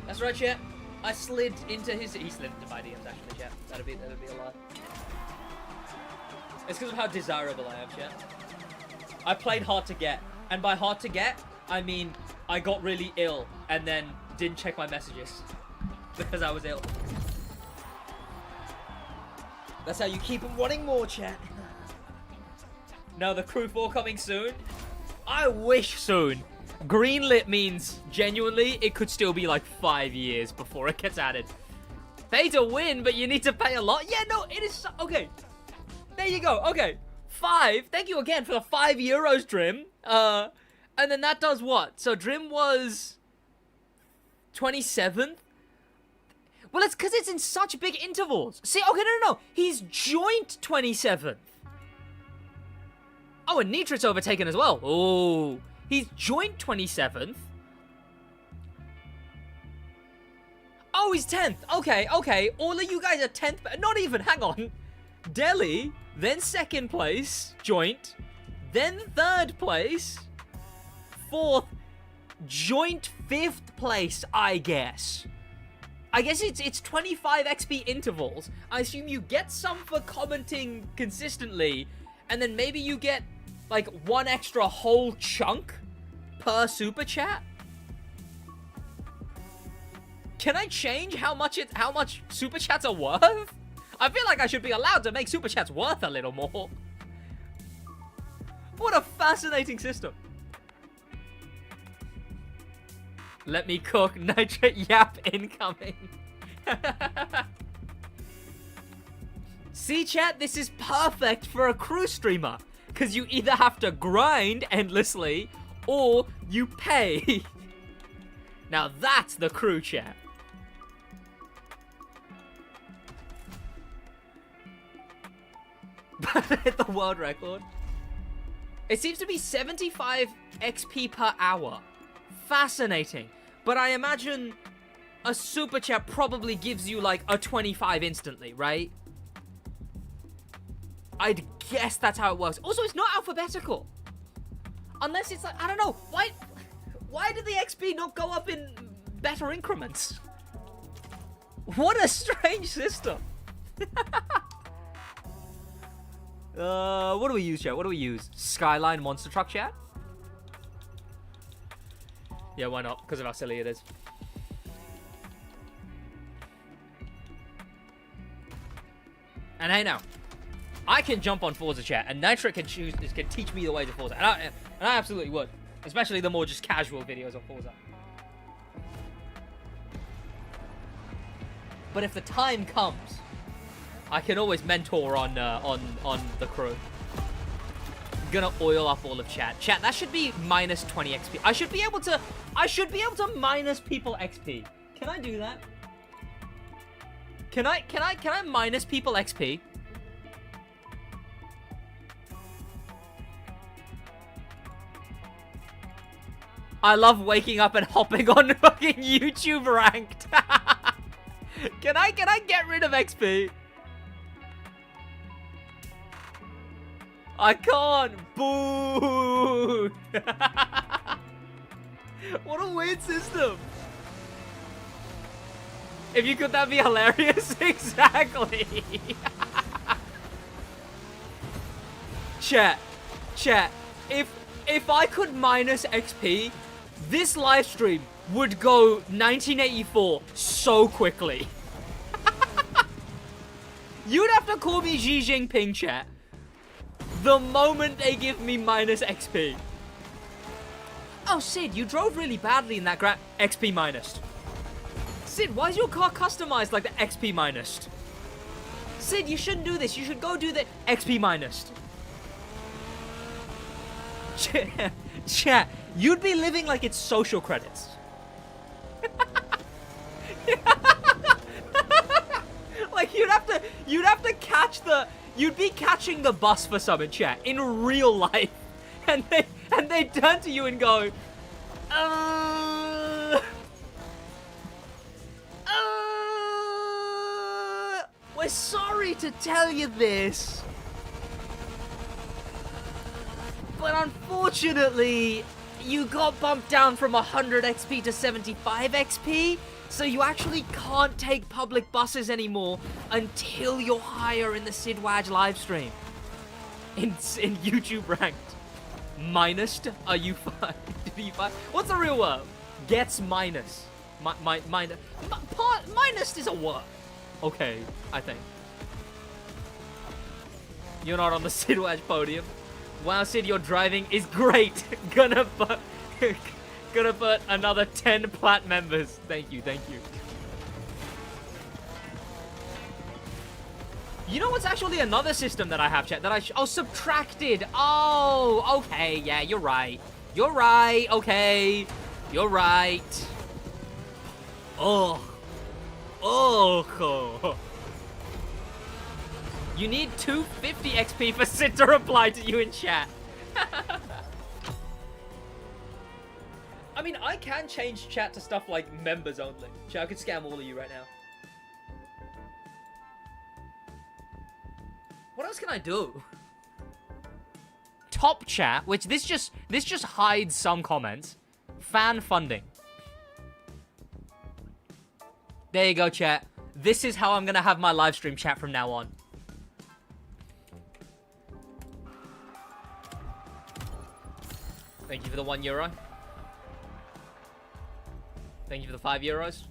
That's right, chat. I slid into his... He slid into my DMs, actually, chat. That'd be a lie. It's because of how desirable I am, chat. I played hard to get. And by hard to get, I mean I got really ill and then didn't check my messages because I was ill. That's how you keep them wanting more, chat. No, the Crew 4 coming soon? I wish soon. Greenlit means, genuinely, it could still be like 5 years before it gets added. Pay to win, but you need to pay a lot? Yeah, no, it is so... Okay. There you go. Okay. 5. Thank you again for the €5, Drim. And then that does what? So Drim was 27th? Well, it's because it's in such big intervals. See, okay, no. He's joint 27th. Oh, and Nitrit's overtaken as well. Oh, he's joint 27th. Oh, he's 10th. Okay. All of you guys are 10th. Not even, hang on. Delhi, then 2nd place, joint. Then 3rd place. 4th, joint 5th place, I guess. I guess it's 25 XP intervals. I assume you get some for commenting consistently, and then maybe you get like one extra whole chunk per super chat. Can I change how much super chats are worth? I feel like I should be allowed to make super chats worth a little more. What a fascinating system. Let me cook. Nitrate yap incoming. See, chat, this is perfect for a crew streamer. Because you either have to grind endlessly, or you pay. Now that's the crew, chat. Hit the world record. It seems to be 75 XP per hour. Fascinating. But I imagine a super chat probably gives you like a 25 instantly, right? I'd guess that's how it works. Also, it's not alphabetical. Unless it's like, I don't know. Why did the XP not go up in better increments? What a strange system. What do we use, chat? What do we use? Skyline Monster Truck, chat? Yeah, why not? Because of how silly it is. And hey now, I can jump on Forza, chat, and Nitro can teach me the ways of Forza, and I absolutely would, especially the more just casual videos of Forza. But if the time comes, I can always mentor on the crew. I'm gonna oil up all of chat. Chat, that should be minus 20 XP. I should be able to minus people XP. Can I do that? Can I minus people XP? I love waking up and hopping on fucking YouTube ranked. Can I get rid of XP? I can't. Boo. What a weird system. If you could, that'd be hilarious. Exactly. Chat. If I could minus XP, this live stream would go 1984 so quickly. You'd have to call me Xi Jinping, chat. The moment they give me minus XP. Oh, Sid, you drove really badly in that XP minus. Sid, why is your car customized like the XP minus? Sid, you shouldn't do this. You should go do the XP minus. Chat, you'd be living like it's social credits. Like you'd have to catch the, you'd be catching the bus for some in chat in real life, and they turn to you and go, we're sorry to tell you this, but unfortunately, you got bumped down from 100 XP to 75 XP, so you actually can't take public buses anymore until you're higher in the SidWaj livestream. In YouTube ranked. Minused? Are you fine? What's the real word? Gets minus. Minus is a word. Okay, I think. You're not on the SidWaj podium. Wow, Sid, your driving is great. Gonna put another 10 plat members. Thank you, thank you. You know what's actually another system that I have, chat, that oh, subtracted. Oh, okay, yeah, you're right. You're right, okay. You're right. Oh. Oh. You need 250 XP for Sid to reply to you in chat. I mean, I can change chat to stuff like members only. Chat, I could scam all of you right now. What else can I do? Top chat, which this just hides some comments. Fan funding. There you go, chat. This is how I'm gonna have my live stream chat from now on. Thank you for the €1. Thank you for the €5.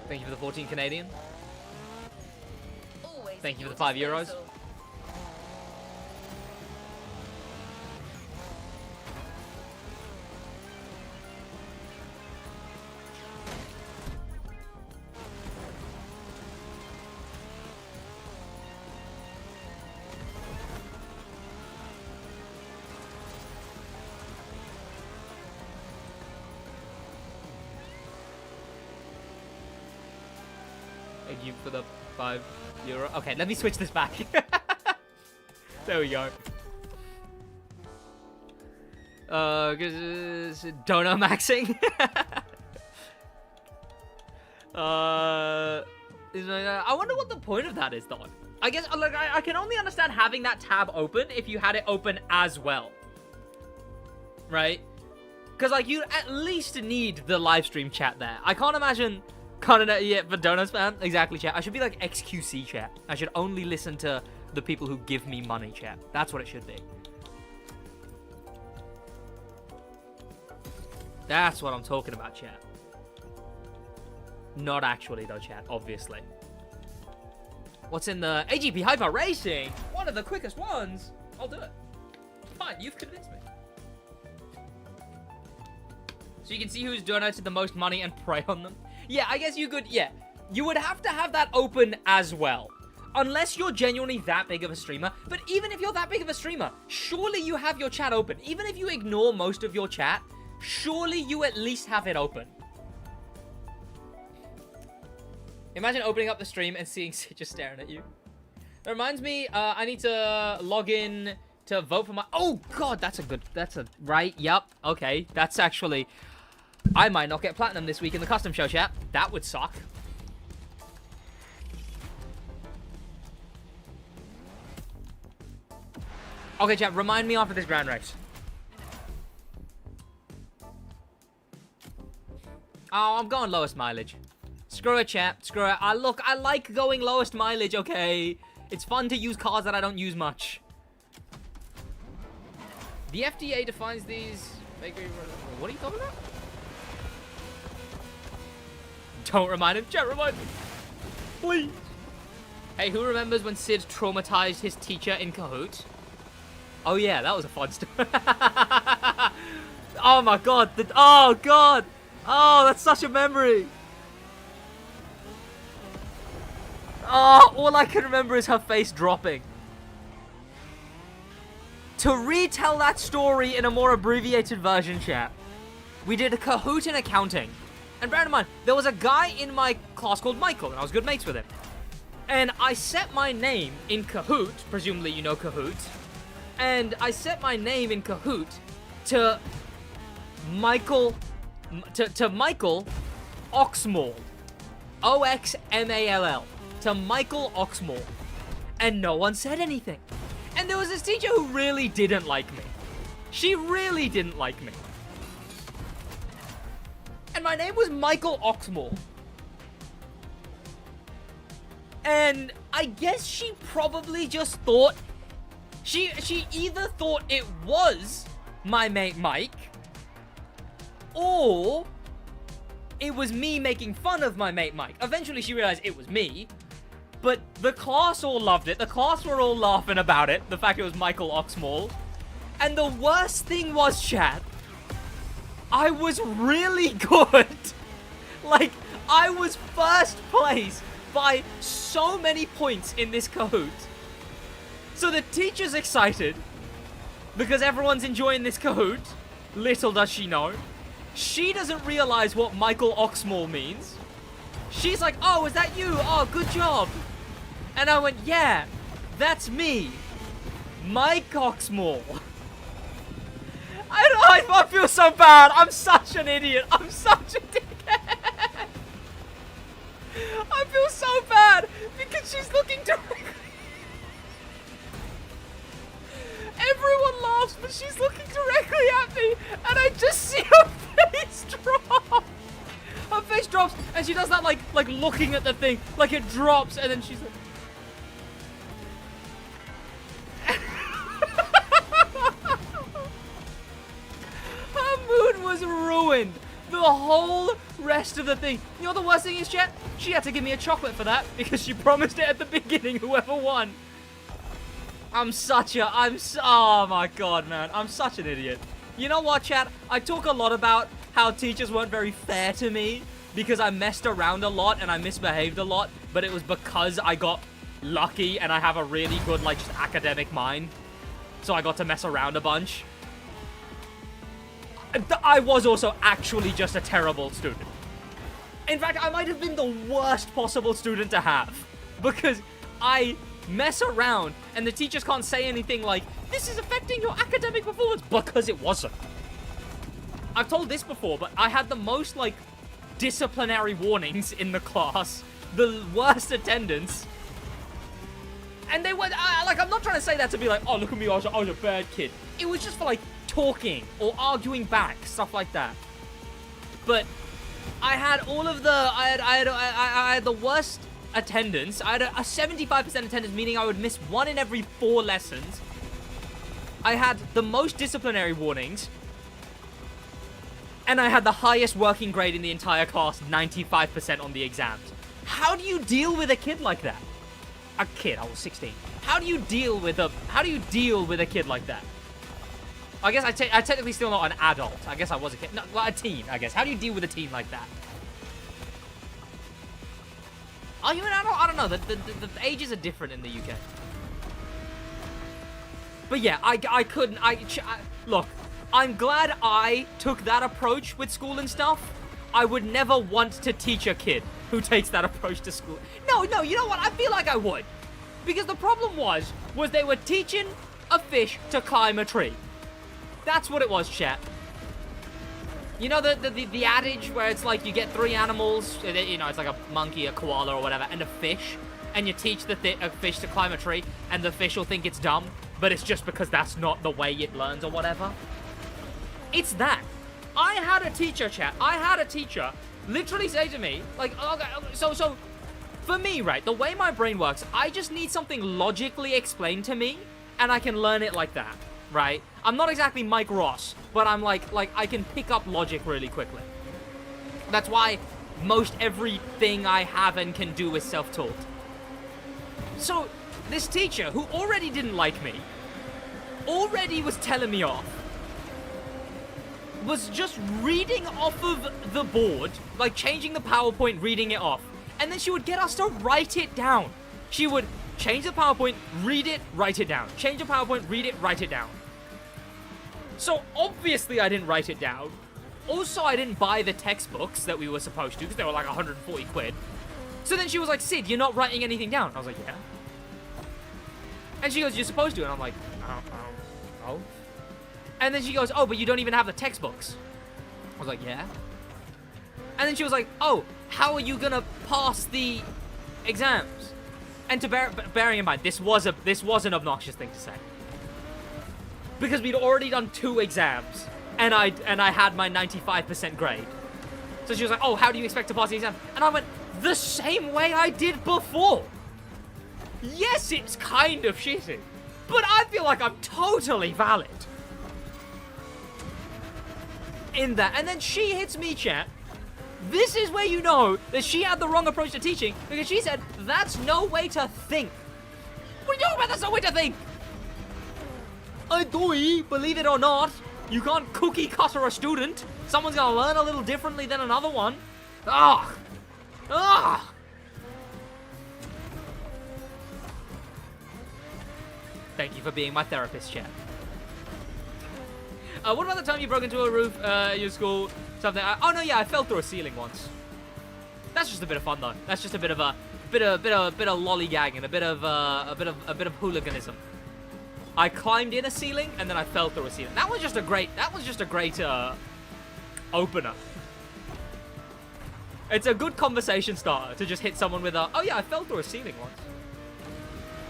Thank you for the 14 Canadian. Thank you for the €5. Thank you for the €5. Okay, let me switch this back. There we go. Donut maxing. I wonder what the point of that is, though. I guess, like, I can only understand having that tab open if you had it open as well. Right? Because, like, you at least need the live stream chat there. I can't imagine... Yeah, for donuts, man. Exactly, chat. I should be like XQC, chat. I should only listen to the people who give me money, chat. That's what it should be. That's what I'm talking about, chat. Not actually, though, chat. Obviously. What's in the AGP Hyper Racing? One of the quickest ones. I'll do it. Fine, you've convinced me. So you can see who's donated the most money and prey on them. Yeah, I guess you could, yeah. You would have to have that open as well. Unless you're genuinely that big of a streamer. But even if you're that big of a streamer, surely you have your chat open. Even if you ignore most of your chat, surely you at least have it open. Imagine opening up the stream and seeing Sid just staring at you. That reminds me, I need to log in to vote for my... Oh, God, that's a... Right, yep, okay. That's actually... I might not get platinum this week in the custom show, chat. That would suck. Okay, chat, remind me after this grand race. Oh, I'm going lowest mileage. Screw it, chat. Screw it. Look, I like going lowest mileage, okay? It's fun to use cars that I don't use much. The FDA defines these... What are you talking about? Don't remind him. Chat, remind him. Please. Hey, who remembers when Sid traumatized his teacher in Kahoot? Oh, yeah, that was a fun story. Oh, my God. Oh, God. Oh, that's such a memory. Oh, all I can remember is her face dropping. To retell that story in a more abbreviated version, chat, we did a Kahoot in accounting. And bear in mind, there was a guy in my class called Michael, and I was good mates with him. And I set my name in Kahoot, presumably you know Kahoot, and I set my name in Kahoot to Michael Oxmall. Oxmall. To Michael Oxmall. And no one said anything. And there was this teacher who really didn't like me. She really didn't like me. And my name was Michael Oxmall. And I guess she probably just thought... She either thought it was my mate Mike, or it was me making fun of my mate Mike. Eventually she realized it was me, but the class all loved it. The class were all laughing about it, the fact it was Michael Oxmall. And the worst thing was, chat, I was really good. Like, I was first place by so many points in this Kahoot. So the teacher's excited because everyone's enjoying this Kahoot. Little does she know. She doesn't realize what Michael Oxmall means. She's like, oh, is that you? Oh, good job. And I went, yeah, that's me. Mike Oxmall. I feel so bad. I'm such an idiot. I'm such a dickhead. I feel so bad because she's looking directly. Everyone laughs, but she's looking directly at me, and I just see her face drop. Her face drops, and she does that like looking at the thing, like it drops, and then she's like... Her mood was ruined. The whole rest of the thing. You know the worst thing is, chat? She had to give me a chocolate for that, because she promised it at the beginning, whoever won. oh my god, man. I'm such an idiot. You know what, chat? I talk a lot about how teachers weren't very fair to me because I messed around a lot and I misbehaved a lot, but it was because I got lucky and I have a really good, like, just academic mind. So I got to mess around a bunch. I was also actually just a terrible student. In fact, I might have been the worst possible student to have because I mess around and the teachers can't say anything like, this is affecting your academic performance, because it wasn't. I've told this before, but I had the most, like, disciplinary warnings in the class, the worst attendance, and they were, like, I'm not trying to say that to be like, oh, look at me, I was a bad kid. It was just for, like, talking or arguing back, stuff like that. But I had all of the, I had the worst attendance. I had a 75% attendance, meaning I would miss 1 in every 4 lessons. I had the most disciplinary warnings. And I had the highest working grade in the entire class, 95% on the exams. How do you deal with a kid like that? A kid, I was 16. How do you deal with a kid like that? I guess I technically still not an adult. I guess I was a kid. No, well, a teen, I guess. How do you deal with a teen like that? Are you an adult? I don't know. The ages are different in the UK. But yeah, I couldn't. Look, I'm glad I took that approach with school and stuff. I would never want to teach a kid who takes that approach to school. No, you know what? I feel like I would. Because the problem was they were teaching a fish to climb a tree. That's what it was, chat. You know the adage where it's like you get 3 animals, you know, it's like a monkey, a koala, or whatever, and a fish, and you teach a fish to climb a tree, and the fish will think it's dumb, but it's just because that's not the way it learns or whatever. It's that. I had a teacher, chat. I had a teacher literally say to me, like, okay, so for me, right, the way my brain works, I just need something logically explained to me, and I can learn it like that, right? I'm not exactly Mike Ross, but I'm like I can pick up logic really quickly. That's why most everything I have and can do is self-taught. So, this teacher, who already didn't like me, already was telling me off, was just reading off of the board, like changing the PowerPoint, reading it off, And then she would get us to write it down. She would change the PowerPoint, read it, write it down. Change the PowerPoint, read it, write it down. So obviously I didn't write it down. Also, I didn't buy the textbooks that we were supposed to because they were like 140 quid. So then she was like, Sid, you're not writing anything down. I was like, yeah. And she goes, you're supposed to. And I'm like, oh. And then she goes, oh, but you don't even have the textbooks. I was like, yeah. And then she was like, oh, how are you going to pass the exams? And bearing in mind, this was an obnoxious thing to say. Because we'd already done 2 exams. And I had my 95% grade. So she was like, oh, how do you expect to pass the exam? And I went, the same way I did before. Yes, it's kind of shitty. But I feel like I'm totally valid. In that. And then she hits me, chat. This is where you know that she had the wrong approach to teaching. Because she said, that's no way to think. What are you talking about? That's no way to think. Believe it or not, you can't cookie cutter a student. Someone's gonna learn a little differently than another one. Thank you for being my therapist, chat. What about the time you broke into a roof at your school? Something. Oh no, yeah, I fell through a ceiling once. That's just a bit of fun though. That's just a bit of lollygagging, a bit of hooliganism. I climbed in a ceiling and then I fell through a ceiling. That was just a great opener. It's a good conversation starter to just hit someone with a, oh yeah, I fell through a ceiling once.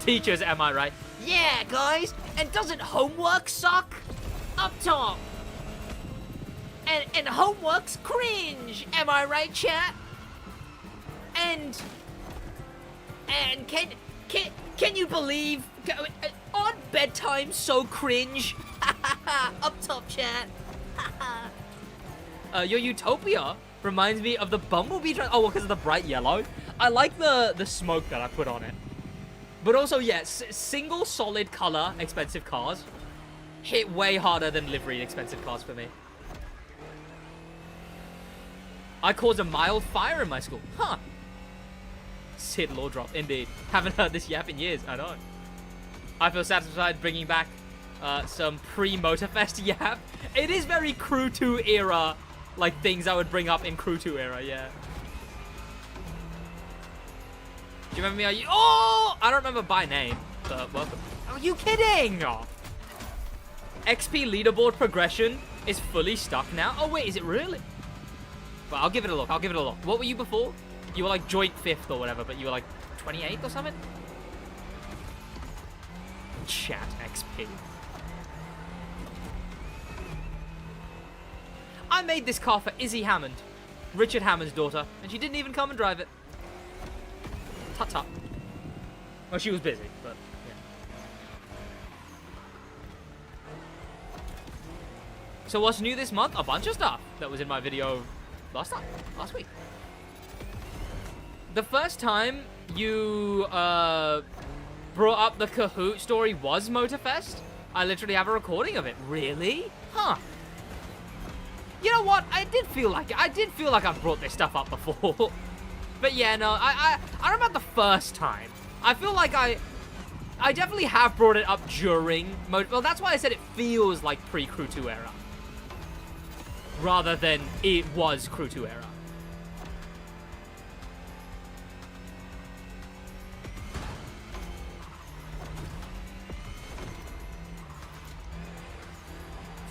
Teachers, am I right? Yeah, guys. And doesn't homework suck? Up top. And homework's cringe. Am I right, chat? And can you believe? Aren't bedtime so cringe? Up top, chat. Your Utopia reminds me of the Bumblebee. Oh, because of the bright yellow. I like the smoke that I put on it. But also, yes, single solid color expensive cars hit way harder than liveried expensive cars for me. I caused a mild fire in my school. Huh. Sid law drop, indeed. Haven't heard this yap in years, I know. I feel satisfied bringing back some pre-Motorfest yap. It is very Crew 2 era, like things I would bring up in Crew 2 era, yeah. Do you remember me? Oh! I don't remember by name, but welcome. Are you kidding? XP leaderboard progression is fully stuck now. Oh, wait, is it really? Well, I'll give it a look. What were you before? You were like joint 5th or whatever, but you were like 28th or something? Chat XP. I made this car for Izzy Hammond, Richard Hammond's daughter, and she didn't even come and drive it. Tut-tut. Well, she was busy, but yeah. So what's new this month? A bunch of stuff that was in my video last week. The first time you brought up the Kahoot story was Motorfest. I literally have a recording of it. Really? Huh. You know what? I did feel like I've brought this stuff up before. But yeah, no, I remember the first time. I feel like I definitely have brought it up during well, that's why I said it feels like pre-Crew 2 era. Rather than it was Crew 2 era.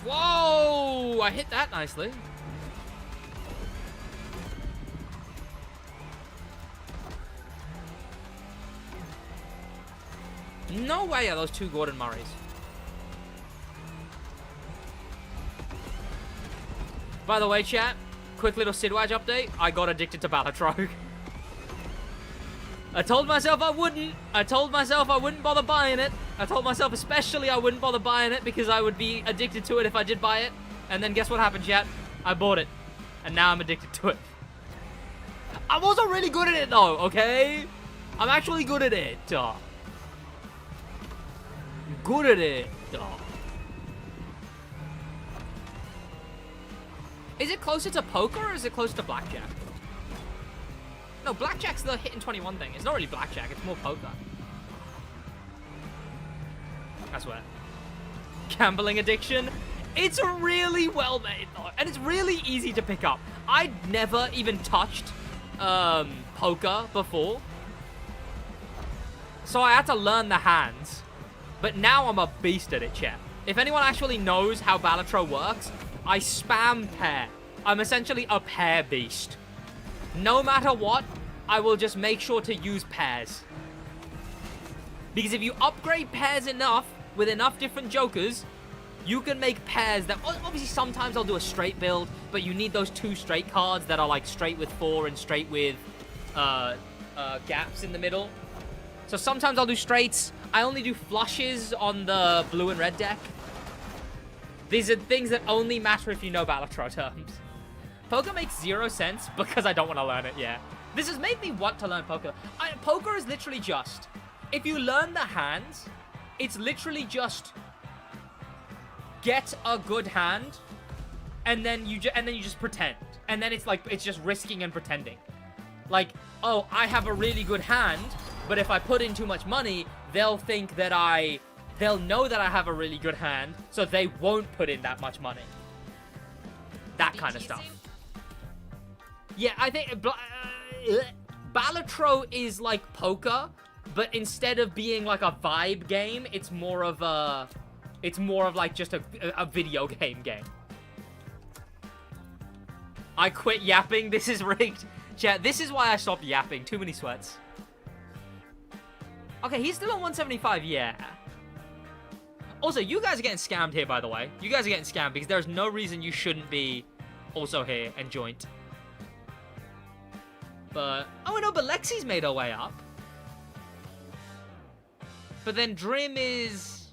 Whoa! I hit that nicely. No way are those 2 Gordon Murrays. By the way, chat, quick little SidWaj update. I got addicted to Ballatrogue. I told myself I wouldn't. I told myself I wouldn't bother buying it. I told myself especially I wouldn't bother buying it because I would be addicted to it if I did buy it. And then guess what happened, chat? I bought it. And now I'm addicted to it. I'm also really good at it, though, okay? I'm actually good at it. Good at it. Is it closer to poker or is it closer to blackjack? No, blackjack's the hitting 21 thing. It's not really blackjack. It's more poker. I swear. Gambling addiction. It's really well made, though. And it's really easy to pick up. I'd never even touched poker before. So I had to learn the hands. But now I'm a beast at it, chat. If anyone actually knows how Balatro works, I spam pair. I'm essentially a pair beast. No matter what, I will just make sure to use pairs. Because if you upgrade pairs enough, with enough different jokers, you can make pairs that... Obviously, sometimes I'll do a straight build, but you need those 2 straight cards that are like straight with 4 and straight with gaps in the middle. So sometimes I'll do straights. I only do flushes on the blue and red deck. These are things that only matter if you know Balatro terms. Poker makes 0 sense because I don't want to learn it yet. This has made me want to learn poker. Poker is literally just... If you learn the hands, it's literally just... Get a good hand, and then you just pretend. And then it's like, it's just risking and pretending. Like, oh, I have a really good hand, but if I put in too much money, they'll think that they'll know that I have a really good hand, so they won't put in that much money. That kind of stuff. Yeah, I think Balatro is like poker, but instead of being like a vibe game, it's more of like just a video game. I quit yapping. This is rigged. Chat, this is why I stopped yapping. Too many sweats. Okay, he's still on 175, yeah. Also, you guys are getting scammed here, by the way. You guys are getting scammed because there's no reason you shouldn't be also here and joint. But, oh no, but Lexi's made her way up. But then Drim is...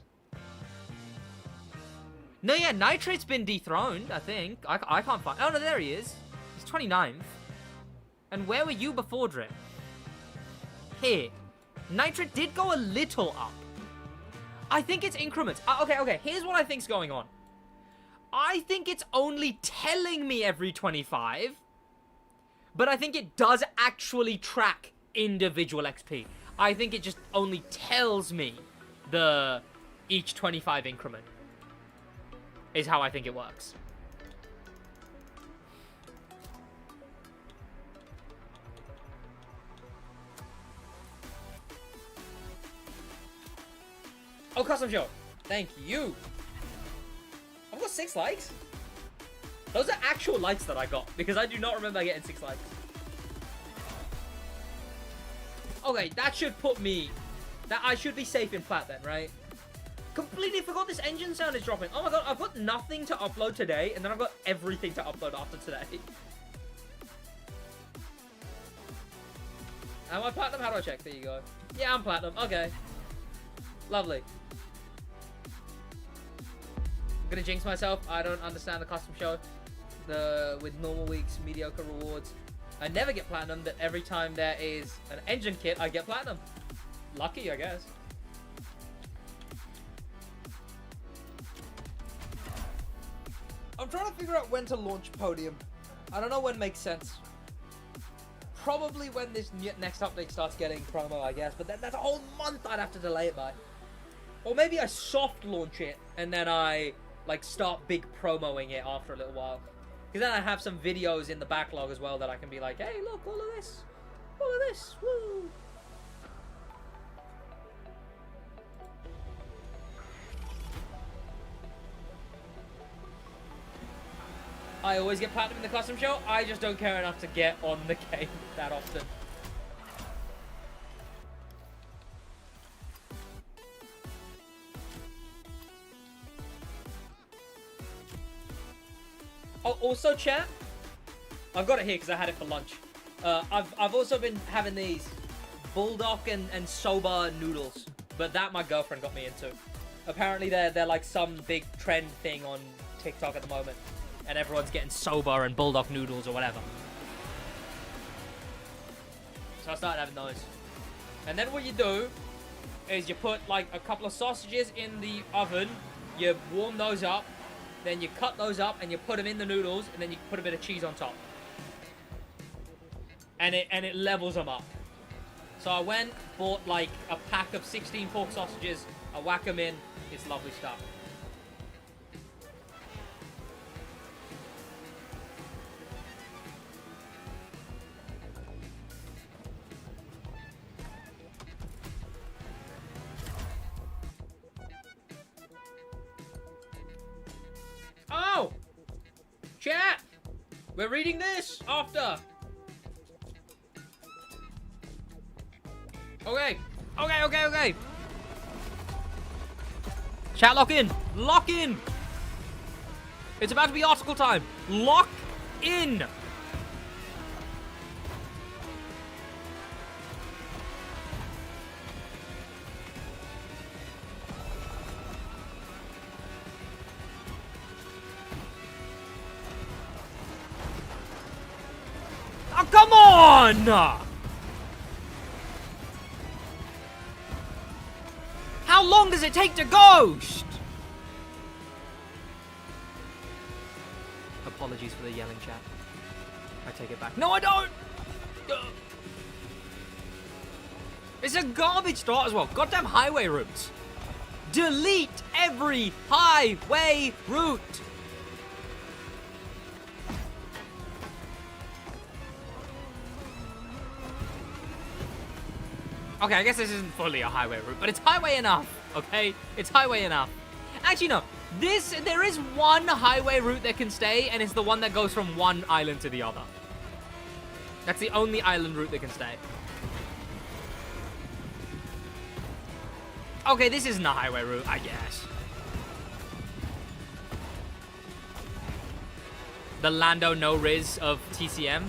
No, yeah, Nitrate's been dethroned, I think. I can't find... Oh, no, there he is. He's 29th. And where were you before Drim? Here. Nitrate did go a little up. I think it's increments. Okay. Here's what I think's going on. I think it's only telling me every 25. But I think it does actually track individual XP. I think it just only tells me each 25 increment. Is how I think it works. Oh, custom show. Thank you. I've got 6 likes. Those are actual likes that I got, because I do not remember getting 6 likes. Okay, that should put me... I should be safe in plat then, right? Completely forgot this engine sound is dropping. Oh my god, I've got nothing to upload today, and then I've got everything to upload after today. Am I platinum? How do I check? There you go. Yeah, I'm platinum. Okay. Lovely. I'm gonna jinx myself. I don't understand the custom show. With normal weeks, mediocre rewards. I never get platinum, but every time there is an engine kit, I get platinum. Lucky, I guess. I'm trying to figure out when to launch Podium. I don't know when makes sense. Probably when this next update starts getting promo, I guess. But that's a whole month I'd have to delay it by. Or maybe I soft launch it and then I like start big promoing it after a little while. Because then I have some videos in the backlog as well that I can be like, hey, look, all of this. All of this. Woo. I always get platinum in the custom show. I just don't care enough to get on the game that often. Oh, also, chat, I've got it here because I had it for lunch. I've also been having these bulldog and soba noodles, but that my girlfriend got me into. Apparently, they're like some big trend thing on TikTok at the moment, and everyone's getting soba and bulldog noodles or whatever. So I started having those. And then what you do is you put like a couple of sausages in the oven, you warm those up, then you cut those up and you put them in the noodles, and then you put a bit of cheese on top. and it levels them up. So I went, bought like a pack of 16 pork sausages. I whack them in. It's lovely stuff. Oh! Chat! We're reading this after. Okay. Okay. Chat, lock in. Lock in. It's about to be article time. Lock in. Oh, come on! How long does it take to ghost? Apologies for the yelling, chat. I take it back. No, I don't! It's a garbage start as well. Goddamn highway routes. Delete every highway route. Okay, I guess this isn't fully a highway route, but it's highway enough, okay? It's highway enough. Actually, no. There is one highway route that can stay, and it's the one that goes from one island to the other. That's the only island route that can stay. Okay, this isn't a highway route, I guess. The Lando no Riz of TCM.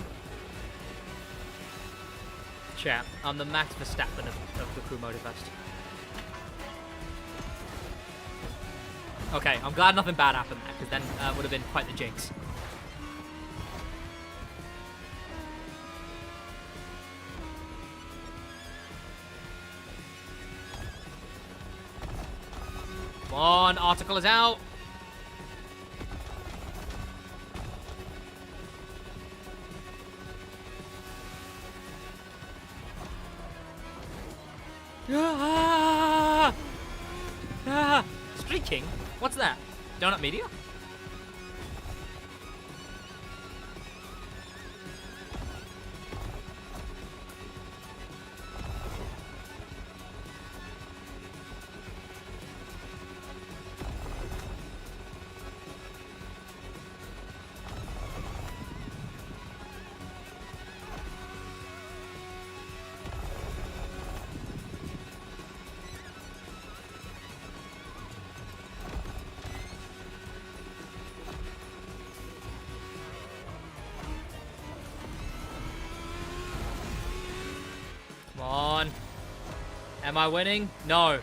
Chat, I'm the Max Verstappen of the Crew Motorfest. Okay, I'm glad nothing bad happened there, because then it would have been quite the jinx. Come on, article is out. Street King? What's that? Donut Media? Come on. Am I winning? No.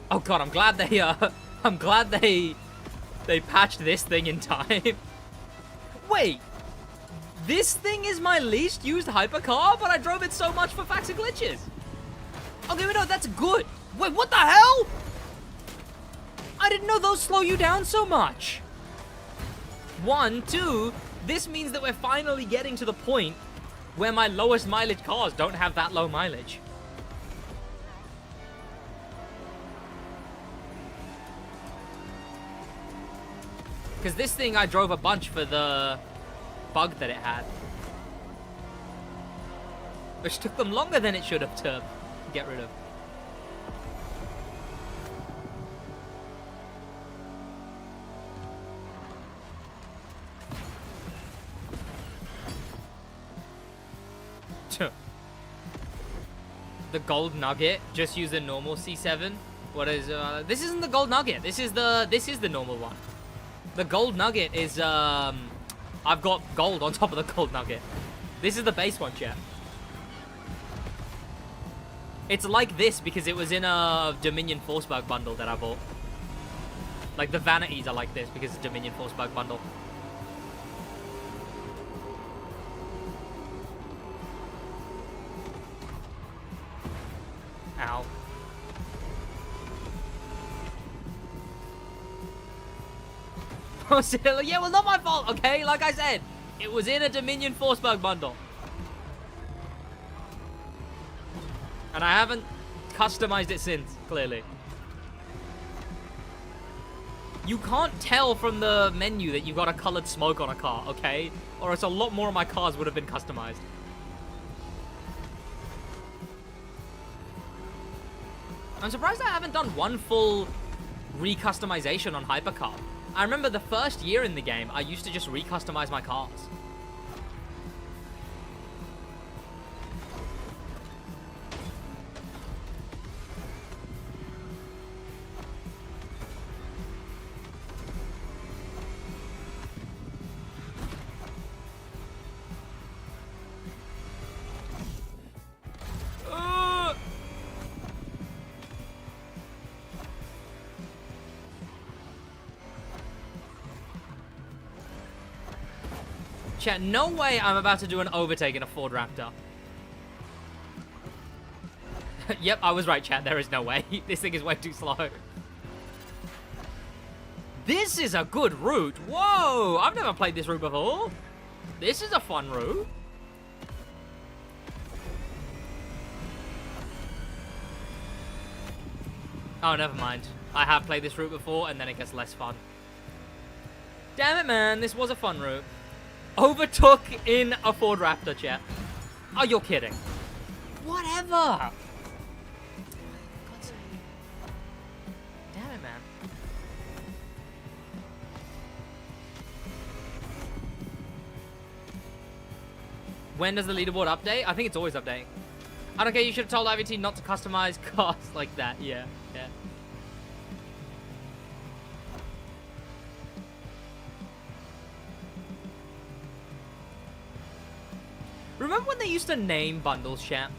Oh god, I'm glad they patched this thing in time. Wait. This thing is my least used hypercar, but I drove it so much for facts and glitches. Okay, wait, no, that's good. Wait, what the hell? I didn't know those slow you down so much. 1, 2, this means that we're finally getting to the point where my lowest mileage cars don't have that low mileage. Because this thing I drove a bunch for the bug that it had. Which took them longer than it should have to get rid of. The gold nugget, just use the normal C7. What is this isn't the gold nugget. This is the normal one. The gold nugget is I've got gold on top of the gold nugget. This is the base one, chat. It's like this because it was in a Dominion Forceberg bundle that I bought. Like the vanities are like this because it's Dominion Forceberg bundle. Ow. Yeah, well, not my fault, okay? Like I said, it was in a Dominion Forceberg bundle. And I haven't customized it since, clearly. You can't tell from the menu that you got a colored smoke on a car, okay? Or else a lot more of my cars would have been customized. I'm surprised I haven't done one full recustomization on Hypercar. I remember the first year in the game, I used to just recustomize my cars. Chat, no way I'm about to do an overtake in a Ford Raptor. Yep, I was right, chat. There is no way. This thing is way too slow. This is a good route. Whoa! I've never played this route before. This is a fun route. Oh, never mind. I have played this route before, and then it gets less fun. Damn it, man. This was a fun route. Overtook in a Ford Raptor, chat. Oh, you're kidding. Whatever. Damn it, man. When does the leaderboard update? I think it's always updating. I don't care, you should have told IVT not to customize cars like that. Yeah, yeah. Remember when they used to name bundles, chat?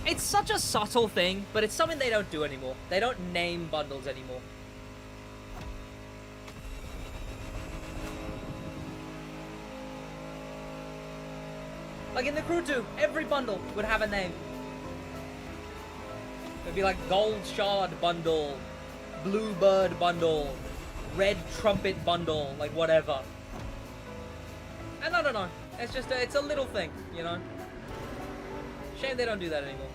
It's such a subtle thing, but it's something they don't do anymore. They don't name bundles anymore. Like in the Crew 2, every bundle would have a name. It'd be like Gold Shard Bundle, Bluebird Bundle, Red Trumpet Bundle, like whatever. And I don't know. It's just it's a little thing, you know? Shame they don't do that anymore.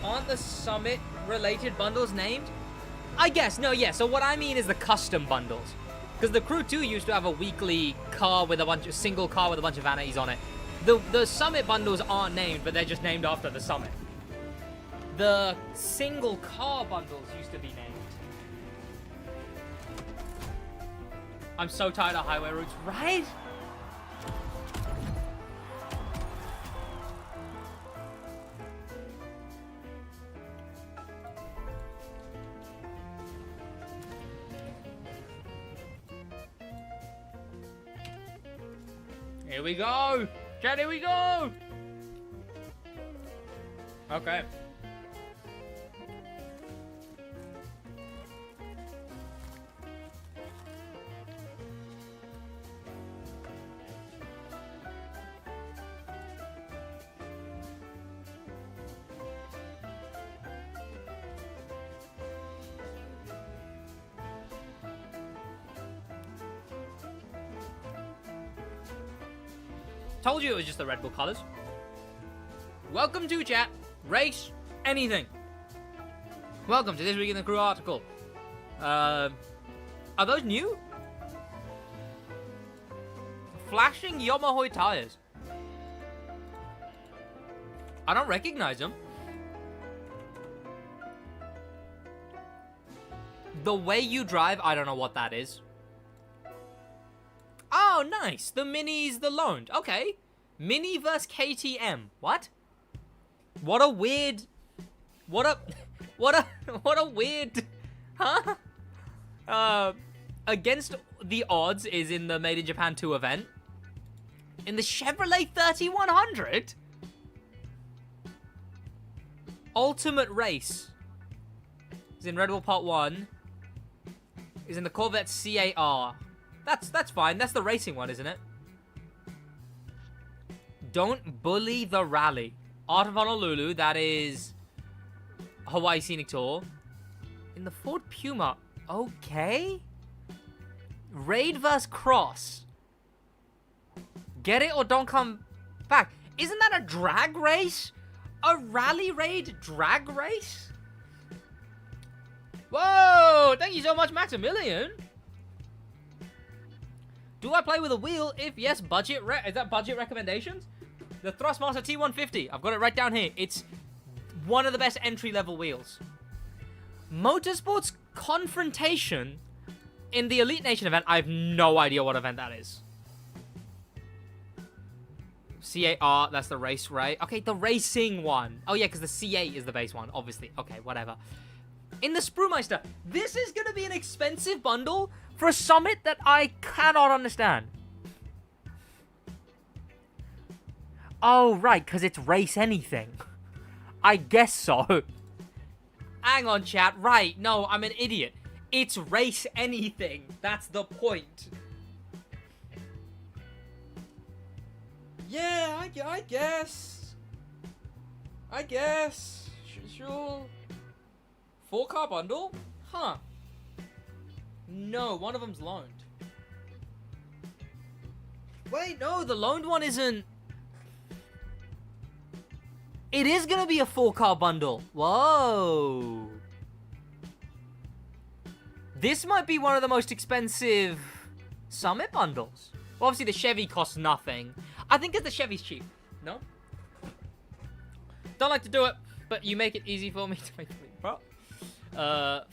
Aren't the Summit-related bundles named? I guess, no, yeah, so what I mean is the custom bundles. Because the Crew 2 used to have a weekly car with a single car with a bunch of vanities on it. The Summit bundles aren't named, but they're just named after the Summit. The single car bundles used to be named. I'm so tired of highway routes, right? Here we go! Chat, here we go! Okay. Told you it was just the Red Bull colors. Welcome to chat. Race anything. Welcome to This Week in the Crew article. Are those new? Flashing Yamaha tires. I don't recognize them. The way you drive, I don't know what that is. Oh, nice. The Mini's the loaned. Okay. Mini versus KTM. What? What a weird... What a weird... Huh? Against the odds is in the Made in Japan 2 event. In the Chevrolet 3100? Ultimate Race is in Red Bull Part 1. Is in the Corvette CAR. That's fine. That's the racing one, isn't it? Don't bully the rally. Art of Honolulu, that is Hawaii Scenic Tour. In the Ford Puma, okay. Raid vs. Cross. Get it or don't come back. Isn't that a drag race? A rally raid drag race? Whoa! Thank you so much, Maximilian. Do I play with a wheel? If yes, budget. Is that budget recommendations? The Thrustmaster T150. I've got it right down here. It's one of the best entry-level wheels. Motorsports Confrontation in the Elite Nation event. I have no idea what event that is. CAR, that's the race, right? Okay, the racing one. Oh, yeah, because the C8 is the base one, obviously. Okay, whatever. In the Sprewmeister, this is going to be an expensive bundle for a summit that I cannot understand. Oh, right, because it's race anything. I guess so. Hang on, chat. Right, no, I'm an idiot. It's race anything. That's the point. Yeah, I guess. Sure. 4-car bundle? Huh. No, one of them's loaned. Wait, no, the loaned one isn't... It is gonna be a 4-car bundle. Whoa. This might be one of the most expensive Summit bundles. Well, obviously, the Chevy costs nothing. I think because the Chevy's cheap. No? Don't like to do it, but you make it easy for me to make it, bro.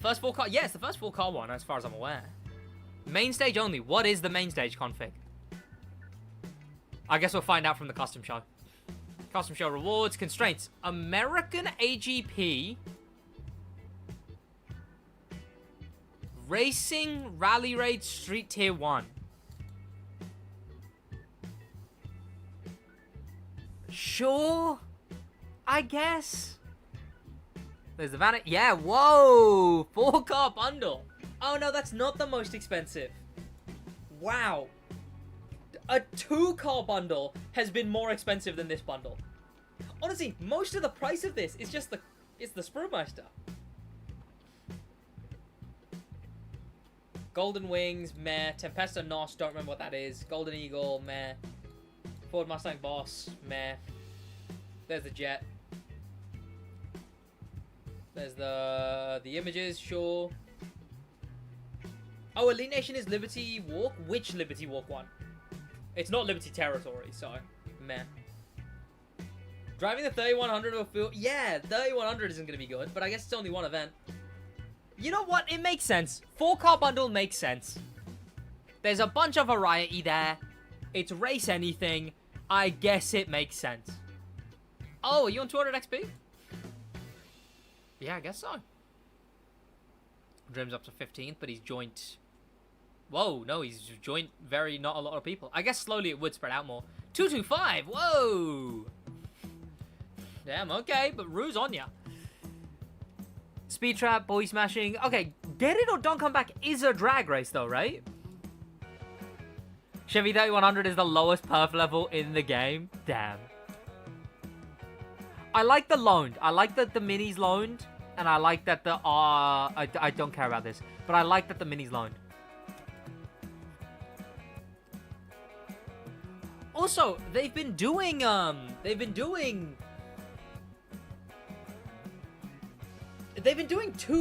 First 4-car. Yes, the first 4-car one, as far as I'm aware. Main stage only. What is the main stage config? I guess we'll find out from the custom show. Custom show rewards, constraints. American AGP. Racing Rally Raid Street Tier 1. Sure. I guess. There's the vanity. Yeah, whoa. 4-car bundle. Oh, no, that's not the most expensive. Wow. A 2-car bundle has been more expensive than this bundle. Honestly, most of the price of this is just it's the Sprewmeister. Golden Wings, meh. Tempesta Nos, don't remember what that is. Golden Eagle, meh. Ford Mustang Boss, meh. There's the Jet. There's the images, sure. Oh, Elite Nation is Liberty Walk? Which Liberty Walk one? It's not Liberty Territory, so meh. Driving the 3100 will feel... Yeah, 3100 isn't going to be good, but I guess it's only one event. You know what? It makes sense. 4-car bundle makes sense. There's a bunch of variety there. It's race anything. I guess it makes sense. Oh, are you on 200 XP? Yeah, I guess so. Dream's up to 15th, but he's joint... Whoa, no, he's joint very not a lot of people. I guess slowly it would spread out more. 225, whoa! Damn, okay, but Rue's on ya. Speed Trap, Boy Smashing. Okay, Get It or Don't Come Back is a drag race though, right? Chevy 3100 is the lowest perf level in the game. Damn. I like the loaned. I like that the mini's loaned. And I like that the... I don't care about this. But I like that the mini's loaned. Also, they've been doing 2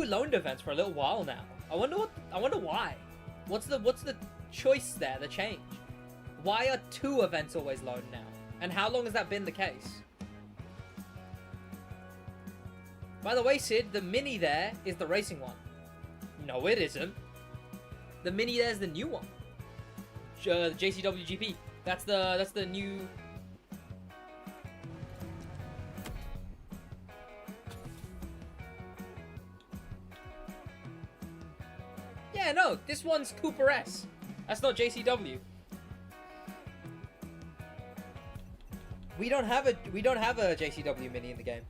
loaned events for a little while now. I wonder why. What's the choice there, the change? Why are 2 events always loaned now? And how long has that been the case? By the way, Sid, the mini there is the racing one. No, it isn't. The mini there's the new one. The JCW GP. That's the new... Yeah, no, this one's Cooper S. That's not JCW. We don't have a JCW mini in the game.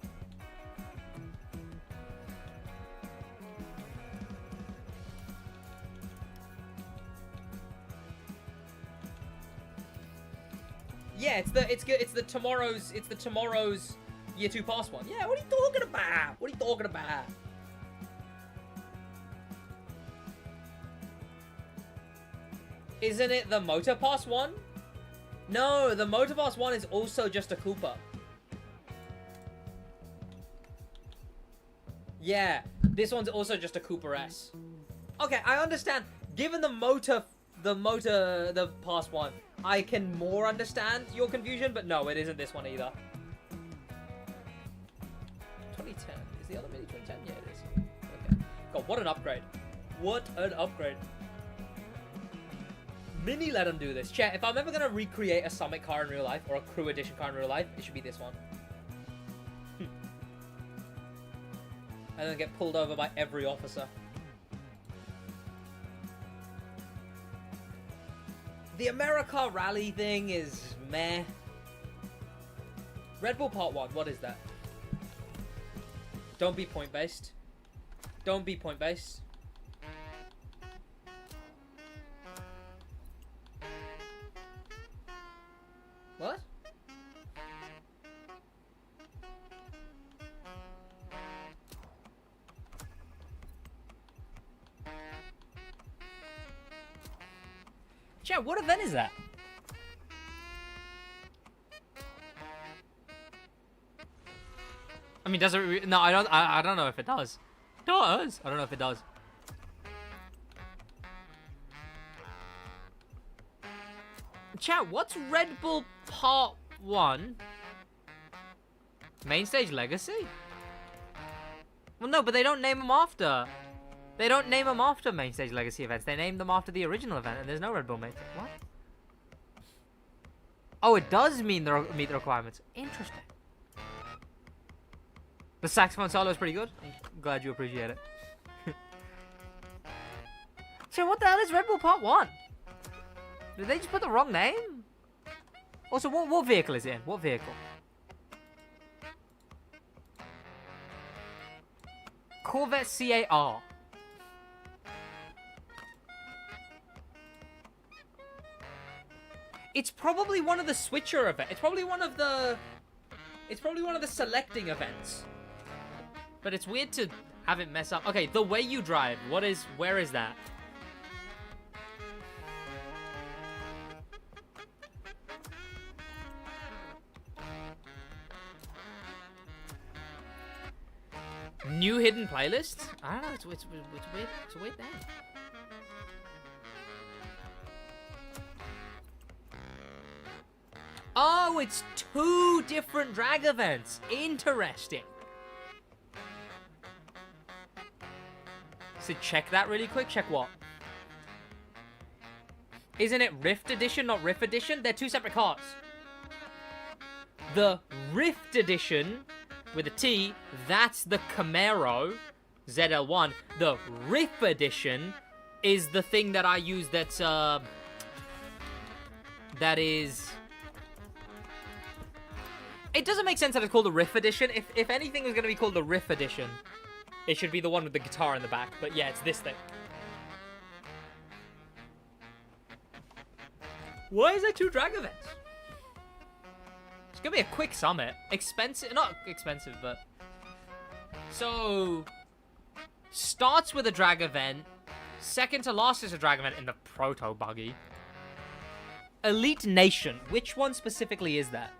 Yeah, it's the tomorrow's year 2 pass one. Yeah, what are you talking about? What are you talking about? Isn't it the Motor Pass one? No, the Motor Pass one is also just a Cooper. Yeah, this one's also just a Cooper S. Okay, I understand. Given the Pass one, I can more understand your confusion, but no, it isn't this one either. 2010. Is the other Mini 2010? Yeah, it is. Okay. God, what an upgrade. What an upgrade. Mini let them do this. Chat, if I'm ever going to recreate a Summit car in real life, or a Crew Edition car in real life, it should be this one. And then get pulled over by every officer. The America Rally thing is meh. Red Bull Part 1, what is that? Don't be point-based. Don't be point-based. What? Chat, what event is that? I mean, does it? No, I don't know if it does. It does. I don't know if it does. Chat, what's Red Bull Part 1? Main Stage Legacy? Well, no, but they don't name them after. They don't name them after Main Stage Legacy events. They name them after the original event, and there's no Red Bull Main Stage. What? Oh, it does meet the requirements. Interesting. The saxophone solo is pretty good. I'm glad you appreciate it. So what the hell is Red Bull Part 1? Did they just put the wrong name? Also, what vehicle is it in? What vehicle? Corvette CAR. It's probably one of the switcher events. It's probably one of the selecting events. But it's weird to have it mess up. Okay, the way you drive. Where is that? New hidden playlist? I don't know. It's weird. It's a weird name. Oh, it's 2 different drag events. Interesting. So check that really quick. Check what? Isn't it Rift Edition, not Riff Edition? They're 2 separate cars. The Rift Edition with a T, that's the Camaro ZL1. The Riff Edition is the thing that I use that's, that is... It doesn't make sense that it's called the Riff Edition. If anything was going to be called the Riff Edition, it should be the one with the guitar in the back. But yeah, it's this thing. Why is there 2 drag events? It's going to be a quick summit. Expensive. Not expensive, but... So... Starts with a drag event. Second to last is a drag event in the Proto Buggy. Elite Nation. Which one specifically is that?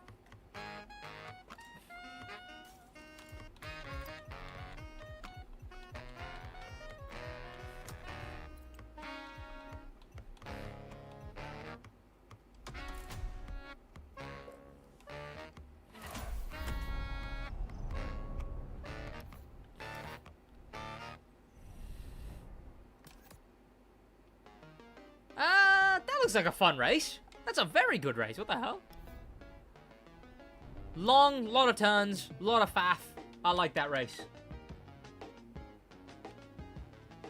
That looks like a fun race. That's a very good race. What the hell? Long, lot of turns, lot of faff. I like that race.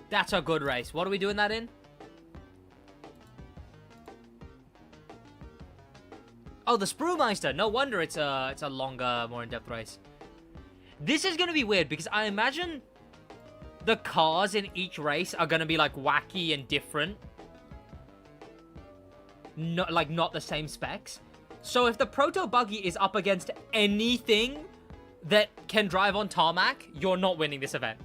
That's a good race. What are we doing that in? Oh, the Sprewmeister. No wonder it's a longer, more in-depth race. This is going to be weird because I imagine the cars in each race are going to be like wacky and different. Not the same specs. So if the proto buggy is up against anything that can drive on tarmac, you're not winning this event.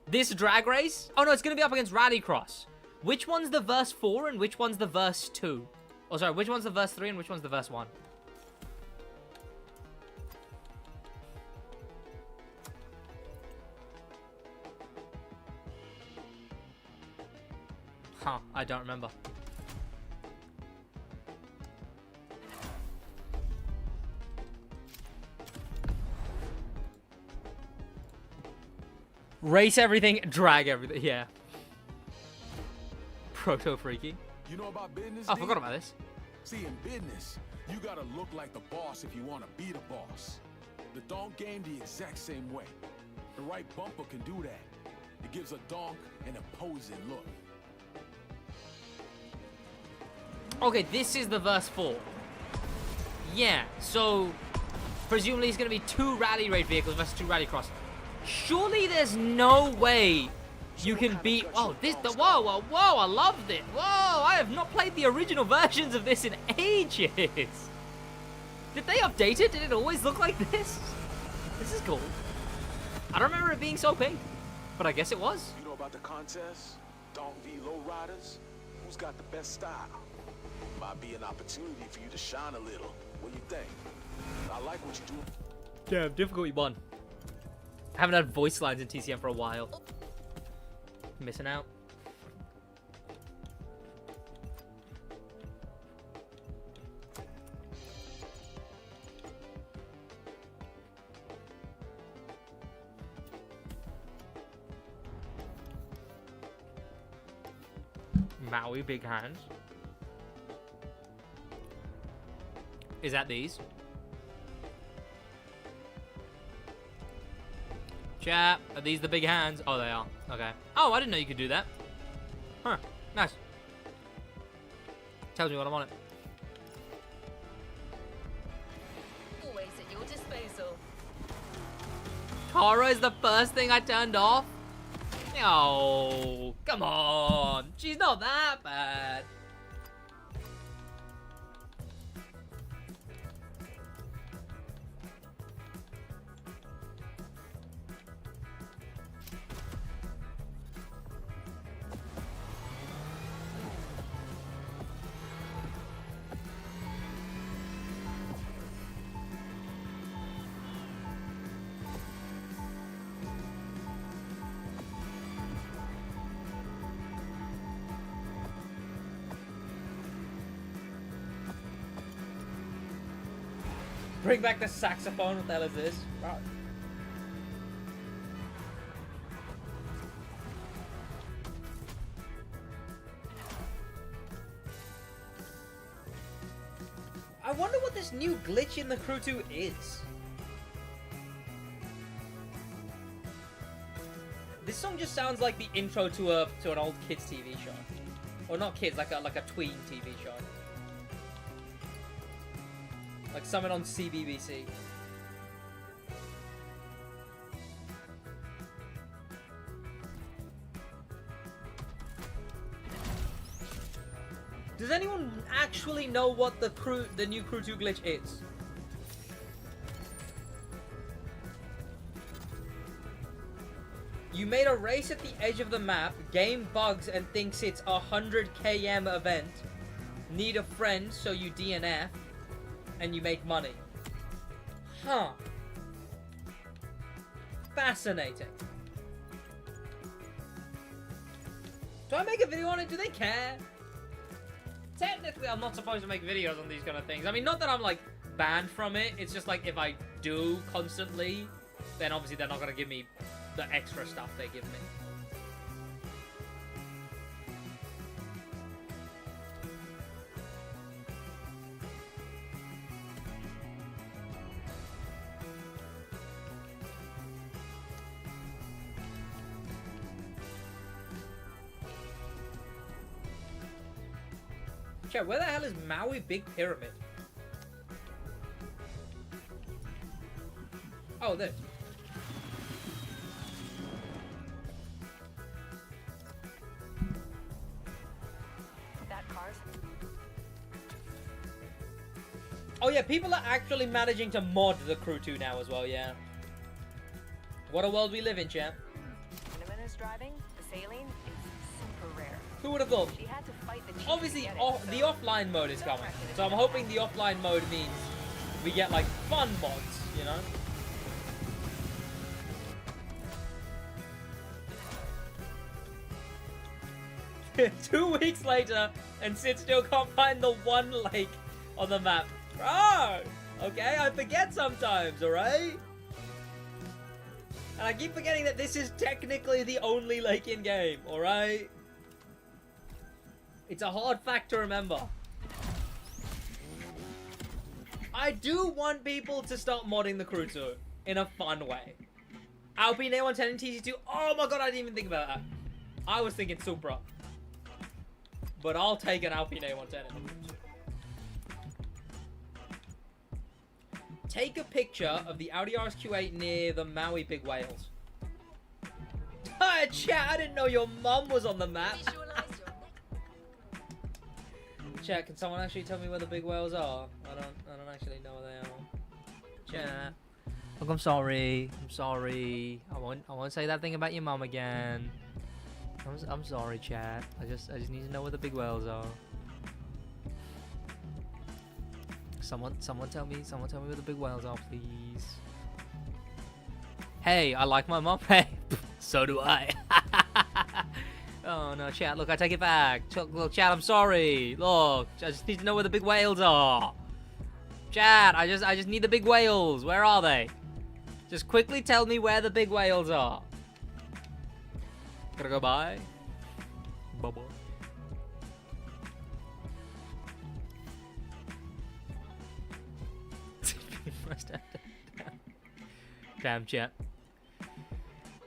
This drag race... Oh, no, it's going to be up against Rallycross. Which one's the verse 4 and which one's the verse 2? Oh, sorry, which one's the verse 3 and which one's the verse 1? Huh, I don't remember. Race everything, drag everything, yeah. Proto freaky. You know about business? Oh, I forgot about this. See, in business, you gotta look like the boss if you want to be the boss. The donk game the exact same way. The right bumper can do that. It gives a donk an imposing look. Okay, this is the verse 4. Yeah, so presumably it's going to be 2 rally raid vehicles versus 2 rallycross. Surely there's no way you can beat... Oh, this... Whoa, whoa, whoa, I loved it. Whoa, I have not played the original versions of this in ages. Did they update it? Did it always look like this? This is cool. I don't remember it being so pink, but I guess it was. You know about the contest? Donk v Lowriders? Who's got the best style? Might be an opportunity for you to shine a little. What do you think? I like what you do. Damn, difficulty 1. I haven't had voice lines in TCM for a while. Missing out. Maui, big hands. Is that these? Chat, are these the big hands? Oh, they are. Okay. Oh, I didn't know you could do that. Huh. Nice. Tells me what I want it. Always at your disposal. Tara is the first thing I turned off? Oh, come on. She's not that bad. Bring back the saxophone. What the hell is this? Wow. I wonder what this new glitch in the Crew 2 is. This song just sounds like the intro to an old kids TV show, or not kids, like a tween TV show. Like something on CBBC. Does anyone actually know what the new Crew 2 glitch is? You made a race at the edge of the map, game bugs and thinks it's a 100 km event. Need a friend, so you DNF. And you make money. Huh. Fascinating. Do I make a video on it? Do they care? Technically, I'm not supposed to make videos on these kind of things. I mean, not that I'm, like, banned from it. It's just, like, if I do constantly, then obviously they're not going to give me the extra stuff they give me. Chat, where the hell is Maui Big Pyramid? Oh, there. That car's Oh yeah, people are actually managing to mod the Crew 2 now as well, yeah. What a world we live in, champ. When a is driving, the saline is super rare. Who would have thought? She had to fight the chief Obviously, to get it, the so offline mode is no coming. pressure to So I'm get hoping it. the offline mode means we get, like, fun mods, you know? 2 weeks later, and Sid still can't find the one lake on the map. Bro! Okay, I forget sometimes, alright? And I keep forgetting that this is technically the only lake in game, alright? It's a hard fact to remember. I do want people to start modding the Crew 2 in a fun way. Alpine A110 and TC2. Oh my god, I didn't even think about that. I was thinking Supra. But I'll take an Alpine A110 in the Crew 2. Take a picture of the Audi RSQ8 near the Maui Big Whales. Chat, I didn't know your mum was on the map. Visualize your next Chat, can someone actually tell me where the big whales are? I don't actually know where they are. Chat. Look, I'm sorry. I'm sorry. I won't say that thing about your mum again. I'm sorry, chat. I just need to know where the big whales are. Someone tell me where the big whales are, please. Hey, I like my mum. Hey, so do I. Oh no, chat. Look, I take it back. Look, chat. I'm sorry. Look, I just need to know where the big whales are. Chat. I just need the big whales. Where are they? Just quickly tell me where the big whales are. Gotta go by. Bye-bye. Damn, chat.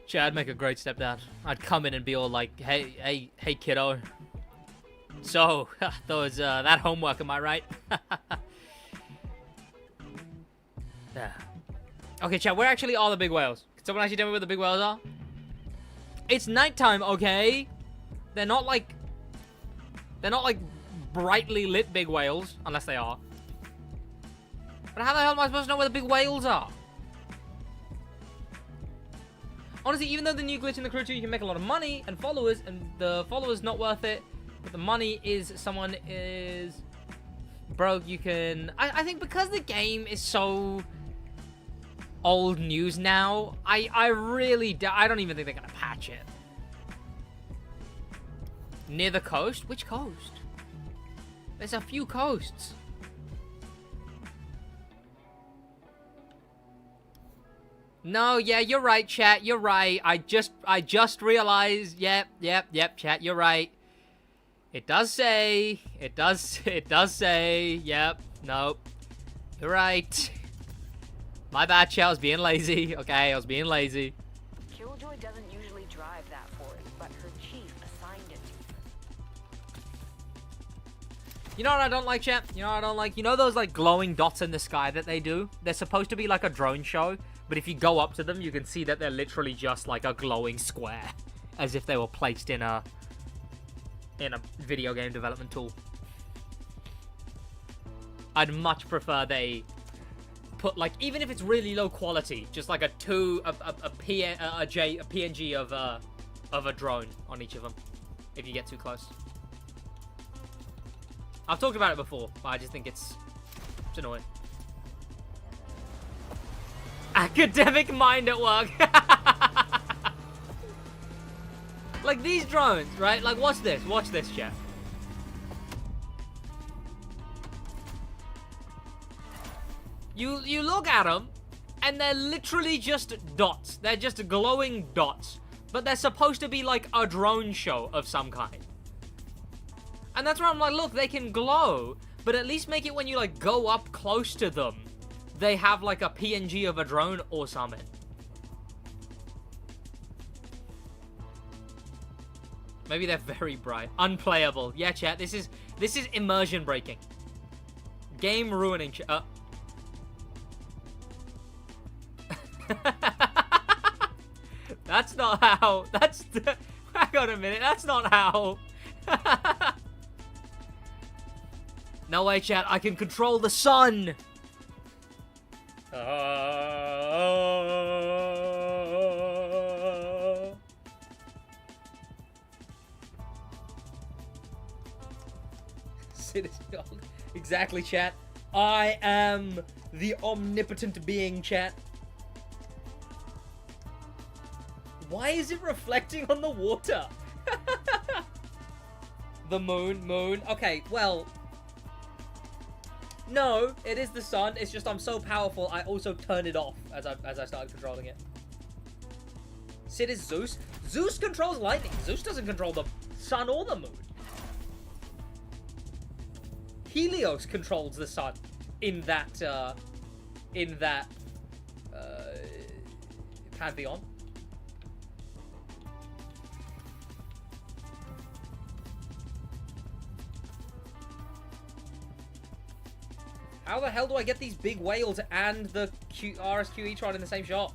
Chad, make a great stepdad. I'd come in and be all like, hey, kiddo. So, those, that homework, am I right? Yeah. Okay, Chad, where actually are the big whales? Can someone actually tell me where the big whales are? It's nighttime, okay? They're not like brightly lit big whales, unless they are. But how the hell am I supposed to know where the big whales are? Honestly, even though the new glitch in the Crew 2, you can make a lot of money and followers, and the followers not worth it, but the money is someone is broke, you can... I think because the game is so old news now, I don't even think they're gonna patch it. Near the coast? Which coast? There's a few coasts. No, yeah, you're right, chat. You're right. I just realized. Yep, chat. You're right. It does say. It does say. Yep. Nope. You're right. My bad, chat. I was being lazy. Okay, I was being lazy. Killjoy doesn't usually drive that forest, but her chief assigned it to her. You know what I don't like, chat? You know what I don't like? You know those, like, glowing dots in the sky that they do? They're supposed to be like a drone show. But if you go up to them, you can see that they're literally just like a glowing square. As if they were placed in a video game development tool. I'd much prefer they put, like, even if it's really low quality, just like a PNG of a drone on each of them. If you get too close. I've talked about it before, but I just think it's annoying. Academic mind at work. Like these drones, right? Like, watch this. Watch this, chat. You look at them, and they're literally just dots. They're just glowing dots. But they're supposed to be like a drone show of some kind. And that's where I'm like, look, they can glow, but at least make it when you, like, go up close to them. They have like a PNG of a drone or something. Maybe they're very bright. Unplayable. Yeah, chat. This is immersion breaking. Game ruining. That's not how. Hang on a minute. That's not how. No way, chat. I can control the sun. Sid is dog. Exactly, chat. I am the omnipotent being, chat. Why is it reflecting on the water? The moon. Okay, well... No, it is the sun. It's just I'm so powerful, I also turn it off as I started controlling it. Sid is Zeus. Zeus controls lightning. Zeus doesn't control the sun or the moon. Helios controls the sun in that pantheon. How the hell do I get these big whales and the RSQ E-tron in the same shot?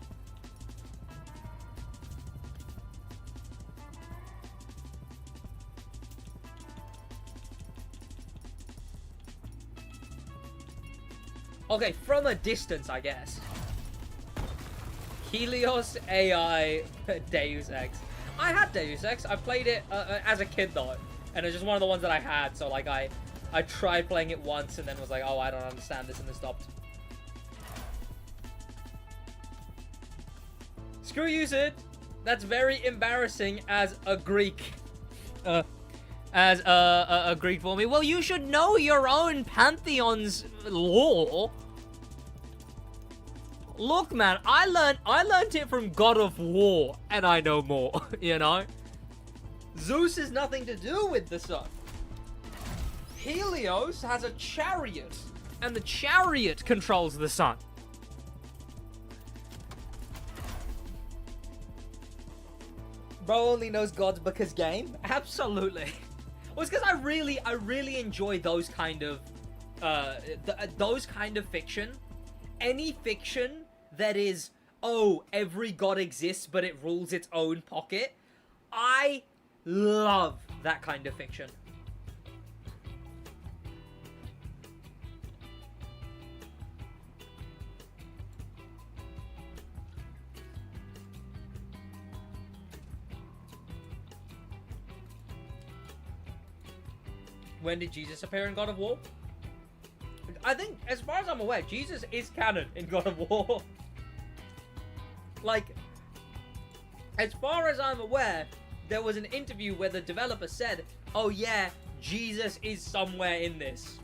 Okay, from a distance, I guess. Helios, AI, Deus Ex. I had Deus Ex. I played it as a kid, though. And it was just one of the ones that I had, so, like, I tried playing it once and then was like, oh, I don't understand this, and then stopped. Screw you, Sid. That's very embarrassing as a Greek. As a Greek for me. Well, you should know your own pantheon's lore. Look, man, I learned it from God of War, and I know more, you know? Zeus has nothing to do with the sun. Helios has a chariot, and the chariot controls the sun. Bro only knows gods because game? Absolutely. Well, it's because I really enjoy those kind of, fiction. Any fiction that is, oh, every god exists, but it rules its own pocket. I love that kind of fiction. When did Jesus appear in God of War? I think, as far as I'm aware, Jesus is canon in God of War. Like, as far as I'm aware, there was an interview where the developer said, oh yeah, Jesus is somewhere in this.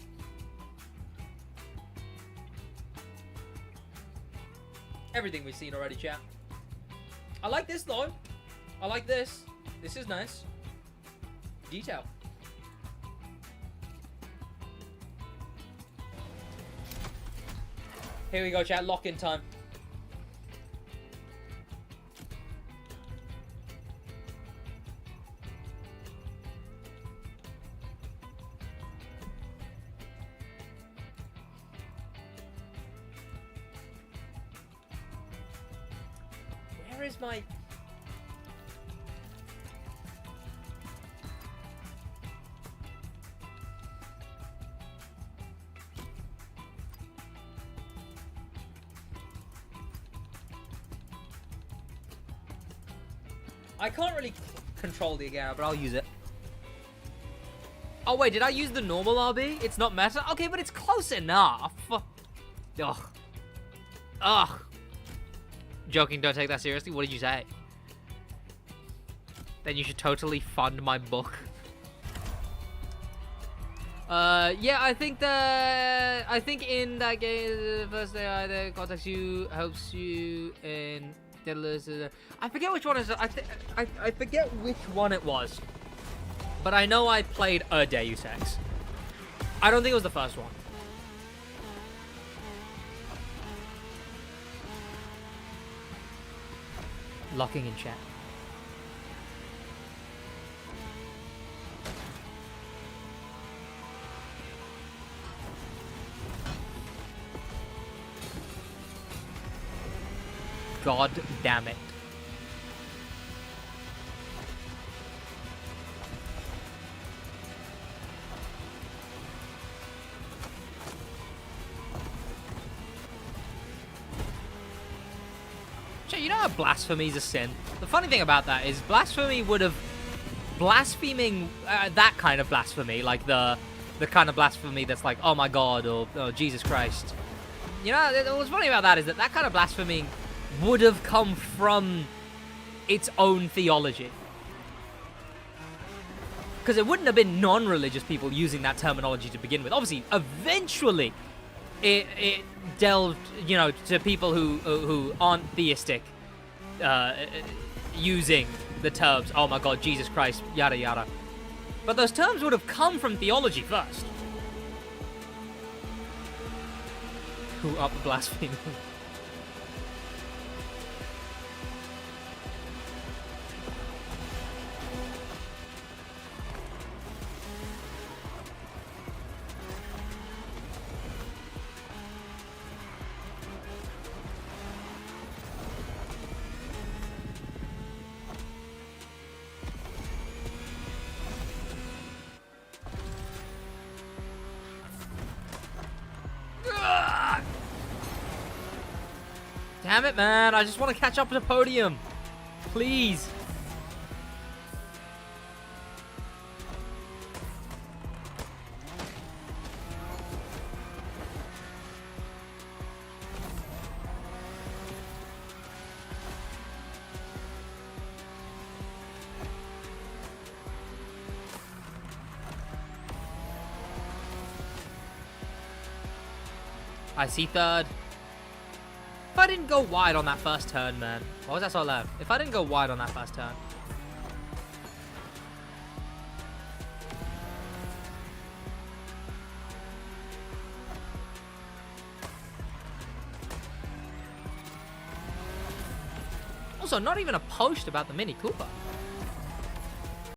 Everything we've seen already, chat. I like this, though. I like this. This is nice. Detail. Here we go, chat. Lock-in time. Where is my... I can't really control the Agara, but I'll use it. Oh, wait, did I use the normal RB? It's not meta? Okay, but it's close enough. Ugh. Ugh. Joking, don't take that seriously. What did you say? Then you should totally fund my book. Yeah, I think in that game, the first AI that contacts you helps you in... I forget which one it is. I forget which one it was. But I know I played a Deus Ex. I don't think it was the first one. Locking in chat. God damn it. that blasphemy is a sin. The funny thing about that is blasphemy would have... Blaspheming, that kind of blasphemy, like the kind of blasphemy that's like, oh my god, or oh, Jesus Christ. You know, what's funny about that is that kind of blasphemy would have come from its own theology. Because it wouldn't have been non-religious people using that terminology to begin with. Obviously, eventually, it delved, you know, to people who aren't theistic, using the terms, oh my god, Jesus Christ, yada yada. But those terms would have come from theology first. Who up blasphemy? Damn it, man. I just want to catch up to the podium. Please. I see third. If I didn't go wide on that first turn, man. Why was that so loud? If I didn't go wide on that first turn. Also, not even a post about the Mini Cooper.